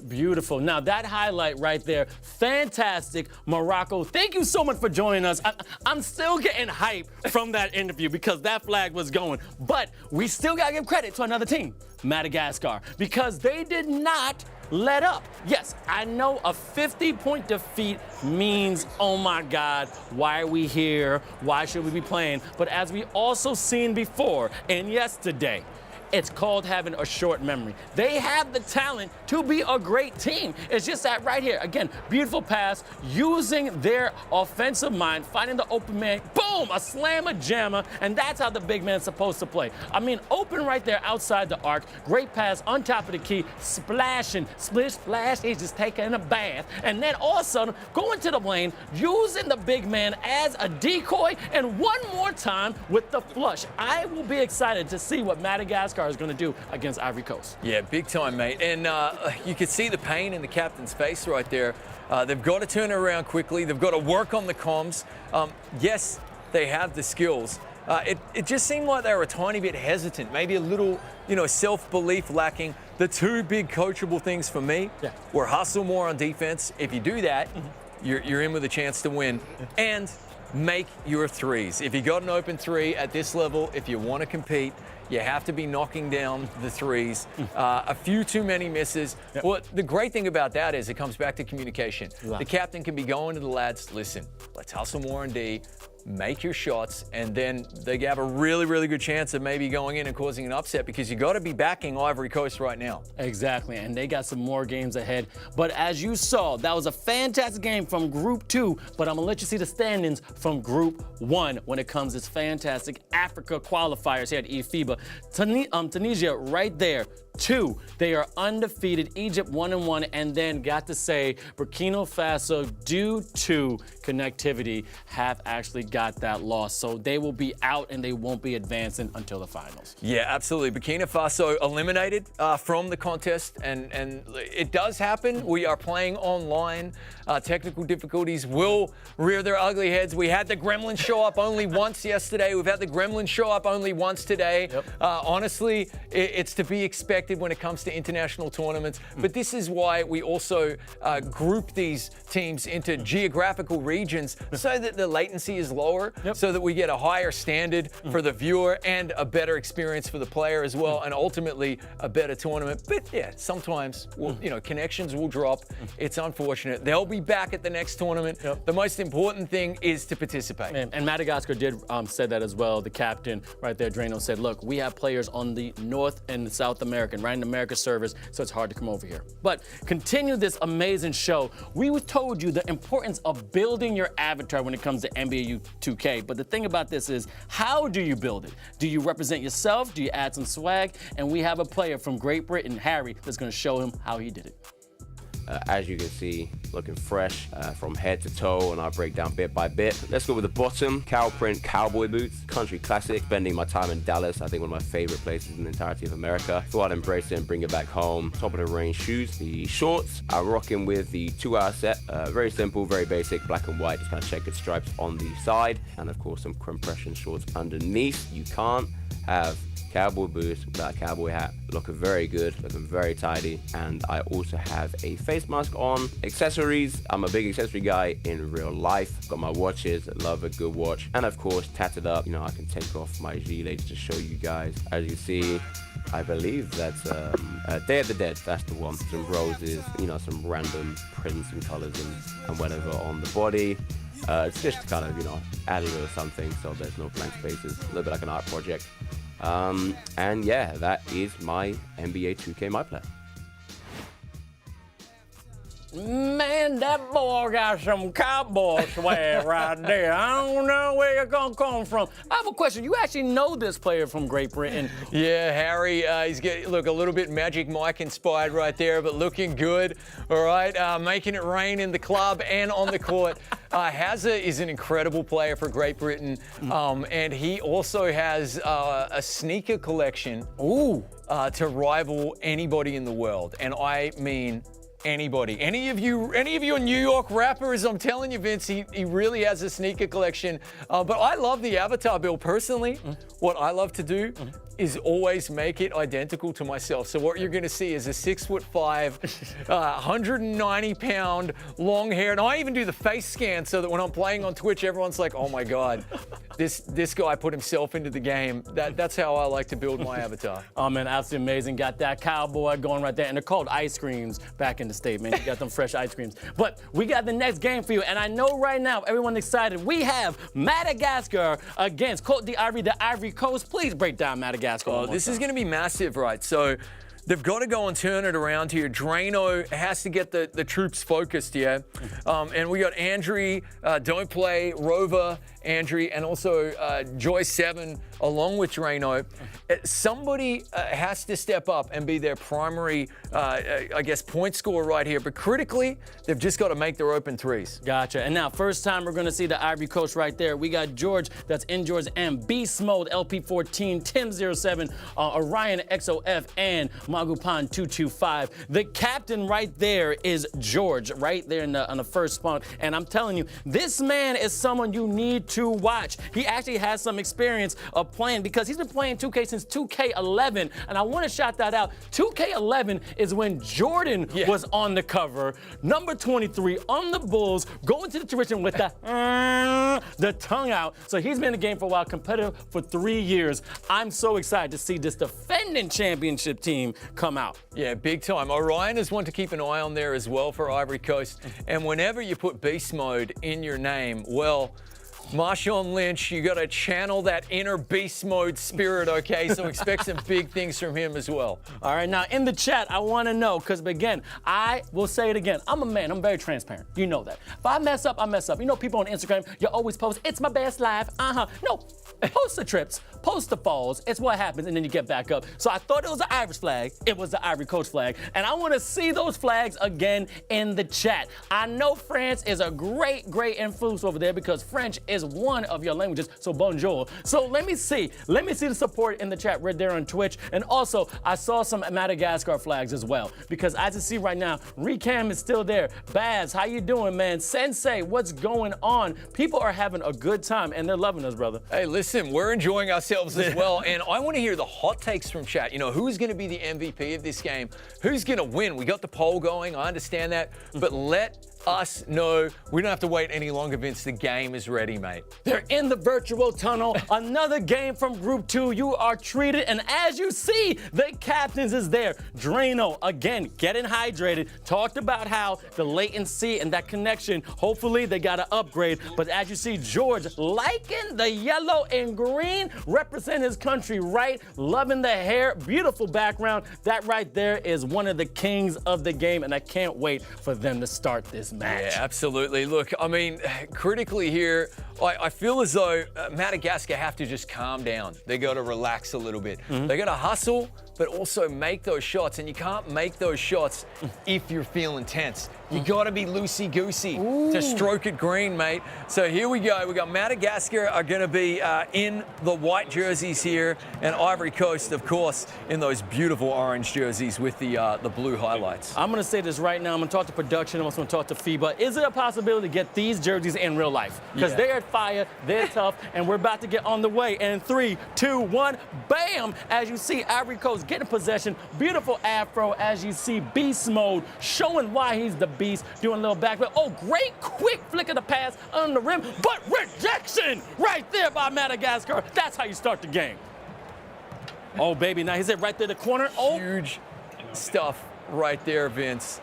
Beautiful. Now, that highlight right there, fantastic, Morocco. Thank you so much for joining us. I'm still getting hype from that interview because that flag was going. But we still got to give credit to another team, Madagascar, because they did not let up. Yes, I know a 50-point defeat means, oh my God, why are we here? Why should we be playing? But as we also seen before and yesterday, it's called having a short memory. They have the talent to be a great team. It's just that right here, again, beautiful pass, using their offensive mind, finding the open man, boom, a slammer jammer, and that's how the big man's supposed to play. I mean, open right there outside the arc, great pass on top of the key, splashing, splish, splash, he's just taking a bath, and then all of a sudden, going to the lane, using the big man as a decoy, and one more time with the flush. I will be excited to see what Madagascar is going to do against Ivory Coast. Yeah, big time, mate. And you can see the pain in the captain's face right there. They've got to turn it around quickly. They've got to work on the comms. Yes, they have the skills. It just seemed like they were a tiny bit hesitant, maybe a little, you know, self-belief lacking. The two big coachable things for me were hustle more on defense. If you do that, you're in with a chance to win. And make your threes. If you got an open three at this level, if you want to compete, you have to be knocking down the threes. A few too many misses. Well, the great thing about that is it comes back to communication. The captain can be going to the lads, listen, let's hustle more on D, make your shots, and then they have a really, really good chance of maybe going in and causing an upset because you got to be backing Ivory Coast right now. Exactly, and they got some more games ahead. But as you saw, that was a fantastic game from Group 2, but I'm going to let you see the standings from Group 1 when it comes to this fantastic Africa qualifiers here at eFIBA. Tunisia right there, 2. They are undefeated. Egypt 1-1, and then got to say Burkina Faso, due to connectivity, have actually got that loss. So they will be out and they won't be advancing until the finals. Yeah, absolutely. Burkina Faso eliminated from the contest, and it does happen. We are playing online. Technical difficulties will rear their ugly heads. We had the Gremlins show up only once yesterday. We've had the Gremlins show up only once today. Honestly, it's to be expected when it comes to international tournaments. But this is why we also group these teams into geographical regions so that the latency is lower, so that we get a higher standard for the viewer and a better experience for the player as well, and ultimately a better tournament. But yeah, sometimes connections will drop. It's unfortunate. They'll be back at the next tournament. The most important thing is to participate. And Madagascar did said that as well. The captain right there, Drano, said, look, we have players on the North and the South American, right in America service, so it's hard to come over here. But continue this amazing show. We told you the importance of building your avatar when it comes to NBA 2K. But the thing about this is, how do you build it? Do you represent yourself? Do you add some swag? And we have a player from Great Britain, Harry, that's going to show him how he did it. as you can see, looking fresh from head to toe, and I'll break down bit by bit. Let's go with the bottom, cow print cowboy boots, country classic. Spending my time in Dallas, I think one of my favorite places in the entirety of America. Thought I'd embrace it and bring it back home. Top of the range shoes. The shorts, I'm rocking with the 2-hour set. Very simple, very basic, black and white, just kind of checkered stripes on the side, and of course some compression shorts underneath. You can't have cowboy boots without a cowboy hat. Looking very good, looking very tidy, and I also have a face mask on. Accessories, I'm a big accessory guy in real life. Got my watches, love a good watch, and of course tatted up. You know, I can take off my gilet to show you guys. As you see, I believe that's Day of the Dead, that's the one. Some roses, you know, some random prints and colors and whatever on the body. It's just kind of, you know, add a little something so there's no blank spaces. A little bit like an art project. And yeah, that is my NBA 2K My Player. Man, that boy got some cowboy swag right there. I don't know where you're gonna come from. I have a question. You actually know this player from Great Britain. Yeah, Harry, he's getting, look, a little bit Magic Mike inspired right there, but looking good, all right? Making it rain in the club and on the court. Hazza is an incredible player for Great Britain, and he also has a sneaker collection to rival anybody in the world, and I mean anybody. Any of you New York rappers, I'm telling you, Vince, he really has a sneaker collection. But I love the avatar build personally. What I love to do is always make it identical to myself. So what you're gonna see is a 6'5", 190-pound, long hair, and I even do the face scan so that when I'm playing on Twitch, everyone's like, oh my God, this guy put himself into the game. That's how I like to build my avatar. Oh man, absolutely amazing. Got that cowboy going right there, and they're called ice creams back in the state, man. You got them fresh ice creams. But we got the next game for you, and I know right now everyone's excited. We have Madagascar against Côte d'Ivoire, the Ivory Coast. Please break down Madagascar. Oh, this is going to be massive, right? So they've got to go and turn it around here. Drano has to get the troops focused, yeah? And we got Andri, Don't Play, Rover, Andri, and also Joy 7 along with Drano. Somebody has to step up and be their primary, I guess, point scorer right here. But critically, they've just got to make their open threes. Gotcha. And now, first time we're going to see the Ivory Coast right there. We got George, that's in George M, Beast Mode, LP14, Tim07, Orion XOF, and Magupan 225. The captain right there is George, right there on the first spot. And I'm telling you, this man is someone you need to watch. He actually has some experience of playing because he's been playing 2K since 2K11. And I want to shout that out. 2K11 is when Jordan was on the cover, number 23 on the Bulls, going to the tuition with the tongue out. So he's been in the game for a while, competitive for 3 years. I'm so excited to see this defending championship team come out. Yeah, big time. Orion is one to keep an eye on there as well for Ivory Coast. And whenever you put Beast Mode in your name, well, Marshawn Lynch, you got to channel that inner beast mode spirit, okay? So expect some big things from him as well. All right, now in the chat, I want to know, because again, I will say it again. I'm a man. I'm very transparent. You know that. If I mess up, I mess up. You know, people on Instagram, you always post, it's my best life. No, post the trips, post the falls. It's what happens, and then you get back up. So I thought it was the Irish flag. It was the Ivory Coast flag. And I want to see those flags again in the chat. I know France is a great, great influence over there because French is one of your languages, so bonjour. So let me see the support in the chat right there on Twitch. And also, I saw some Madagascar flags as well, because as you see right now, Recam is still there. Baz, how you doing, man? Sensei, what's going on? People are having a good time, and they're loving us, brother. Hey, listen, we're enjoying ourselves as well, and I want to hear the hot takes from chat. You know, who's going to be the MVP of this game? Who's going to win? We got the poll going, I understand that, but let us know. We don't have to wait any longer, Vince. The game is ready, mate. They're in the virtual tunnel. Another game from Group 2. You are treated, and as you see, the captains is there. Drano, again, getting hydrated. Talked about how the latency and that connection, hopefully they got to upgrade. But as you see, George liking the yellow and green, represent his country right, loving the hair, beautiful background. That right there is one of the kings of the game, and I can't wait for them to start this match. Yeah, absolutely. Look, I mean, critically here, I feel as though Madagascar have to just calm down. They got to relax a little bit. They got to hustle, but also make those shots. And you can't make those shots if you're feeling tense. You got to be loosey-goosey to stroke it green, mate. So here we go. We got Madagascar are going to be in the white jerseys here, and Ivory Coast, of course, in those beautiful orange jerseys with the blue highlights. I'm going to say this right now. I'm going to talk to production. I'm also going to talk to FIBA. Is it a possibility to get these jerseys in real life? Because they're at fire, they're tough, and we're about to get on the way. And 3, 2, 1, bam! As you see, Ivory Coast getting possession. Beautiful afro, as you see, beast mode, showing why he's the beast, doing a little backflip. Oh, great quick flick of the pass on the rim, but rejection right there by Madagascar. That's how you start the game. Oh, baby, now he's it right there in the corner. Oh, huge stuff right there, Vince.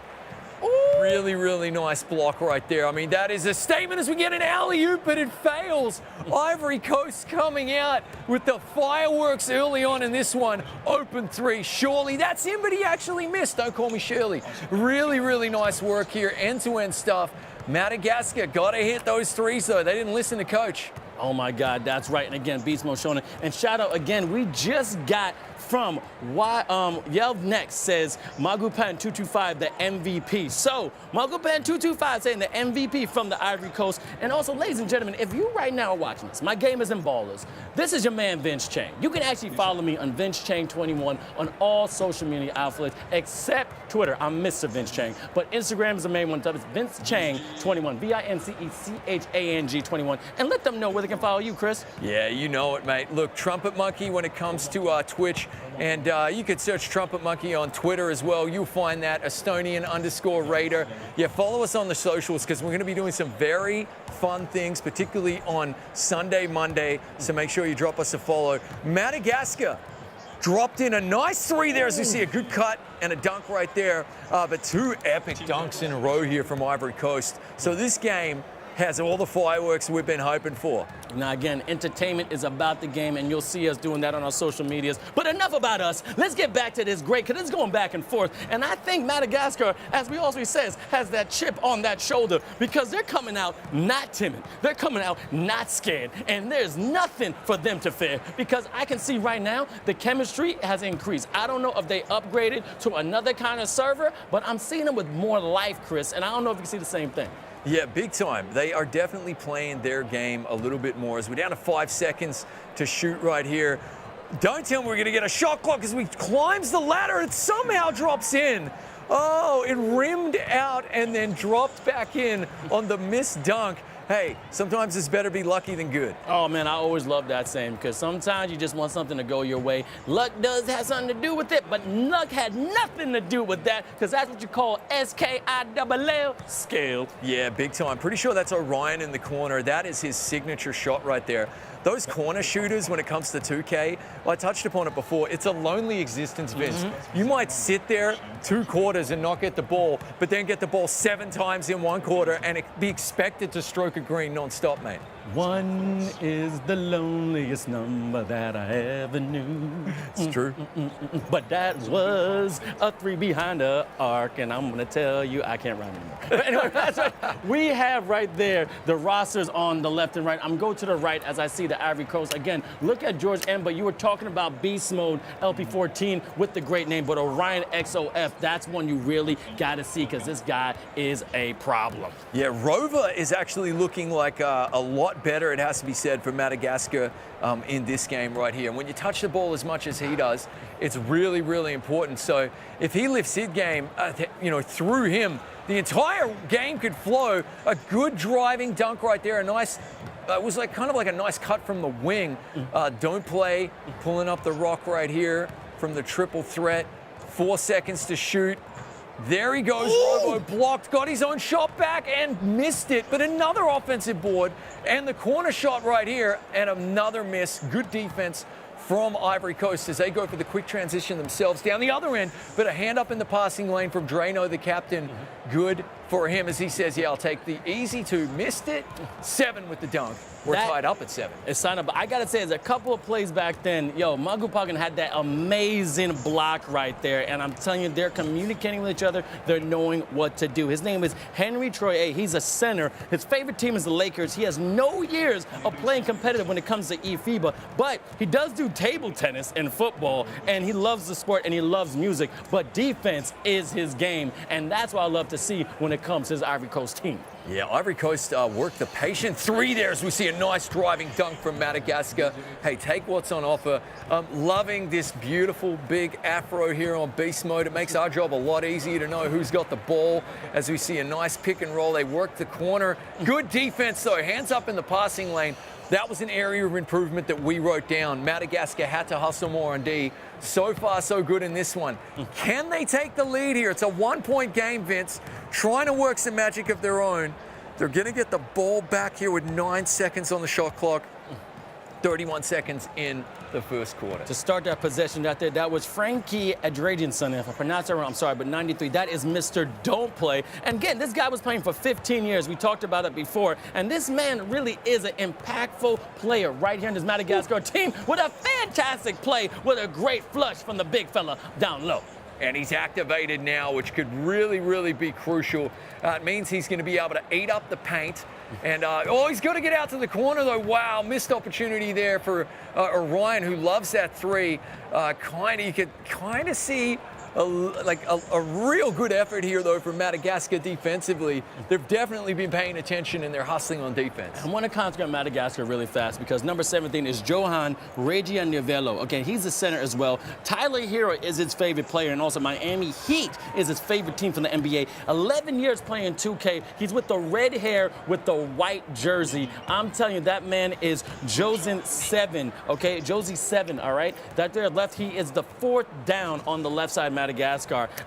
Really, really nice block right there. I mean, that is a statement as we get an alley-oop, but it fails. Ivory Coast coming out with the fireworks early on in this one. Open 3, Shirley. That's him, but he actually missed. Don't call me Shirley. Really, really nice work here. End-to-end stuff. Madagascar got to hit those threes, though. They didn't listen to coach. Oh, my God, that's right. And again, beast mode showing it. And shout out again, we just got from Yelv Next says Magupan225 the MVP. So Magupan225 saying the MVP from the Ivory Coast. And also, ladies and gentlemen, if you right now are watching this, my game is in Ballers. This is your man Vince Chang. You can actually follow me on Vince Chang 21 on all social media outlets except Twitter. I'm Mr. Vince Chang, but Instagram is the main one. It's Vince Chang 21, VINCECHANG 21, and let them know where they can follow you, Chris. Yeah, you know it, mate. Look, Trumpet Monkey when it comes to Twitch. And you could search Trumpet Monkey on Twitter as well. You'll find that Estonian_Raider. Yeah, follow us on the socials because we're going to be doing some very fun things, particularly on Sunday, Monday. So make sure you drop us a follow. Madagascar dropped in a nice 3 there, as you see, a good cut and a dunk right there. But 2 epic dunks in a row here from Ivory Coast. So this game has all the fireworks we've been hoping for. Now, again, entertainment is about the game, and you'll see us doing that on our social medias. But enough about us. Let's get back to this great, because it's going back and forth. And I think Madagascar, as we always says, has that chip on that shoulder, because they're coming out not timid. They're coming out not scared. And there's nothing for them to fear, because I can see right now the chemistry has increased. I don't know if they upgraded to another kind of server, but I'm seeing them with more life, Chris, and I don't know if you can see the same thing. Yeah, big time. They are definitely playing their game a little bit more. As we're down to 5 seconds to shoot right here. Don't tell me we're going to get a shot clock as we climbs the ladder. It somehow drops in. Oh, it rimmed out and then dropped back in on the missed dunk. Hey, sometimes it's better be lucky than good. Oh, man, I always love that saying, because sometimes you just want something to go your way. Luck does have something to do with it, but luck had nothing to do with that, because that's what you call SKILL, scale. Yeah, big time. Pretty sure that's Orion in the corner. That is his signature shot right there. Those corner shooters, when it comes to 2K, I touched upon it before, it's a lonely existence, Vince. You might sit there 2 quarters and not get the ball, but then get the ball 7 times in 1 quarter and be expected to stroke a green non-stop, mate. 1 is the loneliest number that I ever knew. It's true. But that was a 3 behind the arc, and I'm going to tell you, I can't rhyme anymore. But anyway, that's right. We have right there the rosters on the left and right. I'm going to the right as I see the Ivory Coast. Again, look at George M, but you were talking about Beast Mode LP14 with the great name, but Orion XOF, that's one you really got to see, because this guy is a problem. Yeah, Rover is actually looking like a lot better, it has to be said, for Madagascar in this game right here. And when you touch the ball as much as he does, it's really, really important. So if he lifts his game, through him, the entire game could flow. A good driving dunk right there, a nice, it was like kind of like a nice cut from the wing. Don't play, pulling up the rock right here from the triple threat. 4 seconds to shoot. There he goes, Robo blocked, got his own shot back and missed it, but another offensive board and the corner shot right here and another miss. Good defense from Ivory Coast as they go for the quick transition themselves down the other end, but a hand up in the passing lane from Drano, the captain. Good for him as he says, yeah, I'll take the easy two. Missed it. 7 with the dunk. We're tied up at 7. It's signed up. I got to say, there's a couple of plays back then. Yo, Magu Pagan had that amazing block right there. And I'm telling you, they're communicating with each other. They're knowing what to do. His name is Henry Troye. He's a center. His favorite team is the Lakers. He has no years of playing competitive when it comes to eFIBA. But he does do table tennis and football. And he loves the sport and he loves music. But defense is his game. And that's what I love to see when it comes to his Ivory Coast team. Yeah, Ivory Coast worked the patient 3 there as we see a nice driving dunk from Madagascar. Hey, take what's on offer. Loving this beautiful big afro here on beast mode. It makes our job a lot easier to know who's got the ball as we see a nice pick and roll. They work the corner. Good defense though, hands up in the passing lane. That was an area of improvement that we wrote down. Madagascar had to hustle more on D. So far, so good in this one. Can they take the lead here? It's a 1-point game, Vince. Trying to work some magic of their own. They're going to get the ball back here with 9 seconds on the shot clock. 31 seconds in the first quarter. To start that possession out there, that was Frankie Adradianson. If I pronounce that wrong, I'm sorry, but 93. That is Mr. Don't Play. And again, this guy was playing for 15 years. We talked about it before. And this man really is an impactful player right here in this Madagascar team with a fantastic play with a great flush from the big fella down low. And he's activated now, which could really, really be crucial. It means he's going to be able to eat up the paint. And, he's got to get out to the corner, though. Wow, missed opportunity there for Orion, who loves that 3. You could kind of see a real good effort here, though, from Madagascar defensively. They've definitely been paying attention, and they're hustling on defense. I want to concentrate on Madagascar really fast because number 17 is Johan Regianivello. Okay, he's a center as well. Tyler Hero is his favorite player, and also Miami Heat is his favorite team from the NBA. 11 years playing 2K. He's with the red hair with the white jersey. I'm telling you, that man is Josin 7, okay? Josie 7, all right? That there left, he is the 4th down on the left side, Madagascar.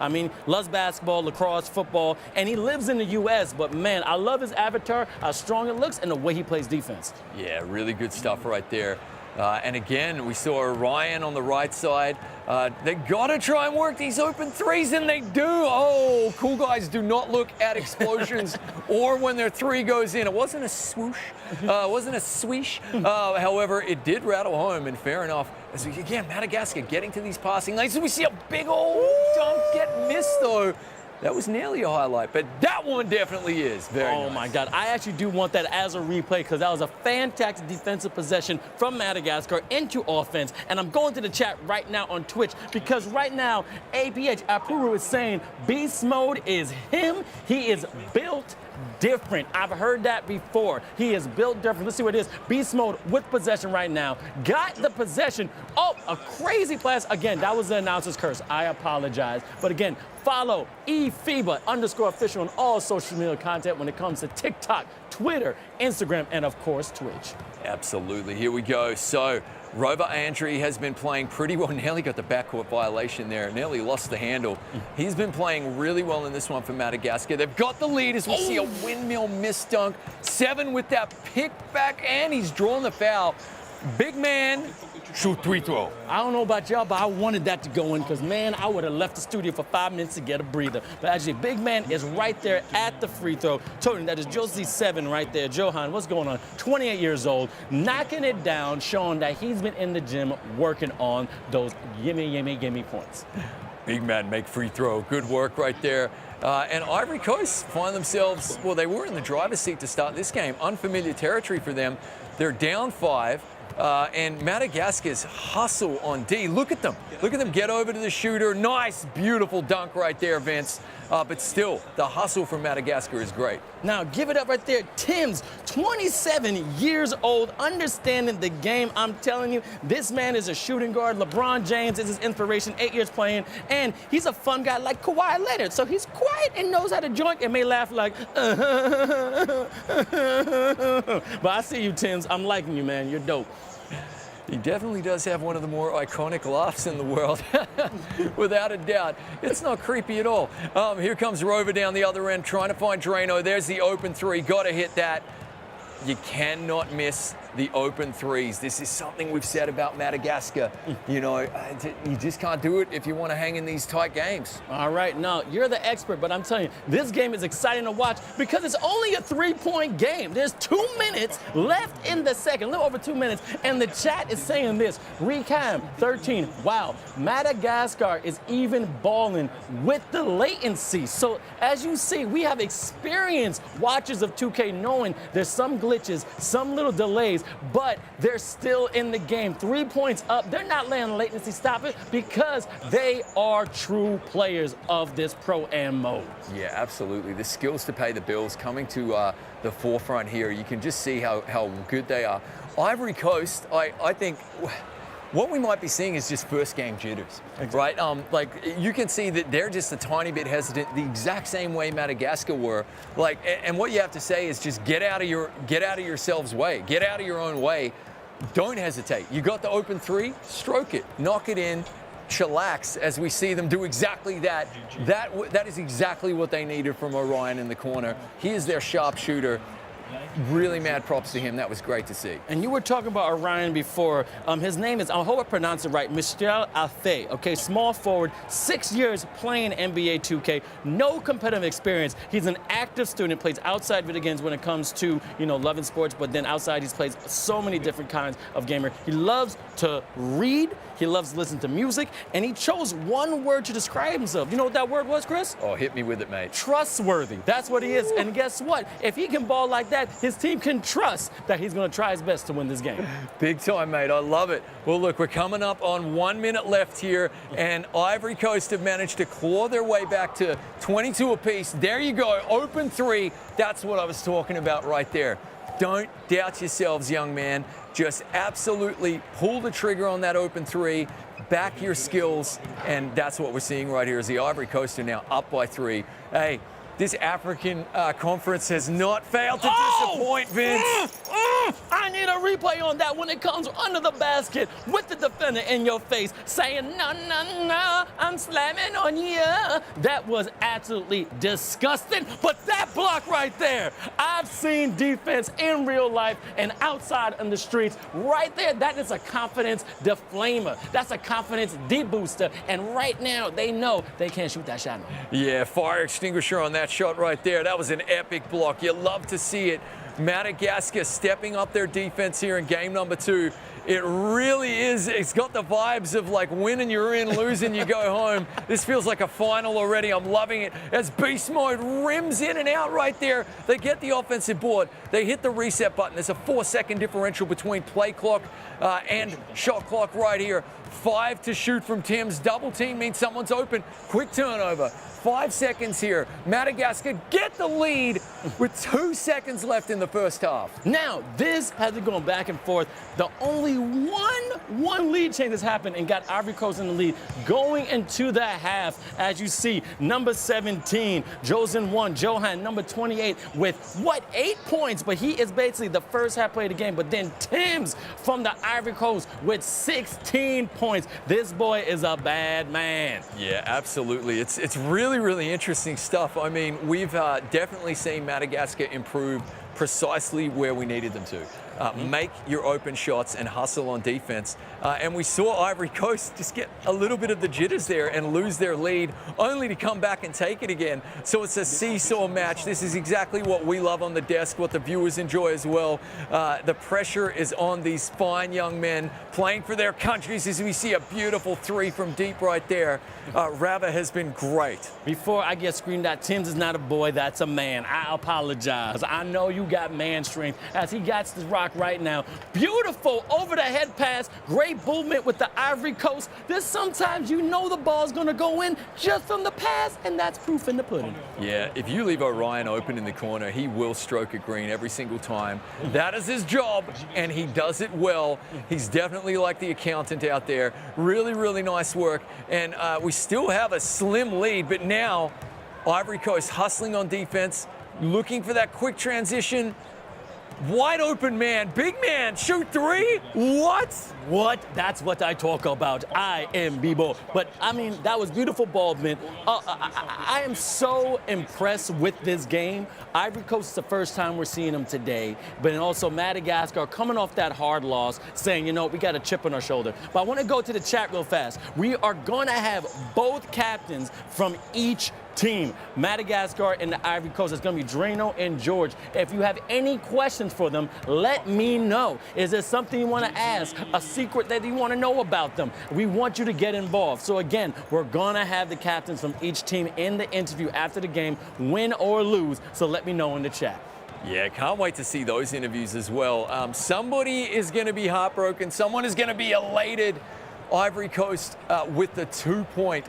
I mean, loves basketball, lacrosse, football, and he lives in the U.S., but man, I love his avatar, how strong it looks, and the way he plays defense. Yeah, really good stuff right there. And again, we saw Orion on the right side. They got to try and work these open 3s, and they do. Oh, cool guys do not look at explosions or when their 3 goes in. It wasn't a swoosh. It wasn't a swish. However, it did rattle home, and fair enough. As we, again, Madagascar getting to these passing lanes. And we see a big old dunk get missed, though. That was nearly a highlight, but that one definitely is. Very nice. My God. I actually do want that as a replay because that was a fantastic defensive possession from Madagascar into offense. And I'm going to the chat right now on Twitch because right now, APH Apuru is saying beast mode is him. He is built different. I've heard that before. He is built different. Let's see what it is. Beast mode with possession right now. Got the possession. Oh, a crazy pass. Again, that was the announcer's curse. I apologize. But again, follow eFIBA_official on all social media content when it comes to TikTok, Twitter, Instagram, and of course, Twitch. Absolutely. Here we go. So, Rover Andri has been playing pretty well. Nearly got the backcourt violation there. Nearly lost the handle. He's been playing really well in this one for Madagascar. They've got the lead as we see a windmill miss dunk. 7 with that pick back, and he's drawn the foul. Big man, shoot 3 throw. I don't know about y'all, but I wanted that to go in because, man, I would have left the studio for 5 minutes to get a breather. But actually, big man is right there at the free throw. Told him that is Josie 7 right there. Johan, what's going on? 28 years old, knocking it down, showing that he's been in the gym working on those gimme points. Big man make free throw. Good work right there. And Ivory Coast find themselves, well, they were in the driver's seat to start this game. Unfamiliar territory for them. They're down 5. And Madagascar's hustle on D. Look at them. Look at them get over to the shooter. Nice, beautiful dunk right there, Vince. But still, the hustle from Madagascar is great. Now, give it up right there. Tim's 27 years old, understanding the game. I'm telling you, this man is a shooting guard. LeBron James is his inspiration, 8 years playing. And he's a fun guy like Kawhi Leonard. So he's quiet and knows how to joint and may laugh like, But I see you, Tims. I'm liking you, man. You're dope. He definitely does have one of the more iconic laughs in the world, without a doubt. It's not creepy at all. Here comes Rover down the other end, trying to find Drano. There's the open 3. Got to hit that. You cannot miss the open threes. This is something we've said about Madagascar. You know, you just can't do it if you want to hang in these tight games. All right, now you're the expert, but I'm telling you, this game is exciting to watch because it's only a 3-point game. There's 2 minutes left in the second, a little over 2 minutes, and the chat is saying this. Recam 13. Wow, Madagascar is even balling with the latency. So as you see, we have experienced watchers of 2K knowing there's some glitches, some little delays, but they're still in the game. 3 points up. They're not letting latency stop it because they are true players of this Pro-Am mode. Yeah, absolutely. The skills to pay the bills coming to the forefront here. You can just see how good they are. Ivory Coast, I think what we might be seeing is just first game jitters, right? Like you can see that they're just a tiny bit hesitant, the exact same way Madagascar were. Like, and what you have to say is just get out of yourselves' way, get out of your own way. Don't hesitate. You got the open three, stroke it, knock it in, chillax. As we see them do exactly that. That is exactly what they needed from Orion in the corner. He is their sharpshooter. Really mad props to him. That was great to see. And you were talking about Orion before. His name is, I hope I pronounce it right, Michel Alfay. Okay, small forward, 6 years playing NBA 2K, no competitive experience. He's an active student, plays outside video games when it comes to, you know, loving sports, but then outside he's plays so many different kinds of gamer. He loves to read, he loves to listen to music, and he chose one word to describe himself. You know what that word was, Chris? Oh, hit me with it, mate. Trustworthy. That's what he is. And guess what? If he can ball like that, his team can trust that he's going to try his best to win this game. Big time, mate. I love it. Well, look, we're coming up on 1 minute left here, and Ivory Coast have managed to claw their way back to 22 apiece. There you go. Open three. That's what I was talking about right there. Don't doubt yourselves, young man. Just absolutely pull the trigger on that open three, back your skills, and that's what we're seeing right here as the Ivory Coast are now up by 3. Hey, this African conference has not failed to disappoint, Vince. I need a replay on that when it comes under the basket with the defender in your face saying, no, no, no, I'm slamming on you. That was absolutely disgusting. But that block right there, I've seen defense in real life and outside on the streets. Right there, that is a confidence deflamer. That's a confidence debooster. And right now, they know they can't shoot that shot. Yeah, fire extinguisher on that shot right there. That was an epic block. You love to see it. Madagascar stepping up their defense here in game number 2. It really is. It's got the vibes of like winning you're in, losing you go home. This feels like a final already. I'm loving it. As beast mode rims in and out right there. They get the offensive board. They hit the reset button. There's a 4-second differential between play clock and shot clock right here. 5 to shoot from Tim's. Double team means someone's open. Quick turnover. 5 seconds here. Madagascar get the lead with 2 seconds left in the first half. Now, this has been going back and forth. The only one lead change has happened and got Ivory Coast in the lead going into the half. As you see, number 17, Johan, number 28 with 8 points, but he is basically the first half play of the game. But then Tim's from the Ivory Coast with 16 points. This boy is a bad man. Yeah, absolutely. It's really interesting stuff. I mean, we've definitely seen Madagascar improve precisely where we needed them to. Make your open shots and hustle on defense. And we saw Ivory Coast just get a little bit of the jitters there and lose their lead, only to come back and take it again. So it's a seesaw match. This is exactly what we love on the desk, what the viewers enjoy as well. The pressure is on these fine young men playing for their countries as we see a beautiful 3 from deep right there. Rava has been great. Before I get screamed at, Tim's is not a boy, that's a man. I apologize. I know you got man strength as he got this rock right now. Beautiful over the head pass. Great movement with the Ivory Coast. There's sometimes you know the ball's gonna go in just from the pass, and that's proof in the pudding. Yeah, if you leave Orion open in the corner, he will stroke it green every single time. That is his job, and he does it well. He's definitely like the accountant out there. Really nice work. And we still have a slim lead, but now Ivory Coast hustling on defense, looking for that quick transition. Wide open man, big man, shoot 3? What? What? That's what I talk about. I am Bibo. But I mean, that was beautiful ball, man. I am so impressed with this game. Ivory Coast is the first time we're seeing them today, but also Madagascar coming off that hard loss, saying, you know, we got a chip on our shoulder. But I want to go to the chat real fast. We are going to have both captains from each team. Madagascar and the Ivory Coast. It's going to be Drano and George. If you have any questions for them, let me know. Is there something you want to ask? A secret that you want to know about them? We want you to get involved. So again, we're going to have the captains from each team in the interview after the game, win or lose. So let me know in the chat. Yeah, can't wait to see those interviews as well. Somebody is going to be heartbroken. Someone is going to be elated. Ivory Coast with the 2-point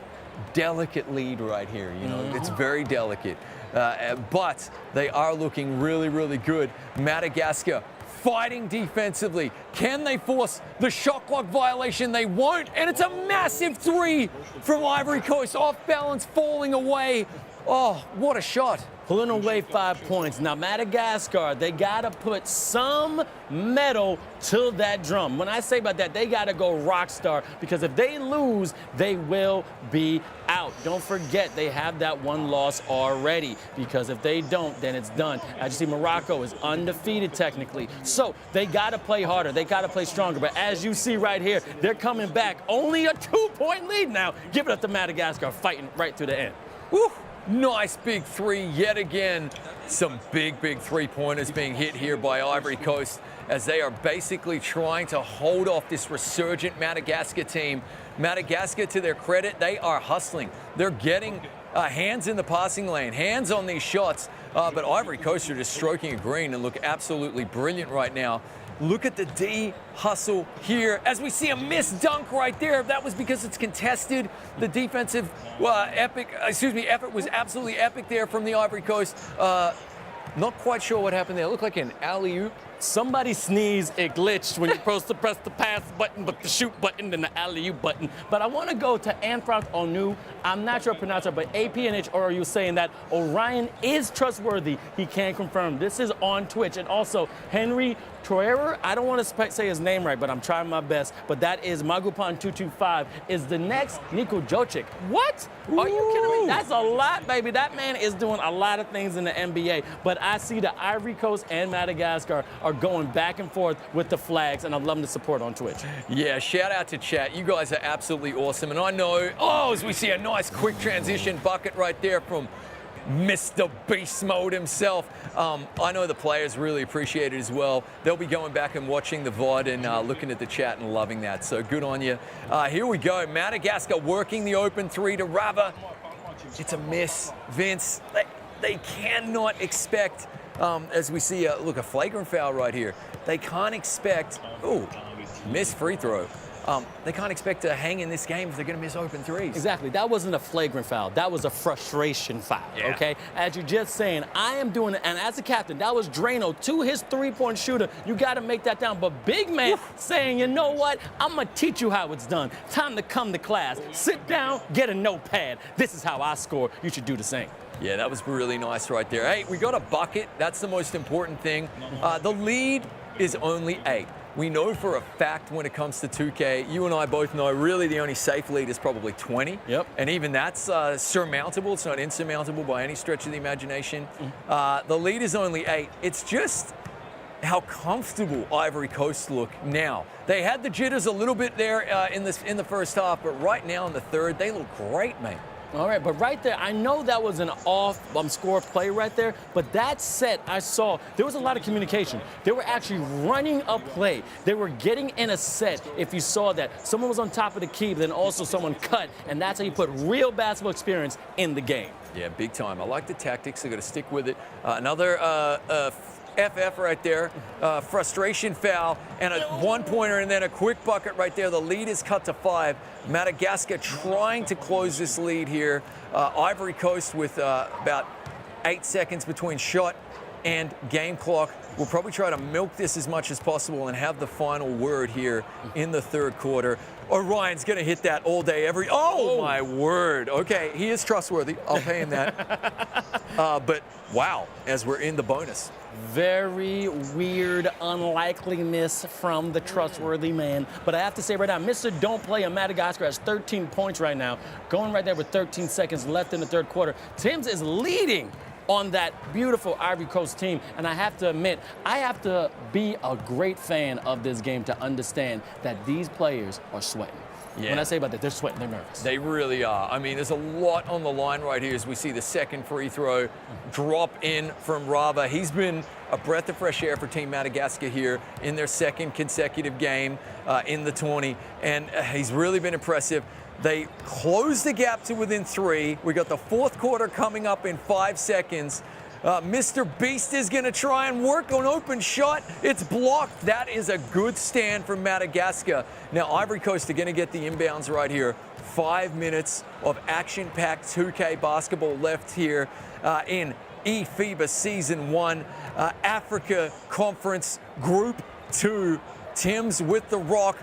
delicate lead right here. You know, it's very delicate. But they are looking really, really good. Madagascar fighting defensively. Can they force the shot clock violation? They won't. And it's a massive 3 from Ivory Coast. Off balance, falling away. Oh, what a shot. Pulling away 5 points. Now, Madagascar, they got to put some metal to that drum. When I say about that, they got to go rock star, because if they lose, they will be out. Don't forget, they have that 1 loss already, because if they don't, then it's done. As you see, Morocco is undefeated technically. So they got to play harder. They got to play stronger. But as you see right here, they're coming back. Only a 2-point lead now. Give it up to Madagascar, fighting right to the end. Woo! Nice big 3 yet again. Some big 3-pointers being hit here by Ivory Coast as they are basically trying to hold off this resurgent Madagascar team. Madagascar, to their credit, they are hustling. They're getting hands in the passing lane, hands on these shots. But Ivory Coast are just stroking a green and look absolutely brilliant right now. Look at the D hustle here as we see a missed dunk right there. That was because it's contested. The defensive effort was absolutely epic there from the Ivory Coast. Not quite sure what happened there. It looked like an alley-oop. Somebody sneezed, it glitched when you're supposed to press the pass button, but the shoot button and the alley-oop button. But I want to go to Anfranc Onu. I'm not sure how to pronounce it, but APNH, or are you saying that Orion is trustworthy? He can confirm. This is on Twitch. And also, Henry Troyer, I don't want to say his name right, but I'm trying my best. But that is Magupan225, is the next Niko Jokic. What? Are you kidding me? That's a lot, baby. That man is doing a lot of things in the NBA. But I see the Ivory Coast and Madagascar are going back and forth with the flags, and I'd love the support on Twitch. Yeah, shout out to chat. You guys are absolutely awesome. And I know, as we see a nice quick transition bucket right there from Mr. Beast Mode himself. I know the players really appreciate it as well. They'll be going back and watching the VOD and looking at the chat and loving that. So good on you. Here we go. Madagascar working the open 3 to Rava. It's a miss. Vince, they cannot expect, as we see, look, a flagrant foul right here. They can't expect, missed free throw. They can't expect to hang in this game if they're going to miss open 3s. Exactly. That wasn't a flagrant foul. That was a frustration foul, okay? As you're just saying, I am doing it, and as a captain, that was Drano to his 3-point shooter. You got to make that down. But big man saying, you know what? I'm going to teach you how it's done. Time to come to class. Sit down, get a notepad. This is how I score. You should do the same. Yeah, that was really nice right there. Hey, we got a bucket. That's the most important thing. The lead is only 8. We know for a fact when it comes to 2K, you and I both know really the only safe lead is probably 20. Yep. And even that's surmountable. It's not insurmountable by any stretch of the imagination. The lead is only 8. It's just how comfortable Ivory Coast look now. They had the jitters a little bit there in the first half, but right now in the third, they look great, mate. All right, but right there, I know that was an off score play right there, but that set I saw, there was a lot of communication. They were actually running a play. They were getting in a set, if you saw that. Someone was on top of the key, but then also someone cut, and that's how you put real basketball experience in the game. Yeah, big time. I like the tactics. They're going to stick with it. Another FF right there, frustration foul, and a 1-pointer, and then a quick bucket right there. The lead is cut to 5. Madagascar trying to close this lead here. Ivory Coast with about 8 seconds between shot and game clock. We'll probably try to milk this as much as possible and have the final word here in the third quarter. Orion's going to hit that all day, every... Oh, my word. Okay, he is trustworthy. I'll pay him that. But, wow, as we're in the bonus. Very weird unlikeliness from the trustworthy man. But I have to say right now, Mr. Don't Play in Madagascar has 13 points right now, going right there with 13 seconds left in the third quarter. Tim's is leading on that beautiful Ivory Coast team. And I have to admit, I have to be a great fan of this game to understand that these players are sweating. Yeah. When I say about that, they're sweating, they're nervous. They really are. I mean, there's a lot on the line right here as we see the second free throw drop in from Rava. He's been a breath of fresh air for Team Madagascar here in their second consecutive game in the tourney, and he's really been impressive. They closed the gap to within 3. We got the fourth quarter coming up in 5 seconds. Mr. Beast is going to try and work on open shot. It's blocked. That is a good stand from Madagascar. Now, Ivory Coast are going to get the inbounds right here. 5 minutes of action-packed 2K basketball left here in eFIBA Season 1. Africa Conference Group 2. Tim's with the rock.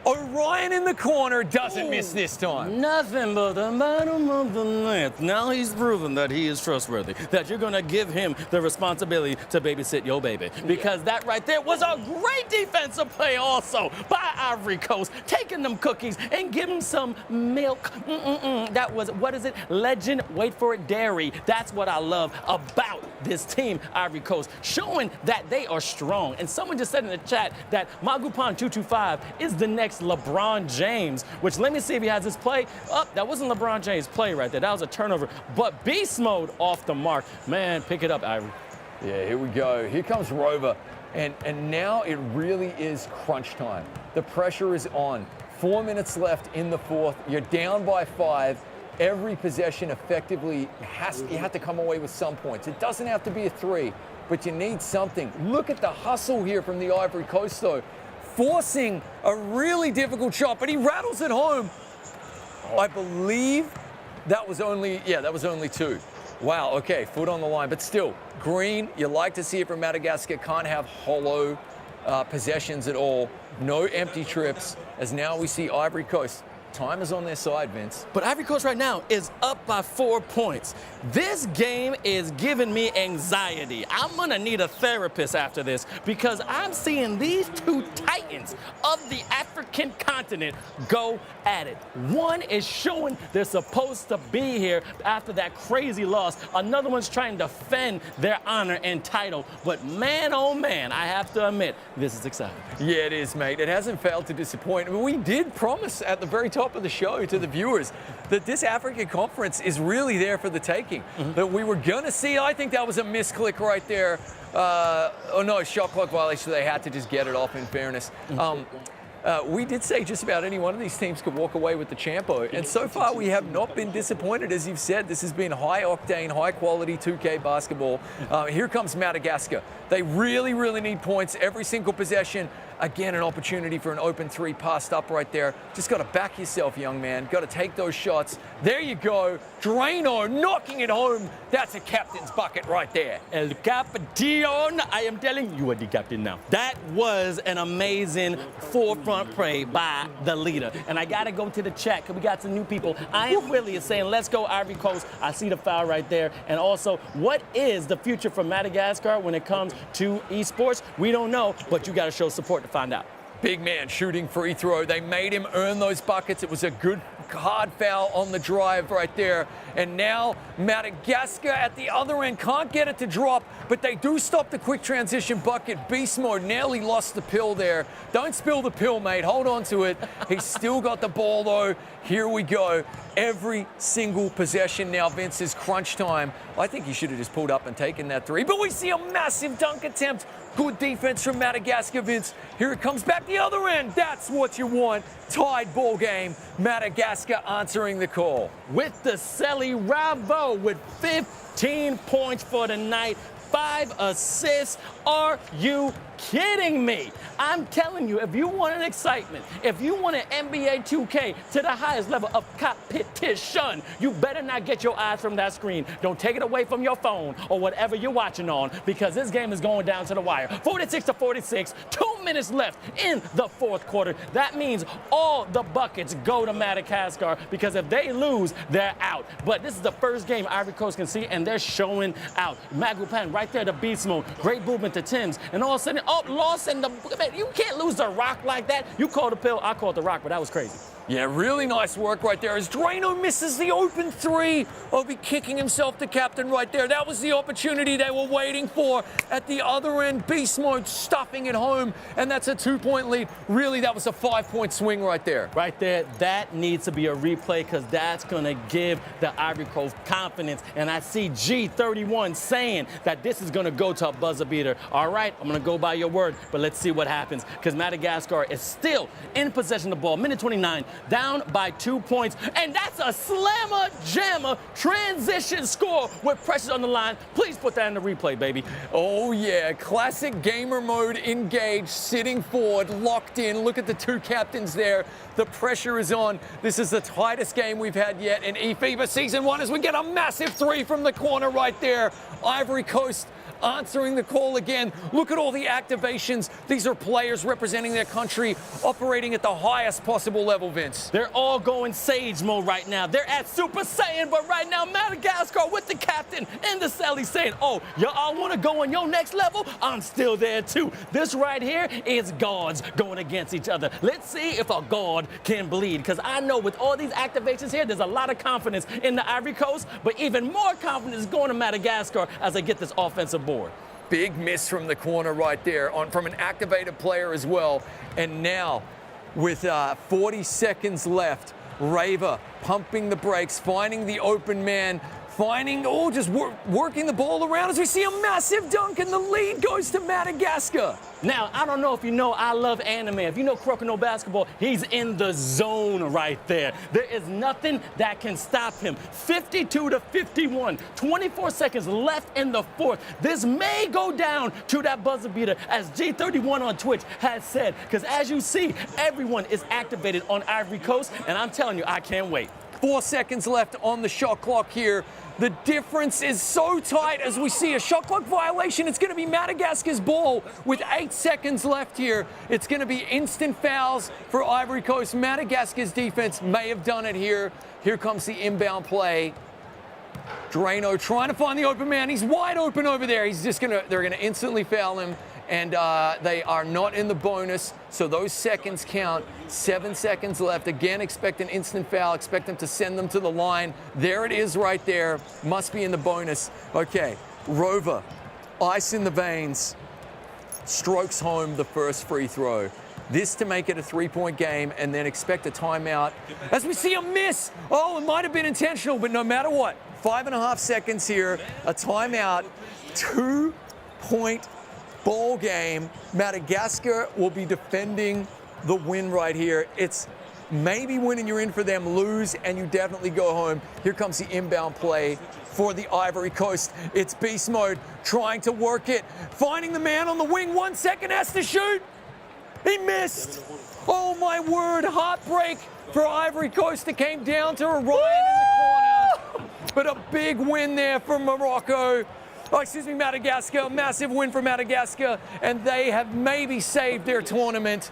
Orion in the corner doesn't miss this time. Nothing but the bottom of the net. Now he's proven that he is trustworthy, that you're going to give him the responsibility to babysit your baby. Because that right there was a great defensive play also by Ivory Coast, taking them cookies and giving some milk. That was, what is it? Legend, wait for it, dairy. That's what I love about this team, Ivory Coast, showing that they are strong. And someone just said in the chat that Magupan225 is the next LeBron James, which let me see if he has his play. Oh, that wasn't LeBron James' play right there. That was a turnover. But beast mode off the mark. Man, pick it up, Ivory. Yeah, here we go. Here comes Rover. And now it really is crunch time. The pressure is on. 4 minutes left in the fourth. You're down by 5. Every possession effectively you have to come away with some points. It doesn't have to be a 3, but you need something. Look at the hustle here from the Ivory Coast, though. Forcing a really difficult shot, but he rattles it home. I believe that was only 2. Wow, okay, foot on the line, but still, green, you like to see it from Madagascar, can't have hollow possessions at all. No empty trips, as now we see Ivory Coast. Time is on their side, Vince. But Ivory Coast right now is up by 4 points. This game is giving me anxiety. I'm going to need a therapist after this because I'm seeing these two titans of the African continent go at it. One is showing they're supposed to be here after that crazy loss. Another one's trying to defend their honor and title. But man, oh man, I have to admit, this is exciting. Yeah, it is, mate. It hasn't failed to disappoint. I mean, we did promise at the very top of the show to the viewers that this African Conference is really there for the taking. That we were going to see, I think that was a misclick right there. Oh no, shot clock violation. They had to just get it off, in fairness. We did say just about any one of these teams could walk away with the champo, and so far we have not been disappointed. As you've said, this has been high-octane, high-quality 2K basketball. Here comes Madagascar. They really, really need points every single possession. Again, an opportunity for an open 3 passed up right there. Just got to back yourself, young man. Got to take those shots. There you go. Drano knocking it home. That's a captain's bucket right there. El Capitán, I am telling you, are the captain now. That was an amazing forefront play by the leader. And I got to go to the chat because we got some new people. I am Willie is saying, let's go Ivory Coast. I see the foul right there. And also, what is the future for Madagascar when it comes to esports? We don't know, but you got to show support to find out. Big man shooting free throw. They made him earn those buckets. It was a good hard foul on the drive right there. And now Madagascar at the other end can't get it to drop, but they do stop the quick transition bucket. Beast mode nearly lost the pill there. Don't spill the pill, mate. Hold on to it. He's still got the ball, though. Here we go. Every single possession now, Vince, is crunch time. I think he should have just pulled up and taken that 3, but we see a massive dunk attempt. Good defense from Madagascar, Vince. Here it comes back the other end. That's what you want. Tied ball game. Madagascar answering the call. With the Selly Ravo with 15 points for the night. 5 assists. Are you kidding me? I'm telling you, if you want an excitement, if you want an NBA 2K to the highest level of competition, you better not get your eyes from that screen. Don't take it away from your phone or whatever you're watching on, because this game is going down to the wire. 46-46, 2 minutes left in the fourth quarter. That means all the buckets go to Madagascar, because if they lose, they're out. But this is the first game Ivory Coast can see, and they're showing out. Magupan right there to beast mode. Great movement to Tim's. And all of a sudden, oh, lost in the... Man, you can't lose the rock like that. You called the pill, I called the rock, but that was crazy. Yeah, really nice work right there. As Drano misses the open three, he'll be kicking himself to captain right there. That was the opportunity they were waiting for. At the other end, beast mode stuffing it home, and that's a 2-point lead. Really, that was a 5-point swing right there. Right there, that needs to be a replay, because that's going to give the Ivory Coast confidence. And I see G31 saying that this is going to go to a buzzer beater. All right, I'm going to go by your word, but let's see what happens, because Madagascar is still in possession of the ball. Minute 29. Down by 2 points, and that's a slammer-jammer transition score with pressure on the line. Please put that in the replay, baby. Oh, yeah. Classic gamer mode engaged, sitting forward, locked in. Look at the two captains there. The pressure is on. This is the tightest game we've had yet in eFIBA Season 1 as we get a massive three from the corner right there. Ivory Coast answering the call again. Look at all the activations. These are players representing their country, operating at the highest possible level, Vince. They're all going Sage mode right now. They're at Super Saiyan, but right now Madagascar with the captain in the celly saying, oh, y'all want to go on your next level? I'm still there too. This right here is gods going against each other. Let's see if a god can bleed, because I know with all these activations here, there's a lot of confidence in the Ivory Coast, but even more confidence is going to Madagascar as they get this offensive board. Big miss from the corner right there from an activated player as well. And now, with 40 seconds left, Raver pumping the brakes, finding the open man, just working the ball around as we see a massive dunk, and the lead goes to Madagascar. Now, I don't know if you know I love anime. If you know Kuroko no Basketball, he's in the zone right there. There is nothing that can stop him. 52-51, 24 seconds left in the fourth. This may go down to that buzzer beater, as G31 on Twitch has said, because as you see, everyone is activated on Ivory Coast, and I'm telling you, I can't wait. 4 seconds left on the shot clock here. The difference is so tight as we see a shot clock violation. It's going to be Madagascar's ball with 8 seconds left here. It's going to be instant fouls for Ivory Coast. Madagascar's defense may have done it here. Here comes the inbound play. Drano trying to find the open man. He's wide open over there. They're going to instantly foul him. And they are not in the bonus, so those seconds count. 7 seconds left. Again, expect an instant foul. Expect them to send them to the line. There it is right there. Must be in the bonus. Okay, Rover, ice in the veins, strokes home the first free throw. This to make it a 3-point game, and then expect a timeout. As we see a miss. Oh, it might have been intentional, but no matter what, 5.5 seconds here, a timeout, 2-point ball game. Madagascar will be defending the win right here. It's maybe winning you're in for them, lose, and you definitely go home. Here comes the inbound play for the Ivory Coast. It's beast mode, trying to work it, finding the man on the wing. 1 second, has to shoot. He missed. Oh my word, heartbreak for Ivory Coast. It came down to a Ryan in the corner. But a big win there for Morocco. Madagascar. Massive win for Madagascar, and they have maybe saved their tournament.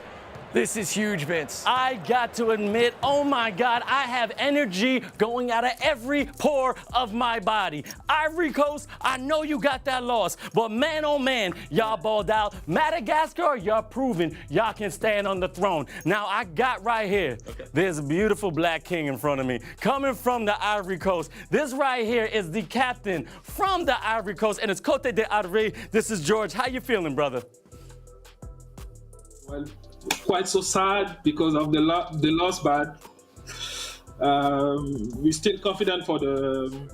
This is huge, Vince. I got to admit, oh my God, I have energy going out of every pore of my body. Ivory Coast, I know you got that loss, but man, oh man, y'all balled out. Madagascar, y'all proving y'all can stand on the throne. Now, I got right here, there's a beautiful black king in front of me, coming from the Ivory Coast. This right here is the captain from the Ivory Coast, and it's Côte d'Ivoire. This is George. How you feeling, brother? Well, quite so sad because of the loss, but we're still confident for the...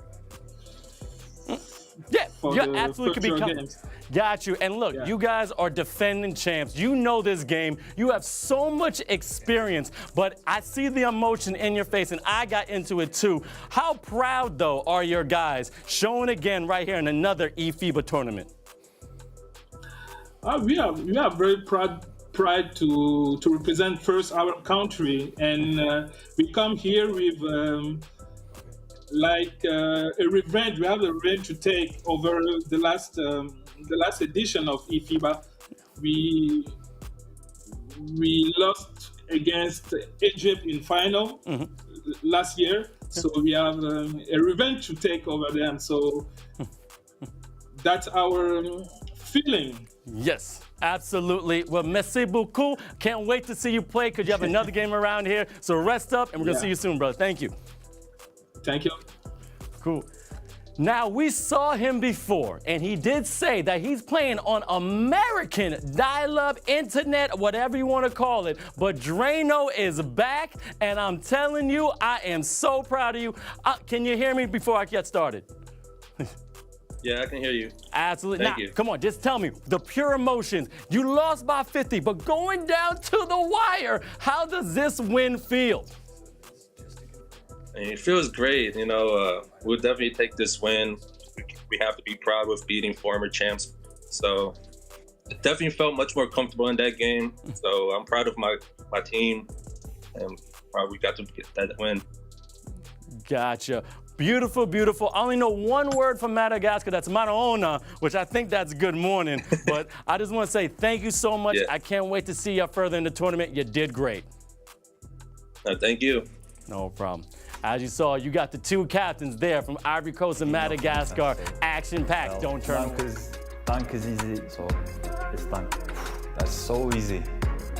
Yeah. for You the absolutely could future become. games. Got you. And look, Yeah. you guys are defending champs. You know this game. You have so much experience, but I see the emotion in your face, and I got into it too. How proud, though, are your guys showing again right here in another eFIBA tournament? We are very proud to represent first our country, and we come here with a revenge. We have a revenge to take over the last edition of eFIBA. We lost against Egypt in final last year, so we have a revenge to take over them. So that's our feeling. Yes, absolutely. Well, merci beaucoup. Can't wait to see you play because you have another game around here. So rest up, and we're going to see you soon, brother. Thank you. Thank you. Cool. Now, we saw him before, and he did say that he's playing on American dial-up internet, whatever you want to call it. But Drano is back, and I'm telling you, I am so proud of you. Can you hear me before I get started? Yeah, I can hear you. Absolutely. Thank now, you. Come on, just tell me the pure emotions. You lost by 50, but going down to the wire, how does this win feel? And it feels great. You know, we'll definitely take this win. We have to be proud with beating former champs. So it definitely felt much more comfortable in that game. So I'm proud of my team, and proud we got to get that win. Gotcha. Beautiful, beautiful. I only know one word from Madagascar. That's Manaona, which I think that's good morning. But I just want to say thank you so much. Yeah. I can't wait to see you further in the tournament. You did great. Thank you. No problem. As you saw, you got the two captains there from Ivory Coast and Madagascar. Action-packed. Don't turn away. Dunk is easy, so it's dunk. That's so easy.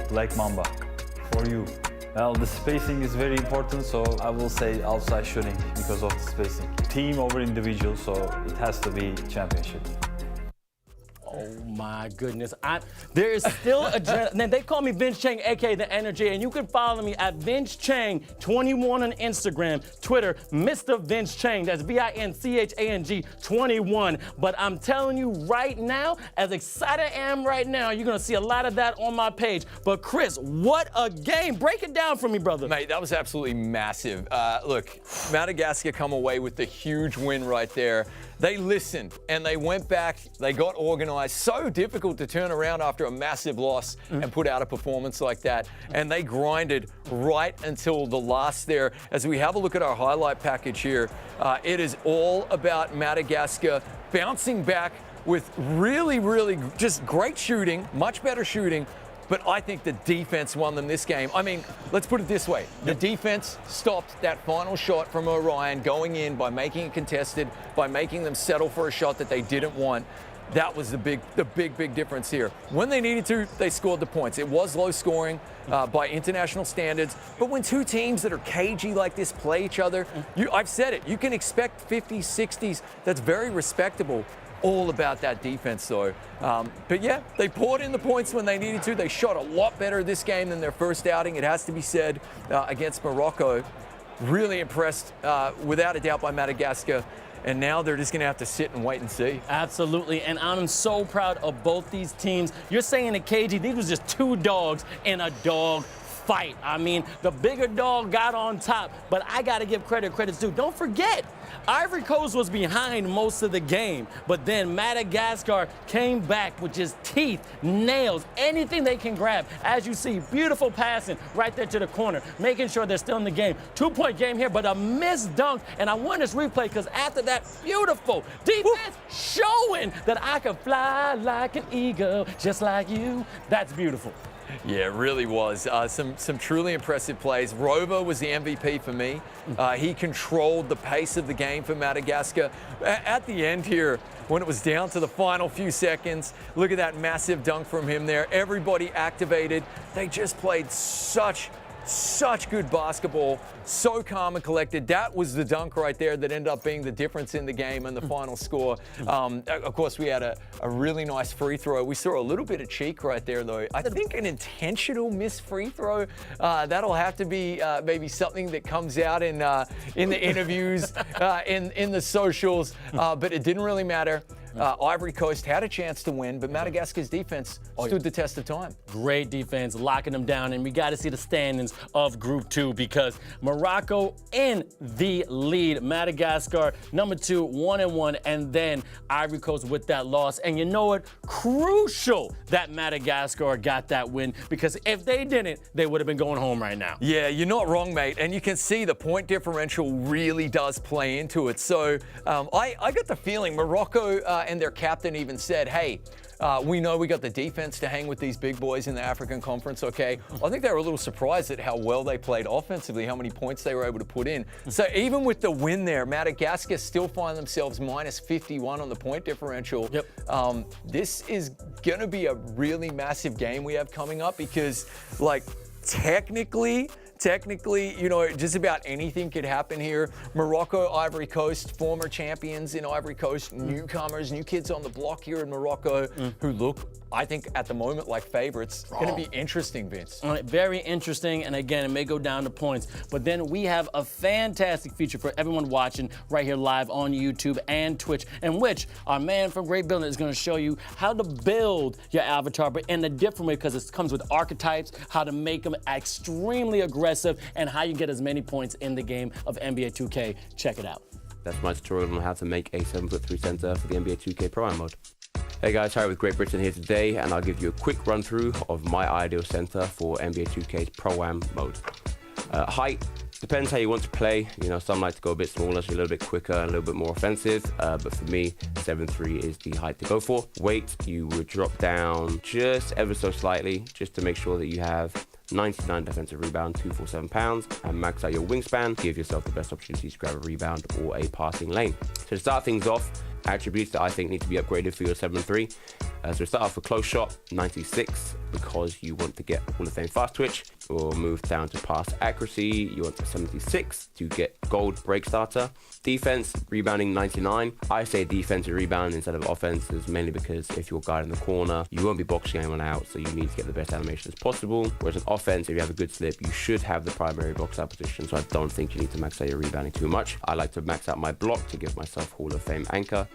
Black Mamba, for you. Well, the spacing is very important, so I will say outside shooting because of the spacing. Team over individual, so it has to be championship. Oh my goodness. There is still adrenaline. They call me Vince Chang, aka The Energy, and you can follow me at Vince Chang 21 on Instagram, Twitter, Mr. Vince Chang. That's VINCHANG 21. But I'm telling you right now, as excited I am right now, you're gonna see a lot of that on my page. But Chris, what a game. Break it down for me, brother. Mate, that was absolutely massive. Look, Madagascar come away with the huge win right there. They listened and they went back, they got organized. So difficult to turn around after a massive loss and put out a performance like that. And they grinded right until the last there. As we have a look at our highlight package here, it is all about Madagascar bouncing back with really, really just great shooting, much better shooting. But I think the defense won them this game. I mean, let's put it this way. The defense stopped that final shot from Orion going in by making it contested, by making them settle for a shot that they didn't want. That was the big difference here. When they needed to, they scored the points. It was low scoring by international standards, but when two teams that are cagey like this play each other, I've said it, you can expect 50s, 60s. That's very respectable. All about that defense, though. But yeah, they poured in the points when they needed to. They shot a lot better this game than their first outing, it has to be said, against Morocco. Really impressed, without a doubt, by Madagascar. And now they're just going to have to sit and wait and see. Absolutely, and I'm so proud of both these teams. You're saying the KG, these was just two dogs in a dog fight. I mean, the bigger dog got on top, but I got to give credit's due. Don't forget, Ivory Coast was behind most of the game, but then Madagascar came back with just teeth, nails, anything they can grab. As you see, beautiful passing right there to the corner, making sure they're still in the game. 2-point game here, but a missed dunk, and I want this replay because after that, beautiful defense showing that I can fly like an eagle, just like you. That's beautiful. Yeah, it really was. Some truly impressive plays. Rover was the MVP for me. He controlled the pace of the game for Madagascar. At the end here, when it was down to the final few seconds, look at that massive dunk from him there. Everybody activated. They just played such good basketball, so calm and collected. That was the dunk right there that ended up being the difference in the game and the final score. Of course, we had a really nice free throw. We saw a little bit of cheek right there, though. I think an intentional missed free throw, that'll have to be maybe something that comes out in the interviews, in the socials, but it didn't really matter. Ivory Coast had a chance to win, but Madagascar's defense stood the test of time. Great defense, locking them down, and we got to see the standings of Group 2 because Morocco in the lead, Madagascar number 2, 1-1, and then Ivory Coast with that loss. And you know what? Crucial that Madagascar got that win because if they didn't, they would have been going home right now. Yeah, you're not wrong, mate. And you can see the point differential really does play into it. So I got the feeling Morocco and their captain even said, hey, we know we got the defense to hang with these big boys in the African Conference, okay? I think they were a little surprised at how well they played offensively, how many points they were able to put in. So even with the win there, Madagascar still find themselves minus 51 on the point differential. Yep. This is going to be a really massive game we have coming up because, like, technically, you know, just about anything could happen here. Morocco, Ivory Coast, former champions in Ivory Coast, newcomers, new kids on the block here in Morocco who look, I think, at the moment like favorites. Going to be interesting, Vince. Very interesting, and again, it may go down to points. But then we have a fantastic feature for everyone watching right here live on YouTube and Twitch, in which our man from Great Building is going to show you how to build your avatar, but in a different way because it comes with archetypes, how to make them extremely aggressive, and how you get as many points in the game of NBA 2K. Check it out. That's my tutorial on how to make a 7'3" center for the NBA 2K Pro Am mode. Hey guys, Harry with Great Britain here today, and I'll give you a quick run through of my ideal center for NBA 2K's Pro Am mode. Height depends how you want to play. You know, some like to go a bit smaller, so a little bit quicker and a little bit more offensive. But for me, 7'3" is the height to go for. Weight, you would drop down just ever so slightly, just to make sure that you have 99 defensive rebound, 247 pounds, and max out your wingspan. Give yourself the best opportunity to grab a rebound or a passing lane. So to start things off, attributes that I think need to be upgraded for your 7'3". So we start off with close shot, 96, because you want to get Hall of Fame fast twitch. We'll move down to pass accuracy, you want a 76 to get gold break starter. Defense, rebounding 99. I say defense and rebound instead of offense is mainly because if you're guarding the corner, you won't be boxing anyone out, so you need to get the best animation as possible. Whereas an offense, if you have a good slip, you should have the primary box out position, so I don't think you need to max out your rebounding too much. I like to max out my block to give myself Hall of Fame anchor.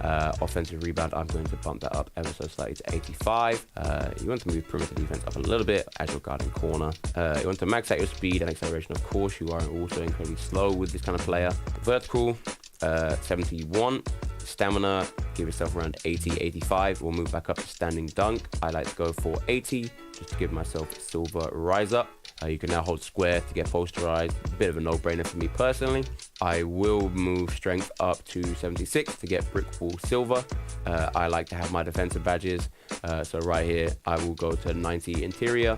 Offensive rebound, I'm going to bump that up ever so slightly to 85. You want to move perimeter defense up a little bit as you're guarding corner. You want to max out your speed and acceleration. Of course, you are also incredibly slow with this kind of player. Vertical, 71. Stamina, give yourself around 80, 85. We'll move back up to standing dunk. I like to go for 80, just to give myself silver rise up. You can now hold square to get posterized. A bit of a no-brainer for me personally. I will move strength up to 76 to get brick wall silver. I like to have my defensive badges. So right here, I will go to 90 interior.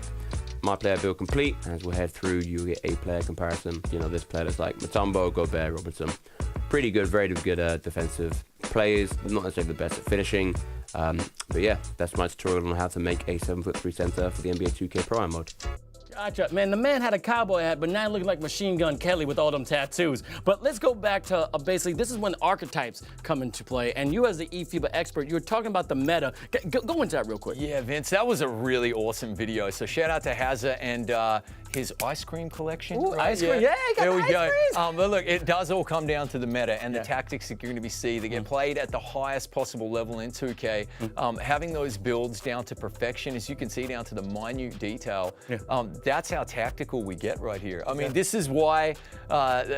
My player build complete. As we'll head through, you get a player comparison. You know, this player is like Mutombo, Gobert, Robinson. Pretty good, very good defensive players. Not necessarily the best at finishing. But yeah, that's my tutorial on how to make a 7'3" center for the NBA 2K Pro Am mode. Gotcha. Man, the man had a cowboy hat, but now looking like Machine Gun Kelly with all them tattoos. But let's go back to basically, this is when archetypes come into play. And you as the eFIBA expert, you were talking about the meta. Go into that real quick. Yeah, Vince, that was a really awesome video. So shout out to Hazza and his ice cream collection. Ooh, right? Ice cream. Yeah, you got there we ice go. But look, it does all come down to the meta and the tactics that you're going to be seeing. They get played at the highest possible level in 2K. Having those builds down to perfection, as you can see, down to the minute detail. That's how tactical we get right here. I mean, this is why,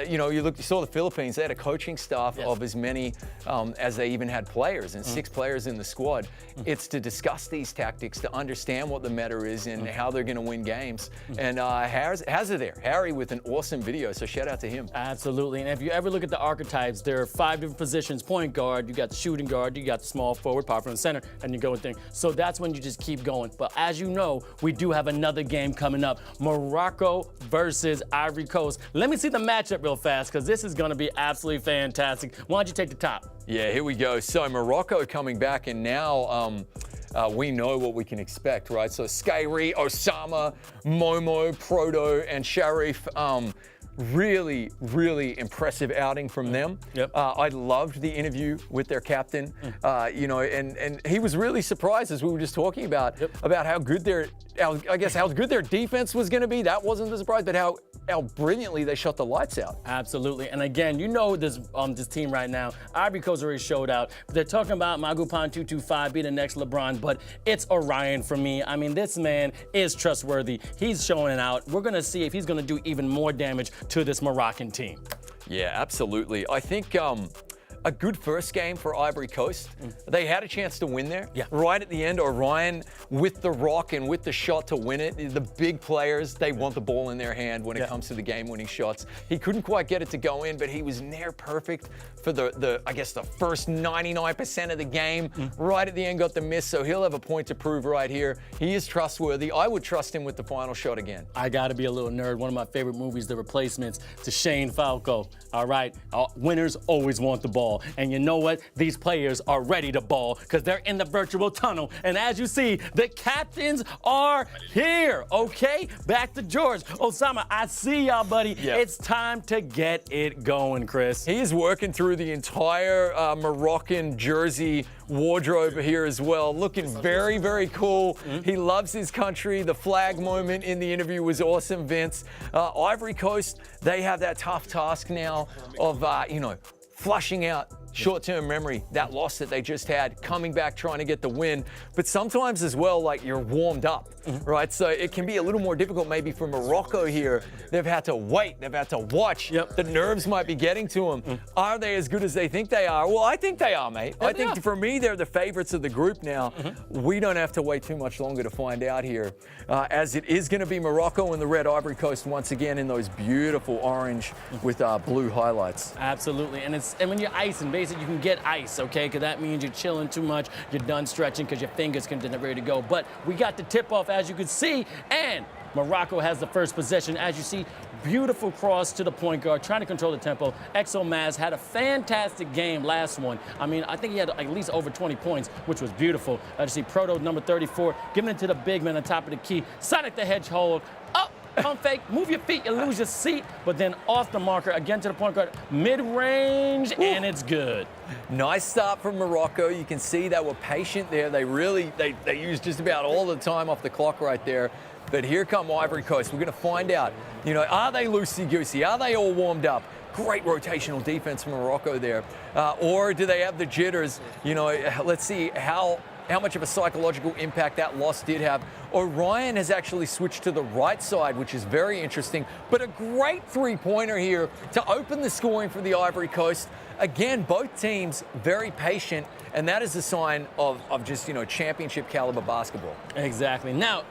you know, you saw the Philippines. They had a coaching staff of as many as they even had players, and 6 players in the squad. It's to discuss these tactics, to understand what the meta is and how they're going to win games. And Hazza there, Harry with an awesome video, so shout out to him. Absolutely, and if you ever look at the archetypes, there are 5 different positions. Point guard, you got the shooting guard, you got the small forward, power forward, center, and you go with thing. So that's when you just keep going. But as you know, we do have another game coming up, Morocco versus Ivory Coast. Let me see the matchup real fast, because this is gonna be absolutely fantastic. Why don't you take the top? Yeah, here we go. So Morocco coming back, and now we know what we can expect, right? So Skyri, Osama, Momo, Proto, and Sharif. Really, really impressive outing from them. I loved the interview with their captain. You know, and he was really surprised, as we were just talking about how good how good their defense was going to be. That wasn't the surprise, but how how brilliantly they shot the lights out. Absolutely. And again, you know this team right now, Ivory Coast already showed out. They're talking about Magupan 225 be the next LeBron, but it's Orion for me. I mean, this man is trustworthy. He's showing out. We're going to see if he's going to do even more damage to this Moroccan team. Yeah, absolutely. I think a good first game for Ivory Coast. They had a chance to win there. Yeah. Right at the end, Orion with the rock and with the shot to win it. The big players, they want the ball in their hand when it comes to the game-winning shots. He couldn't quite get it to go in, but he was near perfect for I guess the first 99% of the game. Right at the end, got the miss, so he'll have a point to prove right here. He is trustworthy. I would trust him with the final shot again. I gotta be a little nerd. One of my favorite movies, The Replacements, to Shane Falco. All right, winners always want the ball. And you know what? These players are ready to ball because they're in the virtual tunnel. And as you see, the captains are here, okay? Back to George. Osama, I see y'all, buddy. Yeah. It's time to get it going, Chris. He is working through the entire Moroccan jersey wardrobe here as well. Looking very, very cool. He loves his country. The flag moment in the interview was awesome, Vince. Ivory Coast, they have that tough task now of, flushing out short-term memory, that loss that they just had, coming back trying to get the win. But sometimes as well, like, you're warmed up, right? So it can be a little more difficult maybe for Morocco here. They've had to wait, they've had to watch. The nerves might be getting to them. Are they as good as they think they are? Well, I think they are, mate. I think for me, they're the favorites of the group now. We don't have to wait too much longer to find out here, as it is going to be Morocco and the red Ivory Coast once again in those beautiful orange with blue highlights. Absolutely, and when you're icing, basically you can get ice, okay? Because that means you're chilling too much, you're done stretching because your fingers can get ready to go. But we got the tip-off, as you can see, and Morocco has the first possession. As you see, beautiful cross to the point guard, trying to control the tempo. Exo Maz had a fantastic game last one. I mean, I think he had at least over 20 points, which was beautiful. As you see, Proto, number 34, giving it to the big man on top of the key. Sonic the Hedgehog, up. Pump fake, move your feet, you lose your seat, but then off the marker, again to the point guard, mid-range, and it's good. Nice start from Morocco. You can see they were patient there. They used just about all the time off the clock right there. But here come Ivory Coast. We're going to find out, are they loosey-goosey? Are they all warmed up? Great rotational defense from Morocco there. Or do they have the jitters? Let's see how much of a psychological impact that loss did have. Orion has actually switched to the right side, which is very interesting, but a great three-pointer here to open the scoring for the Ivory Coast. Again, both teams very patient, and that is a sign of just, championship caliber basketball. Exactly. Now,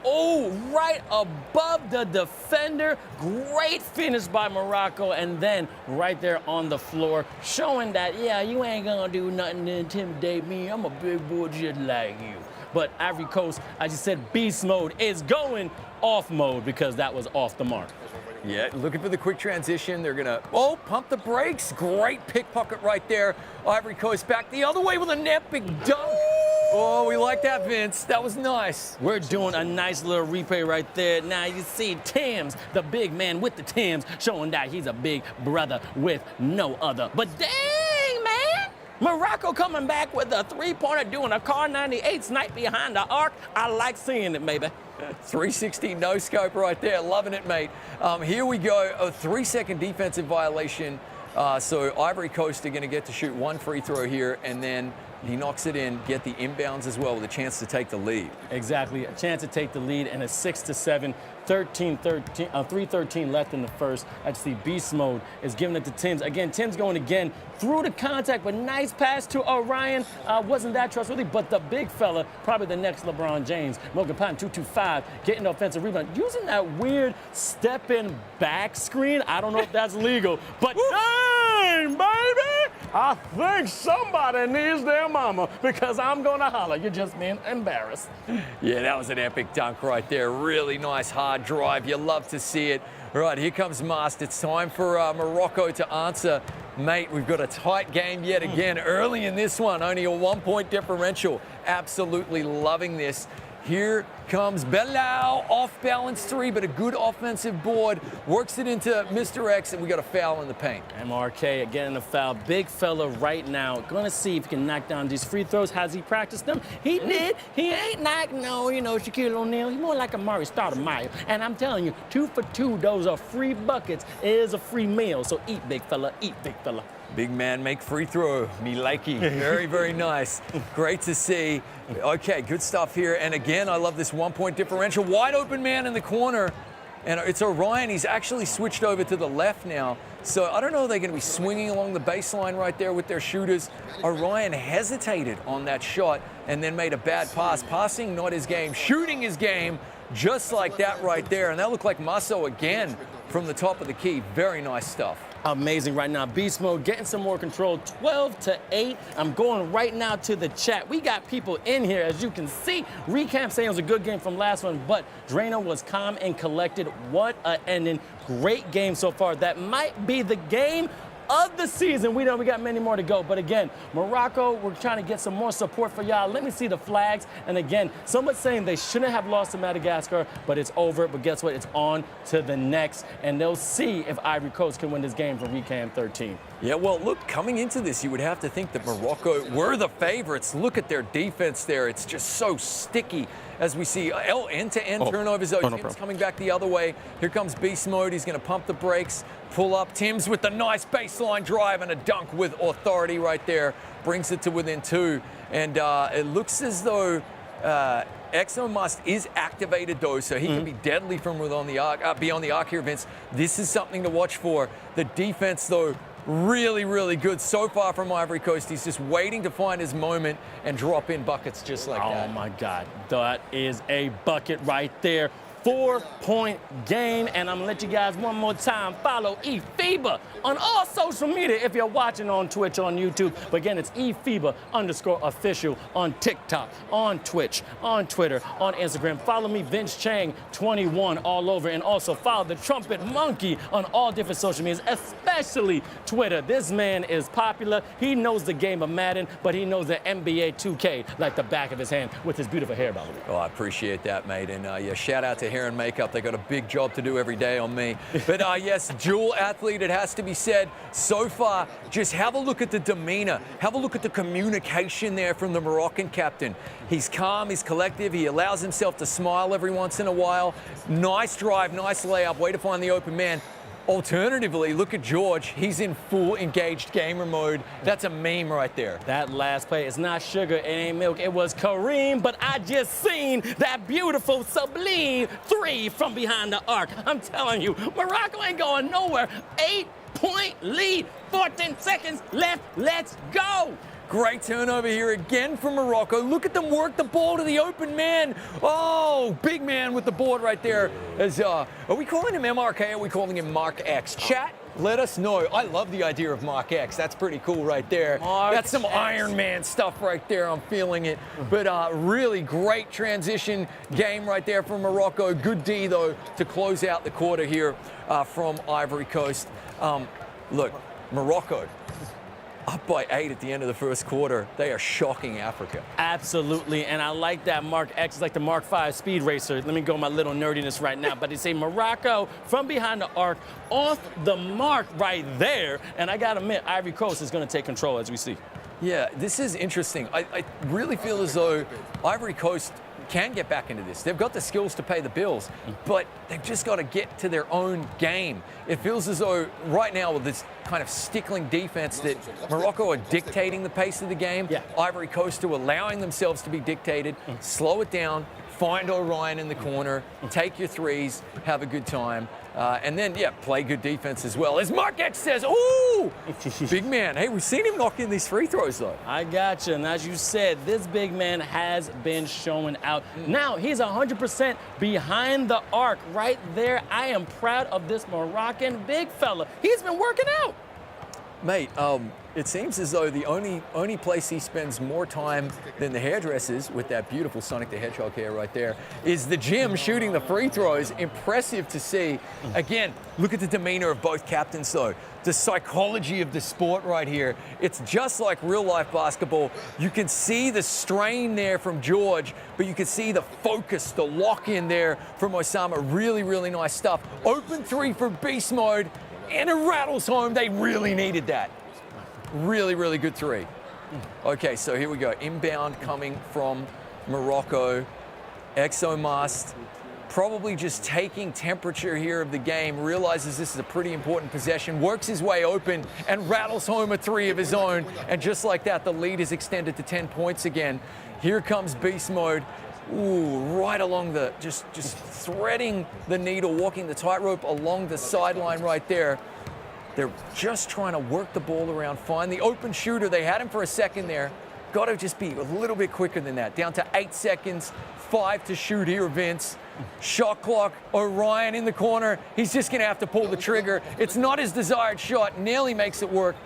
right above the defender, great finish by Morocco, and then right there on the floor, showing that, yeah, you ain't gonna do nothing to intimidate me. I'm a big boy just like you. But Ivory Coast, as you said, beast mode is going off mode because that was off the mark. Yeah, looking for the quick transition. They're gonna, pump the brakes. Great pickpocket right there. Ivory Coast back the other way with a net big dunk. Oh, we like that, Vince. That was nice. We're doing a nice little replay right there. Now you see Tim's, the big man with the Tims, showing that he's a big brother with no other. But dang, man! Morocco coming back with a three-pointer, doing a car 98 snipe behind the arc. I like seeing it, baby. 360 no scope right there. Loving it, mate. Here we go. A 3-second defensive violation. So Ivory Coast are going to get to shoot one free throw here, and then he knocks it in, get the inbounds as well with a chance to take the lead. Exactly, a chance to take the lead, and a 6-7, 3:13 left in the first. I see beast mode is giving it to Tims. Again, Tims going again through the contact, but nice pass to Orion. Wasn't that trustworthy, but the big fella, probably the next LeBron James, Mogapan 225, getting the offensive rebound, using that weird step-in back screen. I don't know if that's legal, but dang, baby! I think somebody needs their mama because I'm gonna holler. You're just being embarrassed. Yeah, that was an epic dunk right there. Really nice hard drive. You love to see it. All right, here comes Mast. It's time for Morocco to answer. Mate, we've got a tight game yet again. Early in this one, only a 1-point differential. Absolutely loving this. Here comes Belau, off balance three, but a good offensive board. Works it into Mr. X, and we got a foul in the paint. MRK getting a foul. Big fella right now. Gonna see if he can knock down these free throws. Has he practiced them? He did. He ain't like, no, Shaquille O'Neal. He's more like a Murray Stoudemire. And I'm telling you, 2 for 2, those are free buckets. It is a free meal. So eat, big fella. Eat, big fella. Big man make free throw. Me likey. Very, very nice. Great to see. Okay, good stuff here. And again, I love this 1-point differential. Wide open man in the corner. And it's Orion. He's actually switched over to the left now. So I don't know if they're going to be swinging along the baseline right there with their shooters. Orion hesitated on that shot and then made a bad pass. Passing, not his game. Shooting his game, just like that right there. And that looked like Maso again from the top of the key. Very nice stuff. Amazing right now. Beast mode getting some more control. 12-8. I'm going right now to the chat. We got people in here, as you can see. Recap saying it was a good game from last one, but Drano was calm and collected. What an ending. Great game so far. That might be the game of the season. We know we got many more to go. But again, Morocco, we're trying to get some more support for y'all. Let me see the flags. And again, someone's saying they shouldn't have lost to Madagascar, but it's over. But guess what? It's on to the next. And they'll see if Ivory Coast can win this game from Recam 13. Yeah, well, look, coming into this, you would have to think that Morocco were the favorites. Look at their defense there. It's just so sticky as we see end-to-end turnovers. Tim's coming back the other way. Here comes Beast Mode. He's going to pump the brakes, pull up. Tim's with the nice baseline drive and a dunk with authority right there. Brings it to within 2. And it looks as though Exo Must is activated, though, so he can be deadly from beyond the arc here, Vince. This is something to watch for. The defense, though, really, really good so far from Ivory Coast. He's just waiting to find his moment and drop in buckets just like that. Oh, my God. That is a bucket right there. 4-point game, and I'm gonna let you guys one more time follow eFIBA on all social media if you're watching on Twitch, on YouTube. But again, it's eFIBA_official on TikTok, on Twitch, on Twitter, on Instagram. Follow me, Vince Chang 21 all over, and also follow the Trumpet Monkey on all different social medias, especially Twitter. This man is popular. He knows the game of Madden, but he knows the NBA 2K like the back of his hand with his beautiful hair, by the way. Oh, I appreciate that, mate. And yeah, shout out to hair and makeup. They got a big job to do every day on me. But yes, dual athlete, it has to be said. So far, just have a look at the demeanor. Have a look at the communication there from the Moroccan captain. He's calm, he's collective, he allows himself to smile every once in a while. Nice drive, nice layup, way to find the open man. Alternatively, look at George. He's in full engaged gamer mode. That's a meme right there. That last play is not sugar, it ain't milk. It was Kareem, but I just seen that beautiful sublime 3 from behind the arc. I'm telling you, Morocco ain't going nowhere. 8-point lead, 14 seconds left. Let's go. Great turnover here again from Morocco. Look at them work the ball to the open man. Oh, big man with the board right there. Are we calling him MRK or are we calling him Mark X? Chat, let us know. I love the idea of Mark X. That's pretty cool right there. That's some Iron Man stuff right there. I'm feeling it. But really great transition game right there from Morocco. Good D, though, to close out the quarter here from Ivory Coast. Look, Morocco, up by 8 at the end of the first quarter. They are shocking Africa. Absolutely, and I like that Mark X is like the Mark 5 speed racer. Let me go my little nerdiness right now, but they say Morocco from behind the arc, off the mark right there, and I gotta admit, Ivory Coast is gonna take control as we see. Yeah, this is interesting. I really feel as though Ivory Coast can get back into this. They've got the skills to pay the bills, but they've just got to get to their own game. It feels as though right now with this kind of stickling defense that Morocco are dictating the pace of the game. Ivory Coast are allowing themselves to be dictated. Slow it down, find Orion in the corner, take your threes, have a good time. And then, yeah, play good defense as well. As Mark X says, ooh, big man. Hey, we've seen him knock in these free throws, though. I gotcha. And as you said, this big man has been showing out. Now, he's 100% behind the arc right there. I am proud of this Moroccan big fella. He's been working out. Mate, it seems as though the only place he spends more time than the hairdressers, with that beautiful Sonic the Hedgehog hair right there, is the gym shooting the free throws. Impressive to see. Again, look at the demeanor of both captains, though. The psychology of the sport right here. It's just like real-life basketball. You can see the strain there from George, but you can see the focus, the lock-in there from Osama. Really, really nice stuff. Open three for beast mode, and it rattles home. They really needed that. Really, really good three. Okay, so here we go. Inbound coming from Morocco. Exomast probably just taking temperature here of the game, realizes this is a pretty important possession, works his way open and rattles home a three of his own. And just like that, the lead is extended to 10 points again. Here comes beast mode. Ooh, right along the, just threading the needle, walking the tightrope along the sideline right there. They're just trying to work the ball around, find the open shooter. They had him for a second there. Got to just be a little bit quicker than that. Down to 8 seconds, 5 to shoot here, Vince. Shot clock, Orion in the corner. He's just going to have to pull the trigger. It's not his desired shot. Nearly makes it work.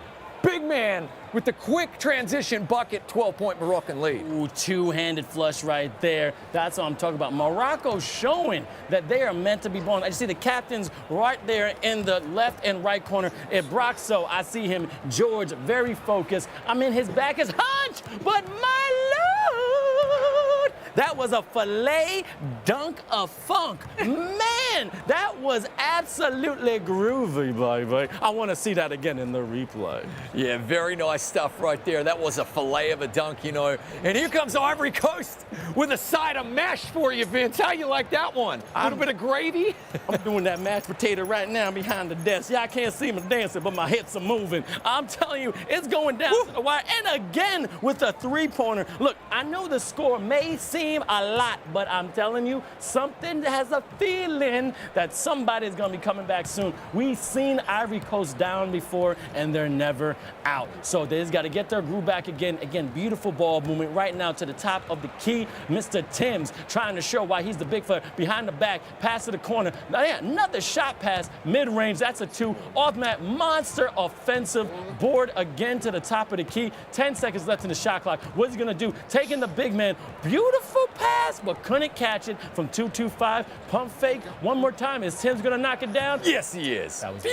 Big man with the quick transition bucket, 12-point Moroccan lead. Ooh, two-handed flush right there. That's what I'm talking about. Morocco showing that they are meant to be born. I just see the captains right there in the left and right corner. At Broxo, I see him, George, very focused. I mean, his back is hunched, but my Lord, that was a filet dunk of funk. Man, that was absolutely groovy, baby. I want to see that again in the replay. Yeah, very nice stuff right there. That was a fillet of a dunk, you know. And here comes Ivory Coast with a side of mash for you, Vince. How you like that one? A little bit of gravy? I'm doing that mashed potato right now behind the desk. Y'all can't see me dancing, but my hips are moving. I'm telling you, it's going down to the wire. And again with a three-pointer. Look, I know the score may seem a lot, but I'm telling you, something has a feeling that somebody's going to be coming back soon. We've seen Ivory Coast down before, and they're never out. So they just got to get their groove back again. Again, beautiful ball movement right now to the top of the key. Mr. Timms trying to show why he's the big fella. Behind the back, pass to the corner. Now, yeah, another shot pass, mid-range. That's a two. Off-mat, monster offensive board again to the top of the key. 10 seconds left in the shot clock. What's he going to do? Taking the big man. Beautiful pass, but couldn't catch it from 2-2-5. Pump fake. One more time. Is Timms going to knock it down? Yes, he is. That was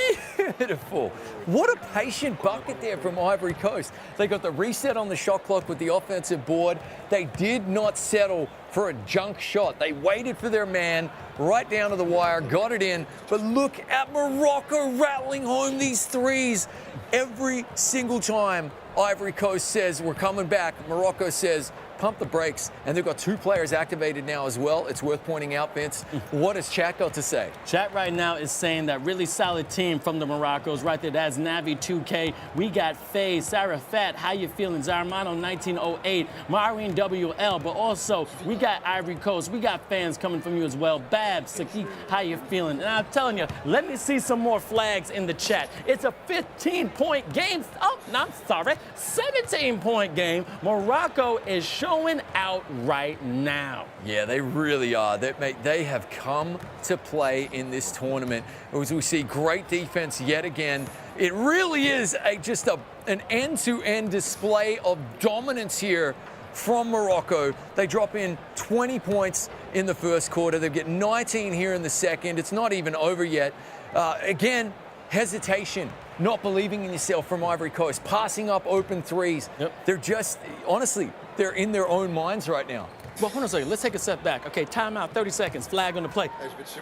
beautiful. What a patient bucket there from Ivory Coast. They got the reset on the shot clock with the offensive board. They did not settle for a junk shot. They waited for their man right down to the wire, got it in. But look at Morocco rattling home these threes every single time. Ivory Coast says, we're coming back. Morocco says, pump the brakes. And they've got two players activated now as well. It's worth pointing out, Vince. What has chat got to say? Chat right now is saying that really solid team from the Moroccos right there. That's Navi 2K. We got Faye, Sarah Fat. How you feeling? Zarmano 1908, Maureen WL. But also, we got Ivory Coast. We got fans coming from you as well. Bab, Saki, how you feeling? And I'm telling you, let me see some more flags in the chat. It's a 15-point game. Oh, no, I'm sorry. 17-point game. Morocco is showing out right now. Yeah, they really are. They have come to play in this tournament. As we see great defense yet again. It really is just an end-to-end display of dominance here from Morocco. They drop in 20 points in the first quarter. They get 19 here in the second. It's not even over yet. Again, hesitation, not believing in yourself from Ivory Coast, passing up open threes. Yep. They're just, honestly, they're in their own minds right now. Well, hold on a second. Let's take a step back. Okay, timeout, 30 seconds, flag on the play.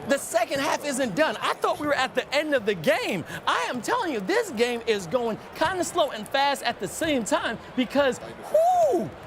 The second half isn't done. I thought we were at the end of the game. I am telling you, this game is going kind of slow and fast at the same time because,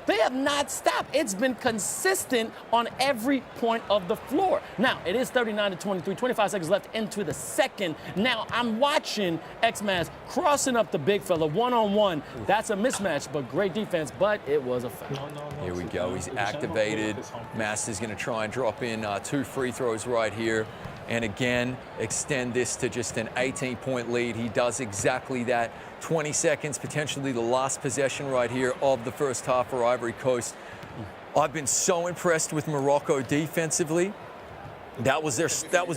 they have not stopped. It's been consistent on every point of the floor. Now, it is 39-23, 25 seconds left into the second. Now, I'm watching X-Mas crossing up the big fella one-on-one. That's a mismatch, but great defense, but it was a foul. Here we go. He's activated. Master's going to try and drop in 2 free throws right here. And again, extend this to just an 18-point lead. He does exactly that. 20 seconds, potentially the last possession right here of the first half for Ivory Coast. I've been so impressed with Morocco defensively. That was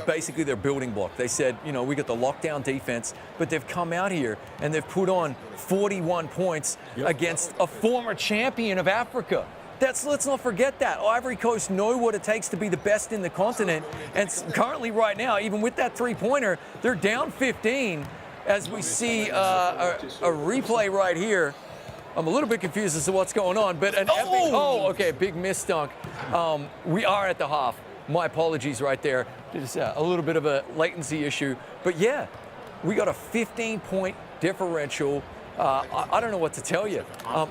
basically their building block. They said, you know, we got the lockdown defense, but they've come out here and they've put on 41 points against a former champion of Africa. Let's not forget that. Ivory Coast know what it takes to be the best in the continent. And currently right now, even with that three-pointer, they're down 15 as we see a replay right here. I'm a little bit confused as to what's going on, but a big miss dunk. We are at the half. My apologies right there. Just a little bit of a latency issue. But yeah, we got a 15-point differential. I don't know what to tell you.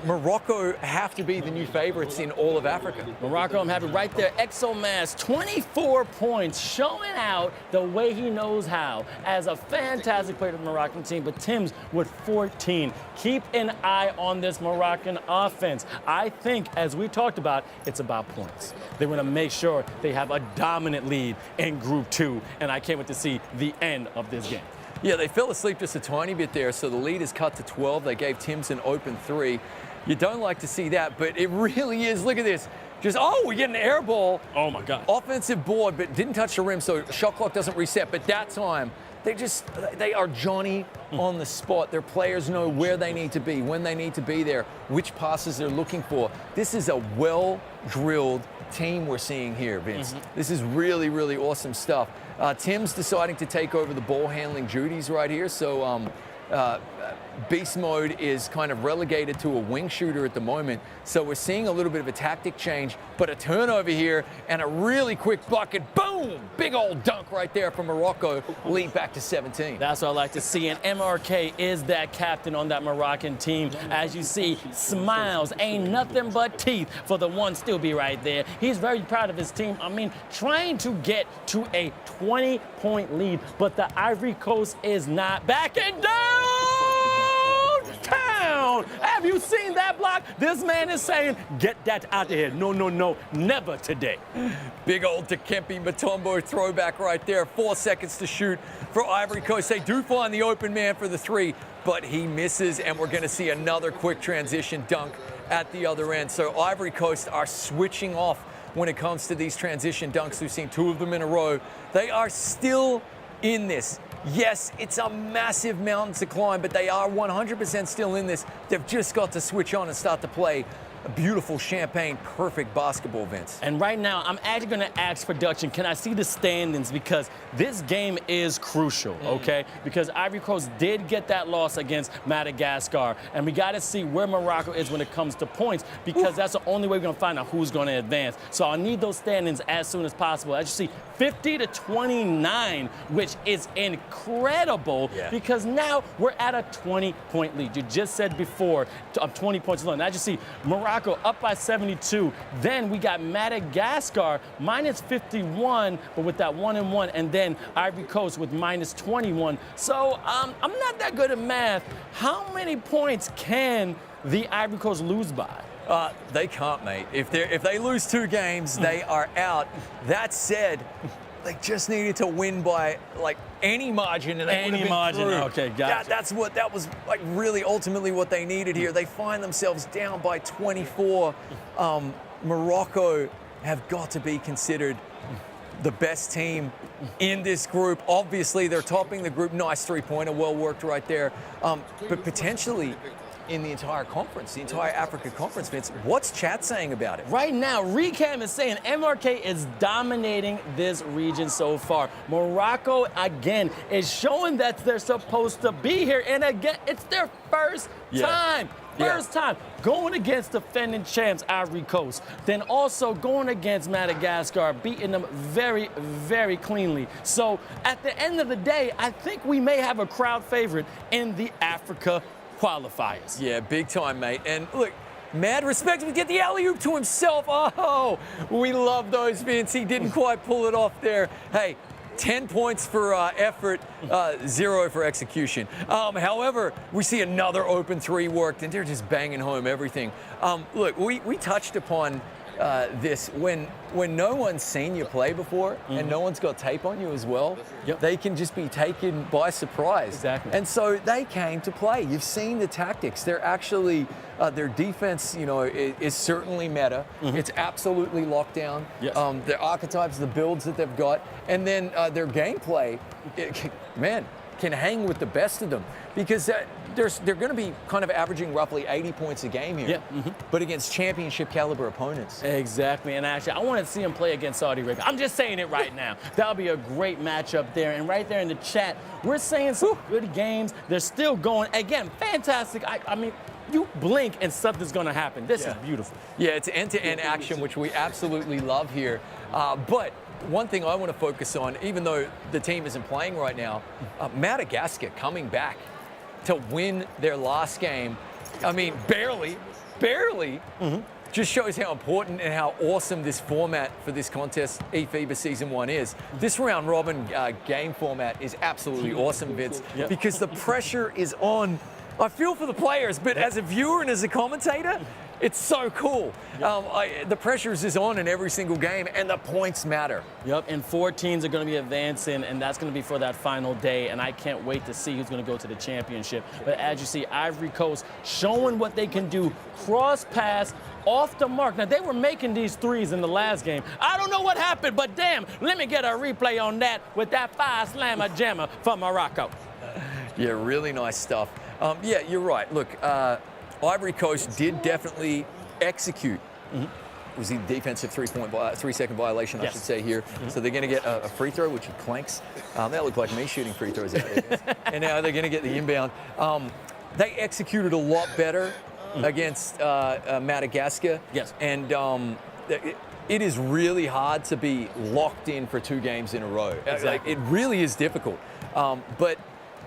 Morocco have to be the new favorites in all of Africa. Morocco, I'm happy right there. Exomas, 24 points, showing out the way he knows how as a fantastic player for the Moroccan team. But Tim's with 14. Keep an eye on this Moroccan offense. I think, as we talked about, it's about points. They want to make sure they have a dominant lead in Group 2, and I can't wait to see the end of this game. Yeah, they fell asleep just a tiny bit there, so the lead is cut to 12. They gave Tim's an open 3. You don't like to see that, but it really is. Look at this. We get an air ball. Oh, my God. Offensive board, but didn't touch the rim, so shot clock doesn't reset. But that time, they are Johnny on the spot. Their players know where they need to be, when they need to be there, which passes they're looking for. This is a well-drilled team we're seeing here, Vince. This is really, really awesome stuff. Tim's deciding to take over the ball handling duties right here. So beast mode is kind of relegated to a wing shooter at the moment. So we're seeing a little bit of a tactic change, but a turnover here and a really quick bucket. Boom! Big old dunk right there from Morocco. Lead back to 17. That's what I like to see. And MRK is that captain on that Moroccan team. As you see, smiles, ain't nothing but teeth for the one still be right there. He's very proud of his team. I mean, trying to get to a 20-point lead, but the Ivory Coast is not backing down. Have you seen that block? This man is saying, get that out of here. No, no, no, never today. Big old Dikembe Mutombo throwback right there. 4 seconds to shoot for Ivory Coast. They do find the open man for the 3, but he misses, and we're going to see another quick transition dunk at the other end. So Ivory Coast are switching off when it comes to these transition dunks. We've seen 2 of them in a row. They are still in this. Yes, it's a massive mountain to climb, but they are 100% still in this. They've just got to switch on and start to play a beautiful champagne, perfect basketball, Vince. And right now, I'm actually going to ask production, can I see the standings? Because this game is crucial, okay? Because Ivory Coast did get that loss against Madagascar, and we got to see where Morocco is when it comes to points, because that's the only way we're going to find out who's going to advance. So I need those standings as soon as possible. As you see, 50-29, which is incredible, because now we're at a 20-point lead. You just said before, 20 points alone. As you see, Morocco up by 72. Then we got Madagascar minus 51, but with that 1-1, and then Ivory Coast with minus 21. So I'm not that good at math. How many points can the Ivory Coast lose by? They can't, mate. If they lose 2 games, they are out. That said, they just needed to win by like any margin, and any margin. Okay, gotcha. That was like really ultimately what they needed here. They find themselves down by 24. Morocco have got to be considered the best team in this group. Obviously, they're topping the group. Nice three-pointer, well worked right there. But potentially in the entire conference, the entire Africa Conference, Vince. What's chat saying about it? Right now, Recam is saying MRK is dominating this region so far. Morocco, again, is showing that they're supposed to be here. And again, it's their first time. First time going against defending champs Ivory Coast, then also going against Madagascar, beating them very, very cleanly. So at the end of the day, I think we may have a crowd favorite in the Africa Qualifiers. Yeah, big time, mate. And look, mad respect, we get the alley-oop to himself. Oh, we love those, Vince. He didn't quite pull it off there. Hey, 10 points for effort, 0 for execution. However, we see another open 3 worked, and they're just banging home everything. Look, we touched upon this when no one's seen you play before and no one's got tape on you as well. They can just be taken by surprise. Exactly. And so they came to play. You've seen the tactics. They're actually their defense, is certainly meta. It's absolutely locked down. Yes. Their archetypes, the builds that they've got, and then their gameplay, can hang with the best of them because they're going to be kind of averaging roughly 80 points a game here, but against championship caliber opponents. Exactly, and actually, I want to see him play against Saudi Arabia. I'm just saying it right now. That'll be a great matchup there. And right there in the chat, we're saying some good games. They're still going. Again, fantastic. I mean, you blink and something's going to happen. This is beautiful. Yeah, it's end-to-end action, which we absolutely love here. But one thing I want to focus on, even though the team isn't playing right now, Madagascar coming back to win their last game. I mean, barely, just shows how important and how awesome this format for this contest, eFIBA Season 1 is. This round robin game format is absolutely awesome, Vince, because the pressure is on. I feel for the players, but as a viewer and as a commentator, it's so cool. The pressure is on in every single game, and the points matter. Yep, and 4 teams are going to be advancing, and that's going to be for that final day, and I can't wait to see who's going to go to the championship. But as you see, Ivory Coast showing what they can do, cross pass, off the mark. Now, they were making these threes in the last game. I don't know what happened, but damn, let me get a replay on that with that 5-slammer jammer for Morocco. Yeah, really nice stuff. Yeah, you're right. Look, Ivory Coast did definitely execute. It was the defensive 3-second violation, I should say here. So they're going to get a free throw, which he clanks. That looked like me shooting free throws out there. And now they're going to get the inbound. They executed a lot better against Madagascar. Yes. And it is really hard to be locked in for 2 games in a row. Exactly. It really is difficult. But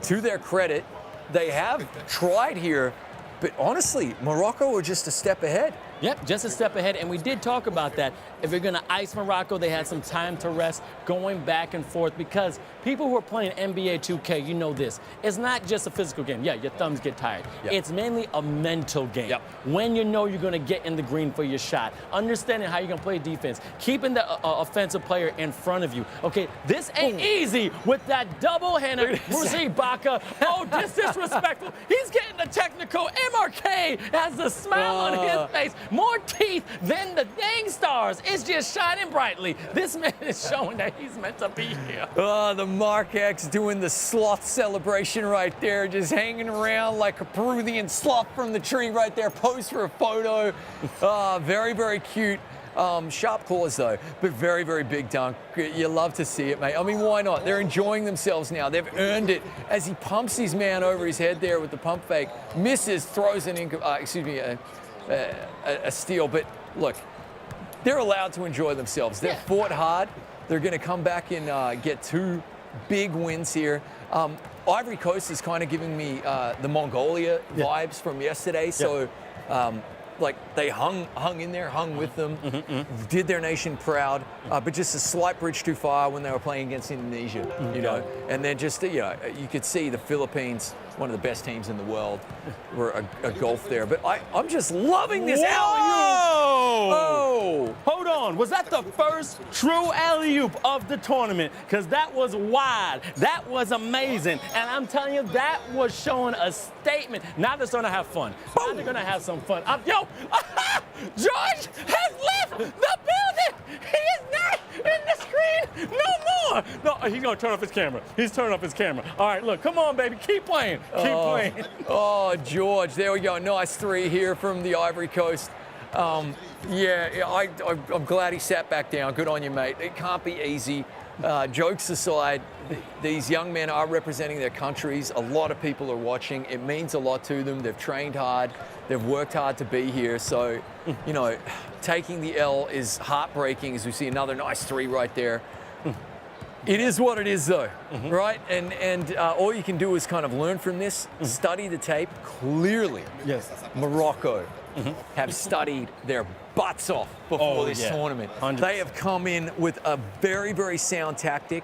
to their credit, they have tried here. But honestly, Morocco are just a step ahead. Yep, just a step ahead, and we did talk about that. If you're going to ice Morocco, they had some time to rest, going back and forth, because people who are playing NBA 2K, you know this. It's not just a physical game. Yeah, your thumbs get tired. Yep. It's mainly a mental game. Yep. When you know you're going to get in the green for your shot, understanding how you're going to play defense, keeping the offensive player in front of you. Okay, this ain't easy with that double-handed Musi Baka. Oh, disrespectful. He's getting the technical. MRK has a smile on his face. More teeth than the dang stars. It's just shining brightly. This man is showing that he's meant to be here. Oh, the Mark X doing the sloth celebration right there, just hanging around like a Peruvian sloth from the tree right there. Pose for a photo. Very, very cute. Sharp claws though, but very, very big dunk. You love to see it, mate. I mean, why not? They're enjoying themselves now. They've earned it as he pumps his man over his head there with the pump fake. Misses, throws an a steal. But look, they're allowed to enjoy themselves. They've fought hard. They're going to come back and get 2 big wins here. Ivory Coast is kind of giving me the Mongolia vibes from yesterday. So, like, they hung in there, hung with them, did their nation proud, but just a slight bridge too far when they were playing against Indonesia, you know. And then just, you could see the Philippines, one of the best teams in the world, were a gulf there. But I'm just loving this alley-oop. Oh! Hold on. Was that the first true alley-oop of the tournament? Because that was wide. That was amazing. And I'm telling you, that was showing a statement. Now they're starting to have fun. Now they're going to have some fun. George has left the building. He is not in the screen no more. No, he's going to turn off his camera. He's turning off his camera. All right, look, come on, baby. Keep playing. Keep playing. Oh, George. There we go. Nice 3 here from the Ivory Coast. I'm glad he sat back down. Good on you, mate. It can't be easy. Jokes aside, these young men are representing their countries. A lot of people are watching. It means a lot to them. They've trained hard. They've worked hard to be here. So, taking the L is heartbreaking as we see another nice 3 right there. It is what it is, though, right? And all you can do is kind of learn from this, study the tape. Clearly, Morocco have studied their butts off before this yeah. tournament. 100%. They have come in with a very, very sound tactic.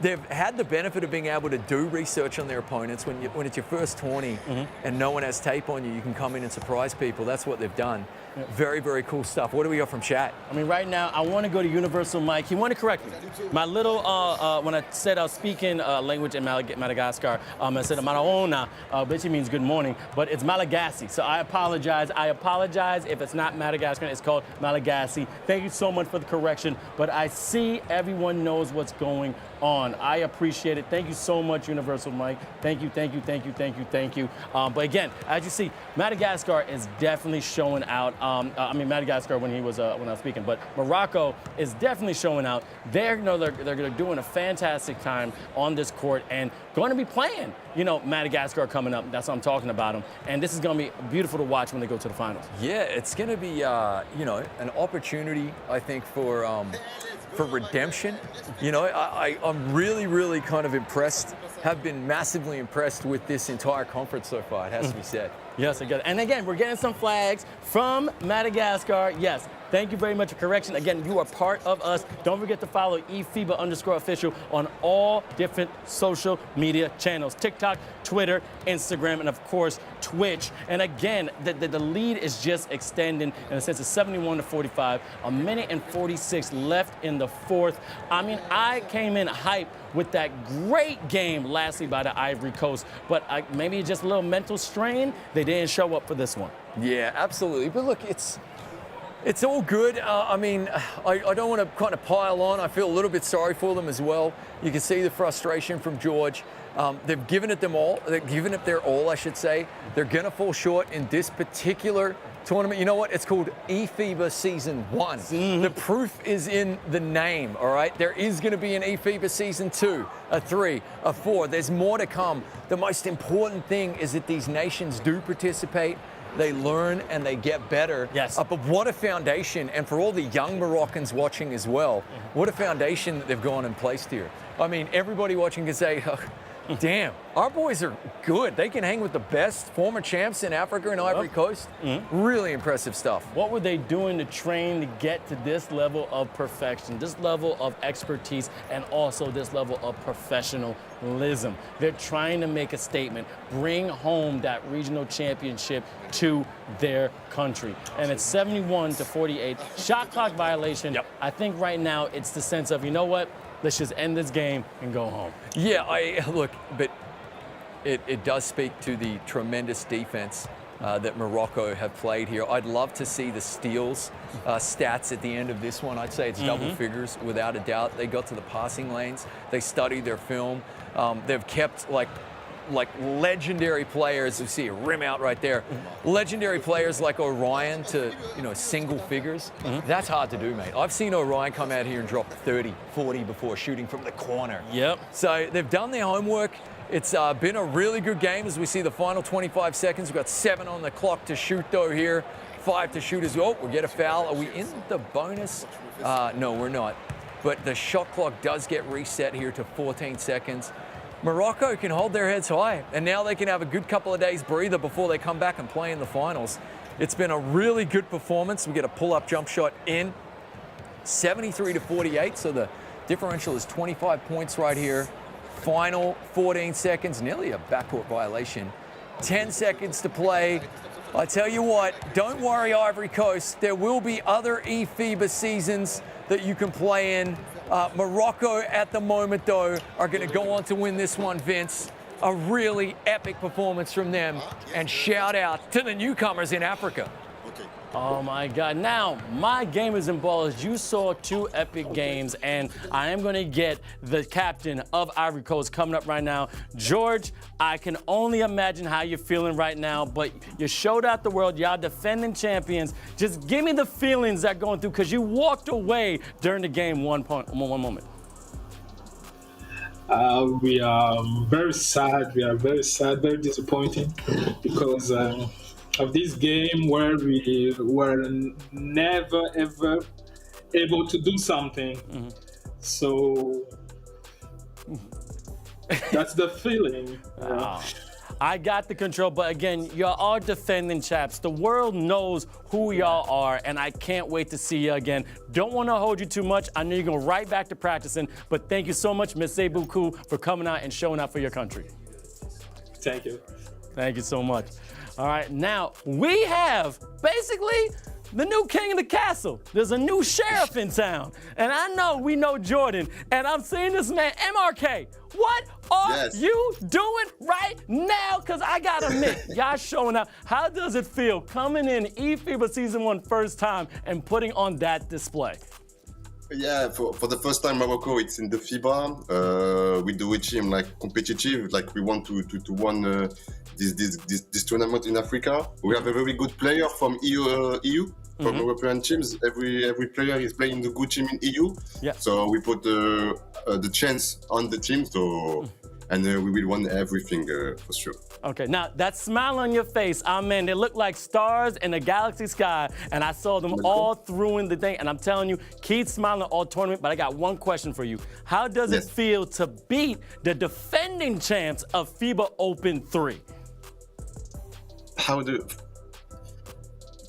They've had the benefit of being able to do research on their opponents. When it's your first tourney and no one has tape on you, you can come in and surprise people. That's what they've done. Very, very cool stuff. What do we got from chat? I mean, right now, I want to go to Universal Mike. He wanted to correct me. My little, when I said I was speaking language in Madagascar, I said Maraona, which means good morning, but it's Malagasy. So I apologize. I apologize if it's not Madagascar. It's called Malagasy. Thank you so much for the correction. But I see everyone knows what's going on. I appreciate it. Thank you so much, Universal Mike. Thank you, thank you, thank you, thank you, thank you. But again, as you see, Madagascar is definitely showing out. I mean, Madagascar when I was speaking, but Morocco is definitely showing out. They're doing a fantastic time on this court and going to be playing. Madagascar coming up. That's what I'm talking about them. And this is going to be beautiful to watch when they go to the finals. Yeah, it's going to be an opportunity, I think, for redemption. I'm really, really kind of impressed, have been massively impressed with this entire conference so far, it has to be said. Yes, I get it. And again, we're getting some flags from Madagascar. Yes, thank you very much for correction. Again, you are part of us. Don't forget to follow eFIBA_official on all different social media channels. TikTok, Twitter, Instagram, and of course, Twitch. And again, the lead is just extending in a sense of 71-45. 1:46 left in the fourth. I mean, I came in hype with that great game lastly by the Ivory Coast, but maybe just a little mental strain. They didn't show up for this one. Yeah, absolutely. But look, it's all good. I mean, I don't want to kind of pile on. I feel a little bit sorry for them as well. You can see the frustration from George. They've given it their all, I should say. They're going to fall short in this particular tournament. You know what? It's called eFIBA Season 1. The proof is in the name, all right? There is going to be an eFIBA Season 2, a 3, a 4. There's more to come. The most important thing is that these nations do participate. They learn and they get better. Yes. But what a foundation, and for all the young Moroccans watching as well, what a foundation that they've gone and placed here. I mean, everybody watching can say, oh, damn, our boys are good. They can hang with the best former champs in Africa and Ivory Coast. Really impressive stuff. What were they doing to train to get to this level of perfection, this level of expertise, and also this level of professionalism? They're trying to make a statement, bring home that regional championship to their country. And it's 71-48. Shot clock violation. I think right now it's the sense of, you know what? Let's just end this game and go home. Yeah, look, but it does speak to the tremendous defense that Morocco have played here. I'd love to see the steals stats at the end of this one. I'd say it's double figures without a doubt. They got to the passing lanes. They studied their film. They've kept like legendary players. You see a rim out right there. Legendary players like Orion to, single figures. That's hard to do, mate. I've seen Orion come out here and drop 30, 40 before shooting from the corner. Yep. So they've done their homework. It's been a really good game as we see the final 25 seconds. We've got 7 on the clock to shoot though here. 5 to shoot as well. We'll get a foul. Are we in the bonus? No, we're not. But the shot clock does get reset here to 14 seconds. Morocco can hold their heads high, and now they can have a good couple of days breather before they come back and play in the finals. It's been a really good performance. We get a pull-up jump shot in, 73-48, so the differential is 25 points right here. Final 14 seconds, nearly a backcourt violation. 10 seconds to play. I tell you what, don't worry, Ivory Coast. There will be other eFIBA seasons that you can play in. Morocco at the moment, though, are going to go on to win this one, Vince. A really epic performance from them. And shout out to the newcomers in Africa. Oh my God. Now, my gamers and ballers, you saw 2 epic games, and I am going to get the captain of Ivory Coast coming up right now. George, I can only imagine how you're feeling right now, but you showed out the world. Y'all defending champions. Just give me the feelings that are going through, because you walked away during the game one moment. We are very sad. We are very sad, very disappointing, because of this game where we were never ever able to do something. So that's the feeling. I got the control, but again, y'all are defending champs. The world knows who y'all are, and I can't wait to see you again. Don't want to hold you too much. I know you're going right back to practicing, but thank you so much, Merci beaucoup, for coming out and showing out for your country. Thank you. Thank you so much. All right, now we have basically the new king of the castle. There's a new sheriff in town. And I know we know Jordan, and I'm seeing this man, MRK. What are you doing right now? Because I got to admit, y'all showing up. How does it feel coming in eFIBA Season 1 first time and putting on that display? Yeah, for the first time Morocco, it's in the FIBA. We do a team like competitive, like we want to win this tournament in Africa. We have a very good player from EU from European teams. Every player is playing the good team in EU. Yeah. So we put the chance on the team. So and we will win everything for sure. Okay, now that smile on your face, they look like stars in the galaxy sky, and I saw them all through in the thing, and I'm telling you, keep smiling all tournament, but I got one question for you. How does it feel to beat the defending champs of FIBA Open 3?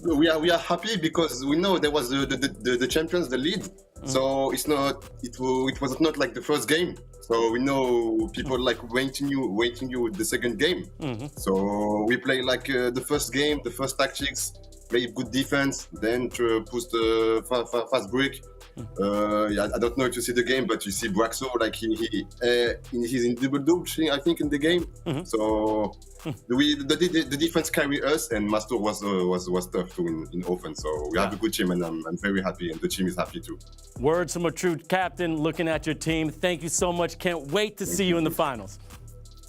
We are happy because we know there was the champions, the lead. So it was not like the first game. So we know people like waiting you the second game. So we play like the first game, the first tactics, play good defense, then to push the fast break. I don't know if you see the game, but you see Braxo, like he's in double I think in the game. So the defense carry us, and Master was tough to win in offense. So we have a good team, and I'm very happy, and the team is happy too. Words from a true captain looking at your team. Thank you so much. Can't wait to see you in the finals.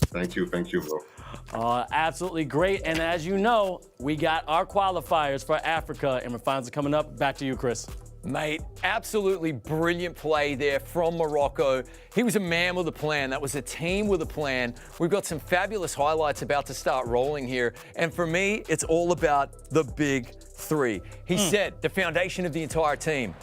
Thank you, bro. Absolutely great. And as you know, we got our qualifiers for Africa, and the finals are coming up. Back to you, Chris. Mate, absolutely brilliant play there from Morocco. He was a man with a plan. That was a team with a plan. We've got some fabulous highlights about to start rolling here. And for me, it's all about the big three. He said the foundation of the entire team.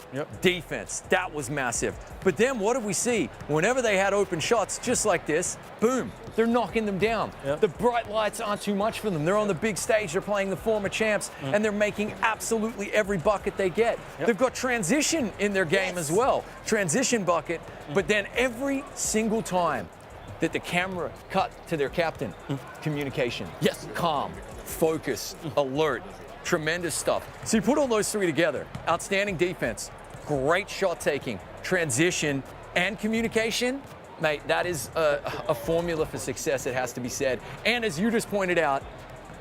Defense, that was massive. But then what did we see? Whenever they had open shots just like this, boom, they're knocking them down. The bright lights aren't too much for them. They're on the big stage, they're playing the former champs, and they're making absolutely every bucket they get. They've got transition in their game as well. Transition bucket, but then every single time that the camera cut to their captain, communication. Calm, focus, alert. Tremendous stuff. So you put all those three together, outstanding defense, great shot taking, transition, and communication, mate, that is a formula for success, it has to be said. And as you just pointed out,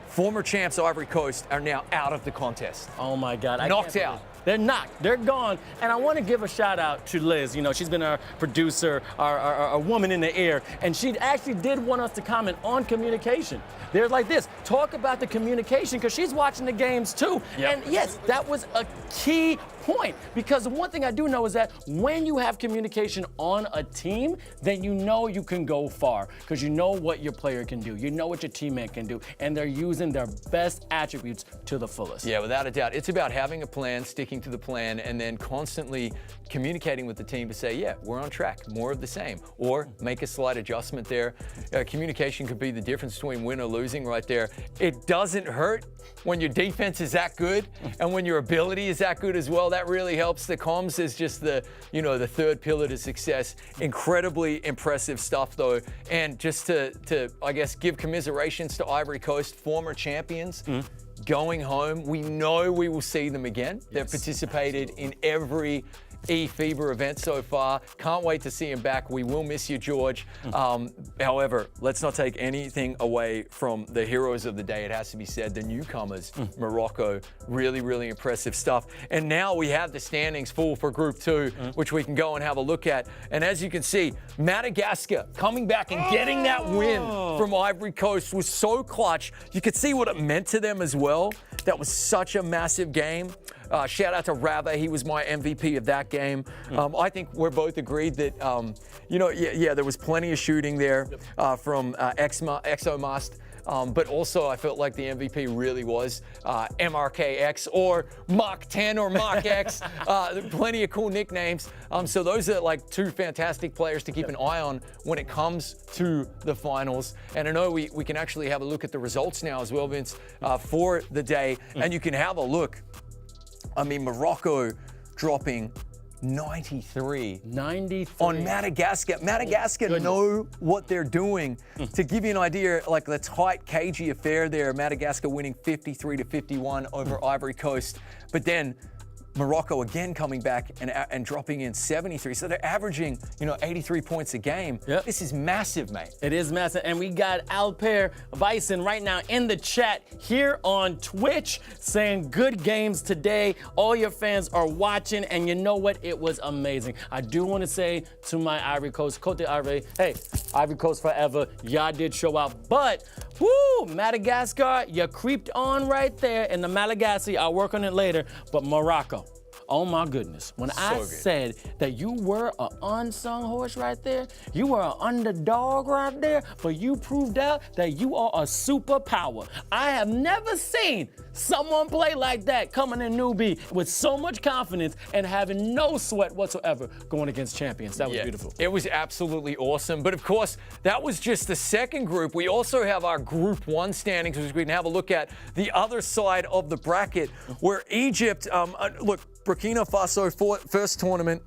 former champs Ivory Coast are now out of the contest. Oh my God. Knocked out. They're knocked. They're gone. And I want to give a shout out to Liz. You know, she's been our producer, our woman in the air, and she actually did want us to comment on communication. They're like this, talk about the communication, because she's watching the games too. And yes, that was a key point, because the one thing I do know is that when you have communication on a team, then you know you can go far, because you know what your player can do, you know what your teammate can do, and they're using their best attributes to the fullest. Yeah, without a doubt. It's about having a plan, sticking to the plan, and then constantly communicating with the team to say, yeah, we're on track, more of the same, or make a slight adjustment there. Communication could be the difference between win or losing right there. It doesn't hurt when your defense is that good and when your ability is that good as well. That really helps. The comms is just the third pillar to success. Incredibly impressive stuff though. And just to I guess give commiserations to Ivory Coast, former champions. Going home, we know we will see them again. They've participated in every eFIBA event so far. Can't wait to see him back. We will miss you, George. However, let's not take anything away from the heroes of the day. It has to be said, the newcomers, Morocco, really, really impressive stuff. And now we have the standings full for Group 2, which we can go and have a look at. And as you can see, Madagascar coming back and getting that win from Ivory Coast was so clutch. You could see what it meant to them as well. That was such a massive game. Shout out to Rava. He was my MVP of that game. I think we're both agreed that, there was plenty of shooting there from Exomast. but also I felt like the MVP really was MRKX or Mark 10 or Mark X. Plenty of cool nicknames. So those are like two fantastic players to keep an eye on when it comes to the finals. And I know we can actually have a look at the results now as well, Vince, for the day. And you can have a look. I mean, Morocco dropping 93 on Madagascar. Madagascar know what they're doing. To give you an idea, like the tight, cagey affair there, Madagascar winning 53-51 over Ivory Coast. But then Morocco again coming back and dropping in 73. So they're averaging, 83 points a game. Yep. This is massive, mate. It is massive. And we got Alper Bison right now in the chat here on Twitch saying good games today. All your fans are watching, and you know what? It was amazing. I do want to say to my Ivory Coast, Côte d'Ivoire, hey, Ivory Coast forever. Y'all did show out. But, whoo, Madagascar, you creeped on right there. And the Malagasy, I'll work on it later. But Morocco. Oh my goodness. When I said that you were an unsung horse right there, you were an underdog right there, but you proved out that you are a superpower. I have never seen someone play like that coming in newbie with so much confidence and having no sweat whatsoever going against champions. That was beautiful. It was absolutely awesome. But of course, that was just the second group. We also have our Group 1 standings, which we can have a look at the other side of the bracket, where Egypt, look, Burkina Faso, first tournament,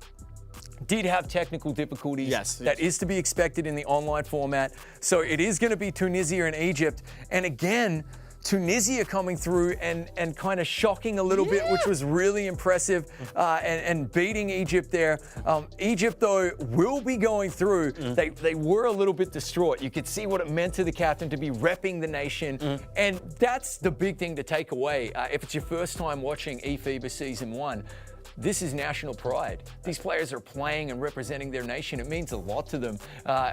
did have technical difficulties. Yes. That is to be expected in the online format. So it is going to be Tunisia and Egypt. And again, Tunisia coming through and kind of shocking a little bit, which was really impressive, and beating Egypt there. Egypt, though, will be going through. They were a little bit distraught. You could see what it meant to the captain to be repping the nation. And that's the big thing to take away. If it's your first time watching eFIBA Season 1, this is national pride. These players are playing and representing their nation. It means a lot to them.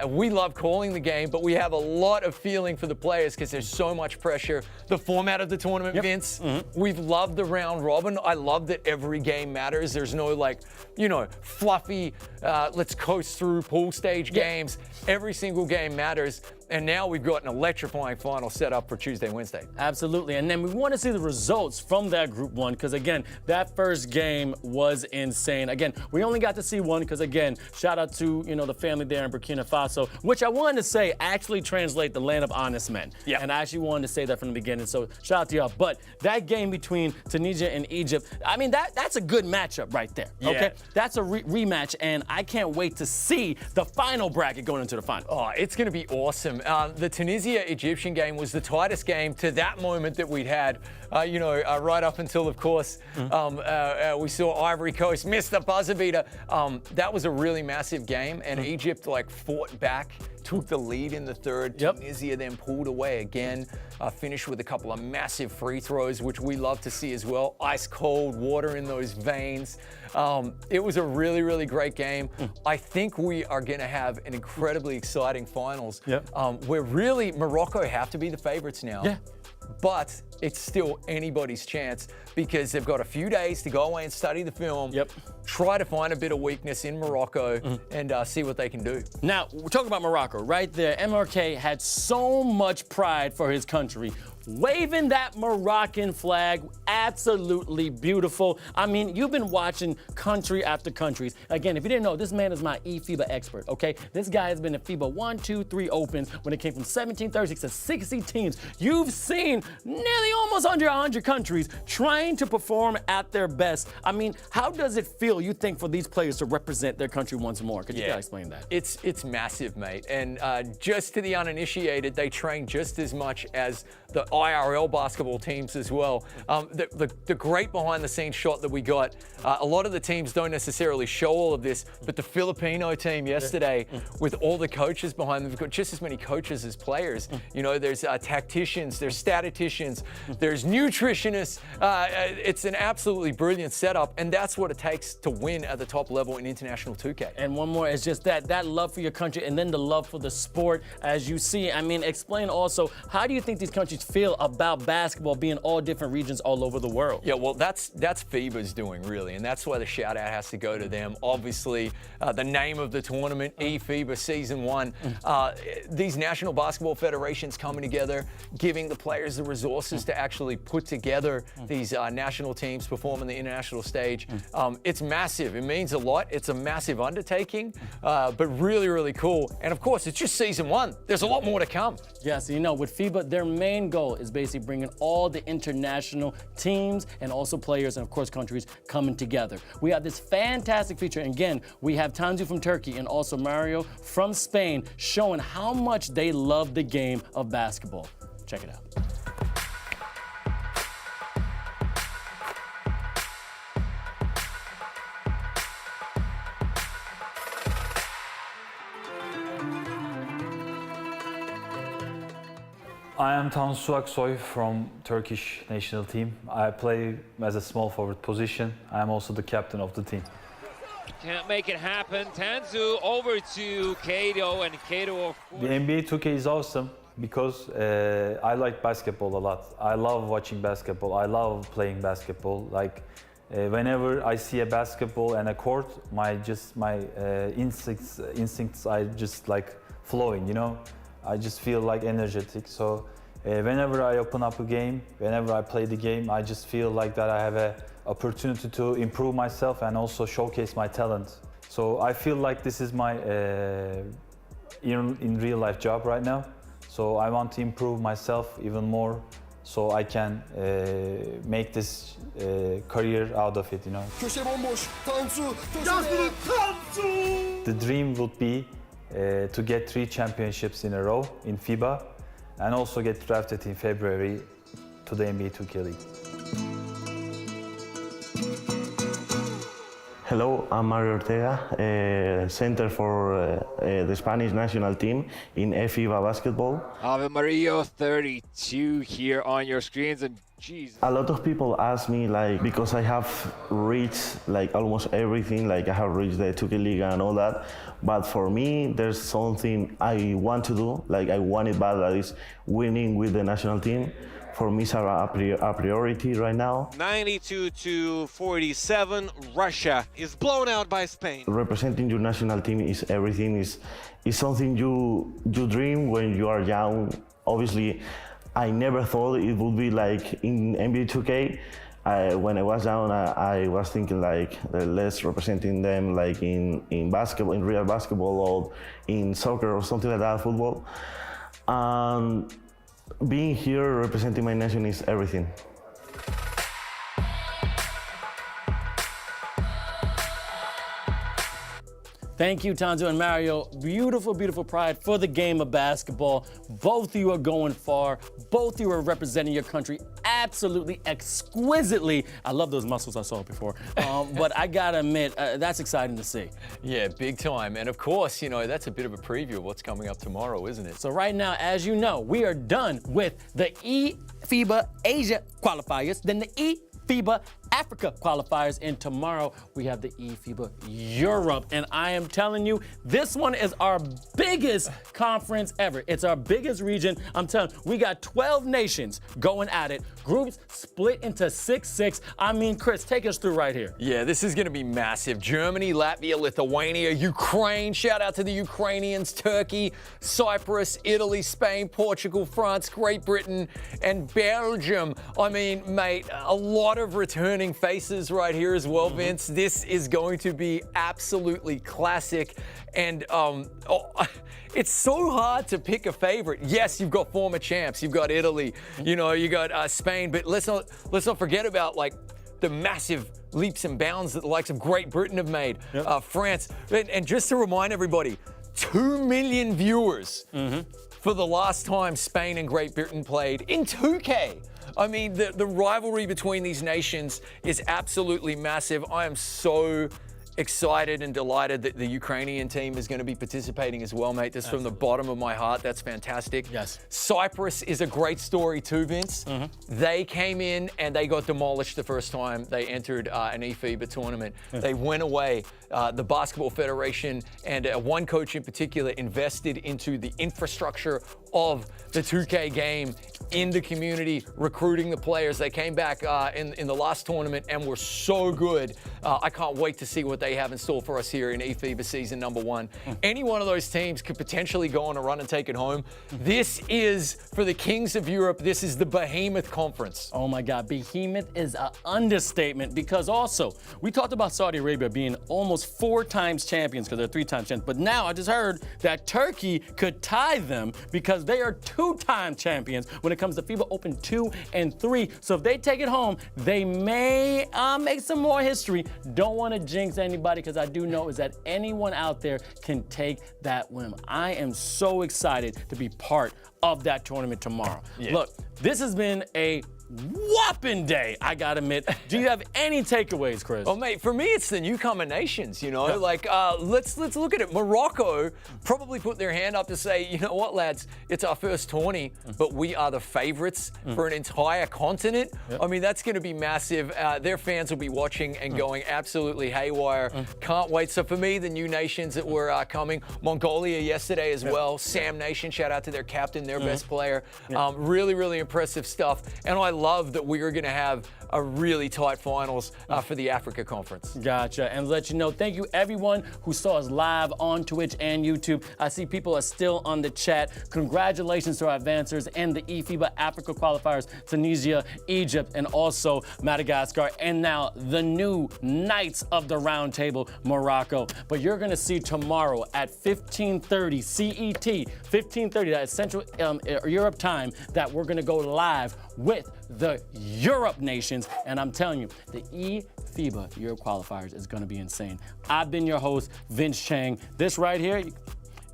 We love calling the game, but we have a lot of feeling for the players because there's so much pressure. The format of the tournament, Vince, we've loved the round robin. I love that every game matters. There's no fluffy, let's coast through pool stage games. Every single game matters. And now we've got an electrifying final set up for Tuesday, Wednesday. Absolutely. And then we want to see the results from that Group 1 because, again, that first game was insane. Again, we only got to see one because, again, shout out to, the family there in Burkina Faso, which I wanted to say actually translate the land of honest men. Yeah. And I actually wanted to say that from the beginning. So shout out to y'all. But that game between Tunisia and Egypt, I mean, that's a good matchup right there. Yeah. Okay? That's a rematch. And I can't wait to see the final bracket going into the final. Oh, it's going to be awesome. The Tunisia-Egyptian game was the tightest game to that moment that we'd had, right up until, of course, we saw Ivory Coast miss the buzzer beater. That was a really massive game, and Egypt, fought back, took the lead in the third. Tunisia then pulled away again, finished with a couple of massive free throws, which we love to see as well. Ice cold water in those veins. It was a really, really great game. I think we are going to have an incredibly exciting finals where really Morocco have to be the favorites now. Yeah. But it's still anybody's chance because they've got a few days to go away and study the film, try to find a bit of weakness in Morocco and see what they can do. Now, we're talking about Morocco right there. MRK had so much pride for his country. Waving that Moroccan flag, absolutely beautiful. I mean, you've been watching country after countries. Again, if you didn't know, this man is my eFIBA expert, okay? This guy has been in FIBA 1, 2, 3 Opens when it came from 1736 to 60 teams. You've seen nearly almost under 100 countries trying to perform at their best. I mean, how does it feel, you think, for these players to represent their country once more? Could you explain that? It's massive, mate. And just to the uninitiated, they train just as much as the IRL basketball teams as well. The great behind-the-scenes shot that we got, a lot of the teams don't necessarily show all of this, but the Filipino team yesterday, with all the coaches behind them, we've got just as many coaches as players. There's tacticians, there's statisticians, there's nutritionists. It's an absolutely brilliant setup, and that's what it takes to win at the top level in international 2K. And one more is just that love for your country and then the love for the sport. As you see, I mean, explain also, how do you think these countries feel feel about basketball being all different regions all over the world? Yeah, well, that's FIBA's doing, really, and that's why the shout out has to go to them. Obviously, the name of the tournament, eFIBA Season 1. These national basketball federations coming together, giving the players the resources to actually put together these national teams, perform on the international stage. It's massive. It means a lot. It's a massive undertaking, but really, really cool. And of course, it's just Season 1. There's a lot more to come. Yes, you know, with FIBA, their main goal is basically bringing all the international teams and also players and, of course, countries coming together. We have this fantastic feature. And again, we have Tanzu from Turkey and also Mario from Spain showing how much they love the game of basketball. Check it out. I am Tansu Aksoy from Turkish national team. I play as a small forward position. I am also the captain of the team. Can't make it happen. Tanzu over to Kato, and Kato, of course. The NBA 2K is awesome because I like basketball a lot. I love watching basketball. I love playing basketball. Like whenever I see a basketball and a court, my instincts are just like flowing, you know? I just feel like energetic. So whenever I open up a game, whenever I play the game, I just feel like that I have an opportunity to improve myself and also showcase my talent. So I feel like this is my in real life job right now. So I want to improve myself even more so I can make this career out of it, you know. The dream would be to get 3 championships in a row in FIBA and also get drafted in February to the NBA 2K League. Hello, I'm Mario Ortega, center for the Spanish national team in eFIBA basketball. Ave Mario 32 here on your screens, and geez. A lot of people ask me, like, because I have reached like almost everything, like I have reached the 2K League and all that, but for me, there's something I want to do, like I want it bad, that is winning with the national team. For me, it's a priority right now. 92-47, Russia is blown out by Spain. Representing your national team is everything. Is something you dream when you are young. Obviously, I never thought it would be like in NBA 2K. When I was young, I was thinking like less representing them like in basketball, in real basketball, or in soccer or something like that, football. Being here representing my nation is everything. Thank you, Tanzu and Mario. Beautiful, beautiful pride for the game of basketball. Both of you are going far. Both of you are representing your country absolutely exquisitely. I love those muscles I saw before. But I gotta admit, that's exciting to see. Yeah, big time. And of course, you know, that's a bit of a preview of what's coming up tomorrow, isn't it? So right now, as you know, we are done with the eFIBA Asia qualifiers, then the eFIBA Africa qualifiers, and tomorrow we have the eFIBA Europe. And I am telling you, this one is our biggest conference ever. It's our biggest region. I'm telling you, we got 12 nations going at it. Groups split into 6-6. I mean, Chris, take us through right here. Yeah, this is going to be massive. Germany, Latvia, Lithuania, Ukraine. Shout out to the Ukrainians, Turkey, Cyprus, Italy, Spain, Portugal, France, Great Britain, and Belgium. I mean, mate, a lot of returning faces right here as well, Vince. This is going to be absolutely classic. And it's so hard to pick a favorite. Yes, you've got former champs. You've got Italy. You know, you got Spain. But let's not forget about like the massive leaps and bounds that the likes of Great Britain have made. Yep. France. And just to remind everybody, 2 million viewers for the last time Spain and Great Britain played in 2K. I mean, the rivalry between these nations is absolutely massive. I am so excited and delighted that the Ukrainian team is going to be participating as well, mate. That's from the bottom of my heart. That's fantastic. Yes. Cyprus is a great story too, Vince. They came in and they got demolished the first time they entered an eFIBA tournament. They went away. the Basketball Federation and one coach in particular invested into the infrastructure of the 2K game in the community, recruiting the players. They came back in the last tournament and were so good. I can't wait to see what they have in store for us here in eFIBA season number 1. Any one of those teams could potentially go on a run and take it home. This is, for the Kings of Europe, this is the Behemoth Conference. Oh my God, Behemoth is an understatement, because also, we talked about Saudi Arabia being almost 4 times champions because they're 3 times champions. But now I just heard that Turkey could tie them because they are 2-time champions when it comes to FIBA Open 2 and 3. So if they take it home, they may make some more history. Don't want to jinx anybody, because I do know is that anyone out there can take that win. I am so excited to be part of that tournament tomorrow. Yeah. Look, this has been a whopping day, I gotta admit. Do you have any takeaways, Chris? Well, mate, for me, it's the newcomer nations, you know? Like, let's look at it. Morocco probably put their hand up to say, you know what, lads, it's our first tourney, but we are the favorites for an entire continent. I mean, that's gonna be massive. Their fans will be watching and going absolutely haywire. Can't wait. So for me, the new nations that were coming, Mongolia yesterday as well. Sam Nation, shout out to their captain, their best player. Really, really impressive stuff. And I love that we are going to have a really tight finals for the Africa Conference. Gotcha. And let you know, thank you everyone who saw us live on Twitch and YouTube. I see people are still on the chat. Congratulations to our advancers and the eFIBA Africa qualifiers, Tunisia, Egypt, and also Madagascar. And now the new Knights of the Round Table, Morocco. But you're going to see tomorrow at 15:30 CET, 15:30, that is Central Europe time, that we're going to go live with the Europe nations. And I'm telling you, the eFIBA Europe qualifiers is going to be insane. I've been your host, Vince Chang. This right here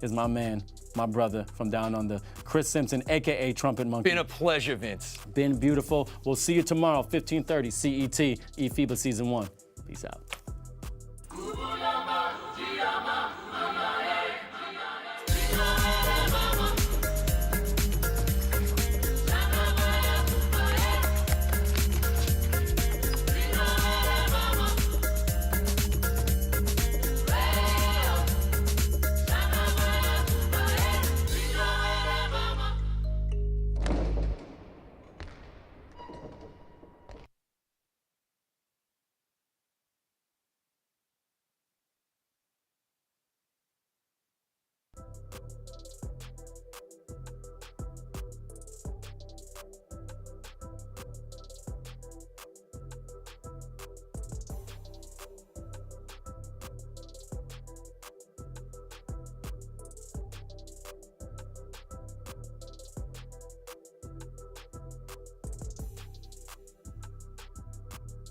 is my man, my brother from down under, Chris Simpson, aka Trumpet Monkey. Been a pleasure, Vince. Been beautiful. We'll see you tomorrow, 15:30 CET, eFIBA Season 1. Peace out.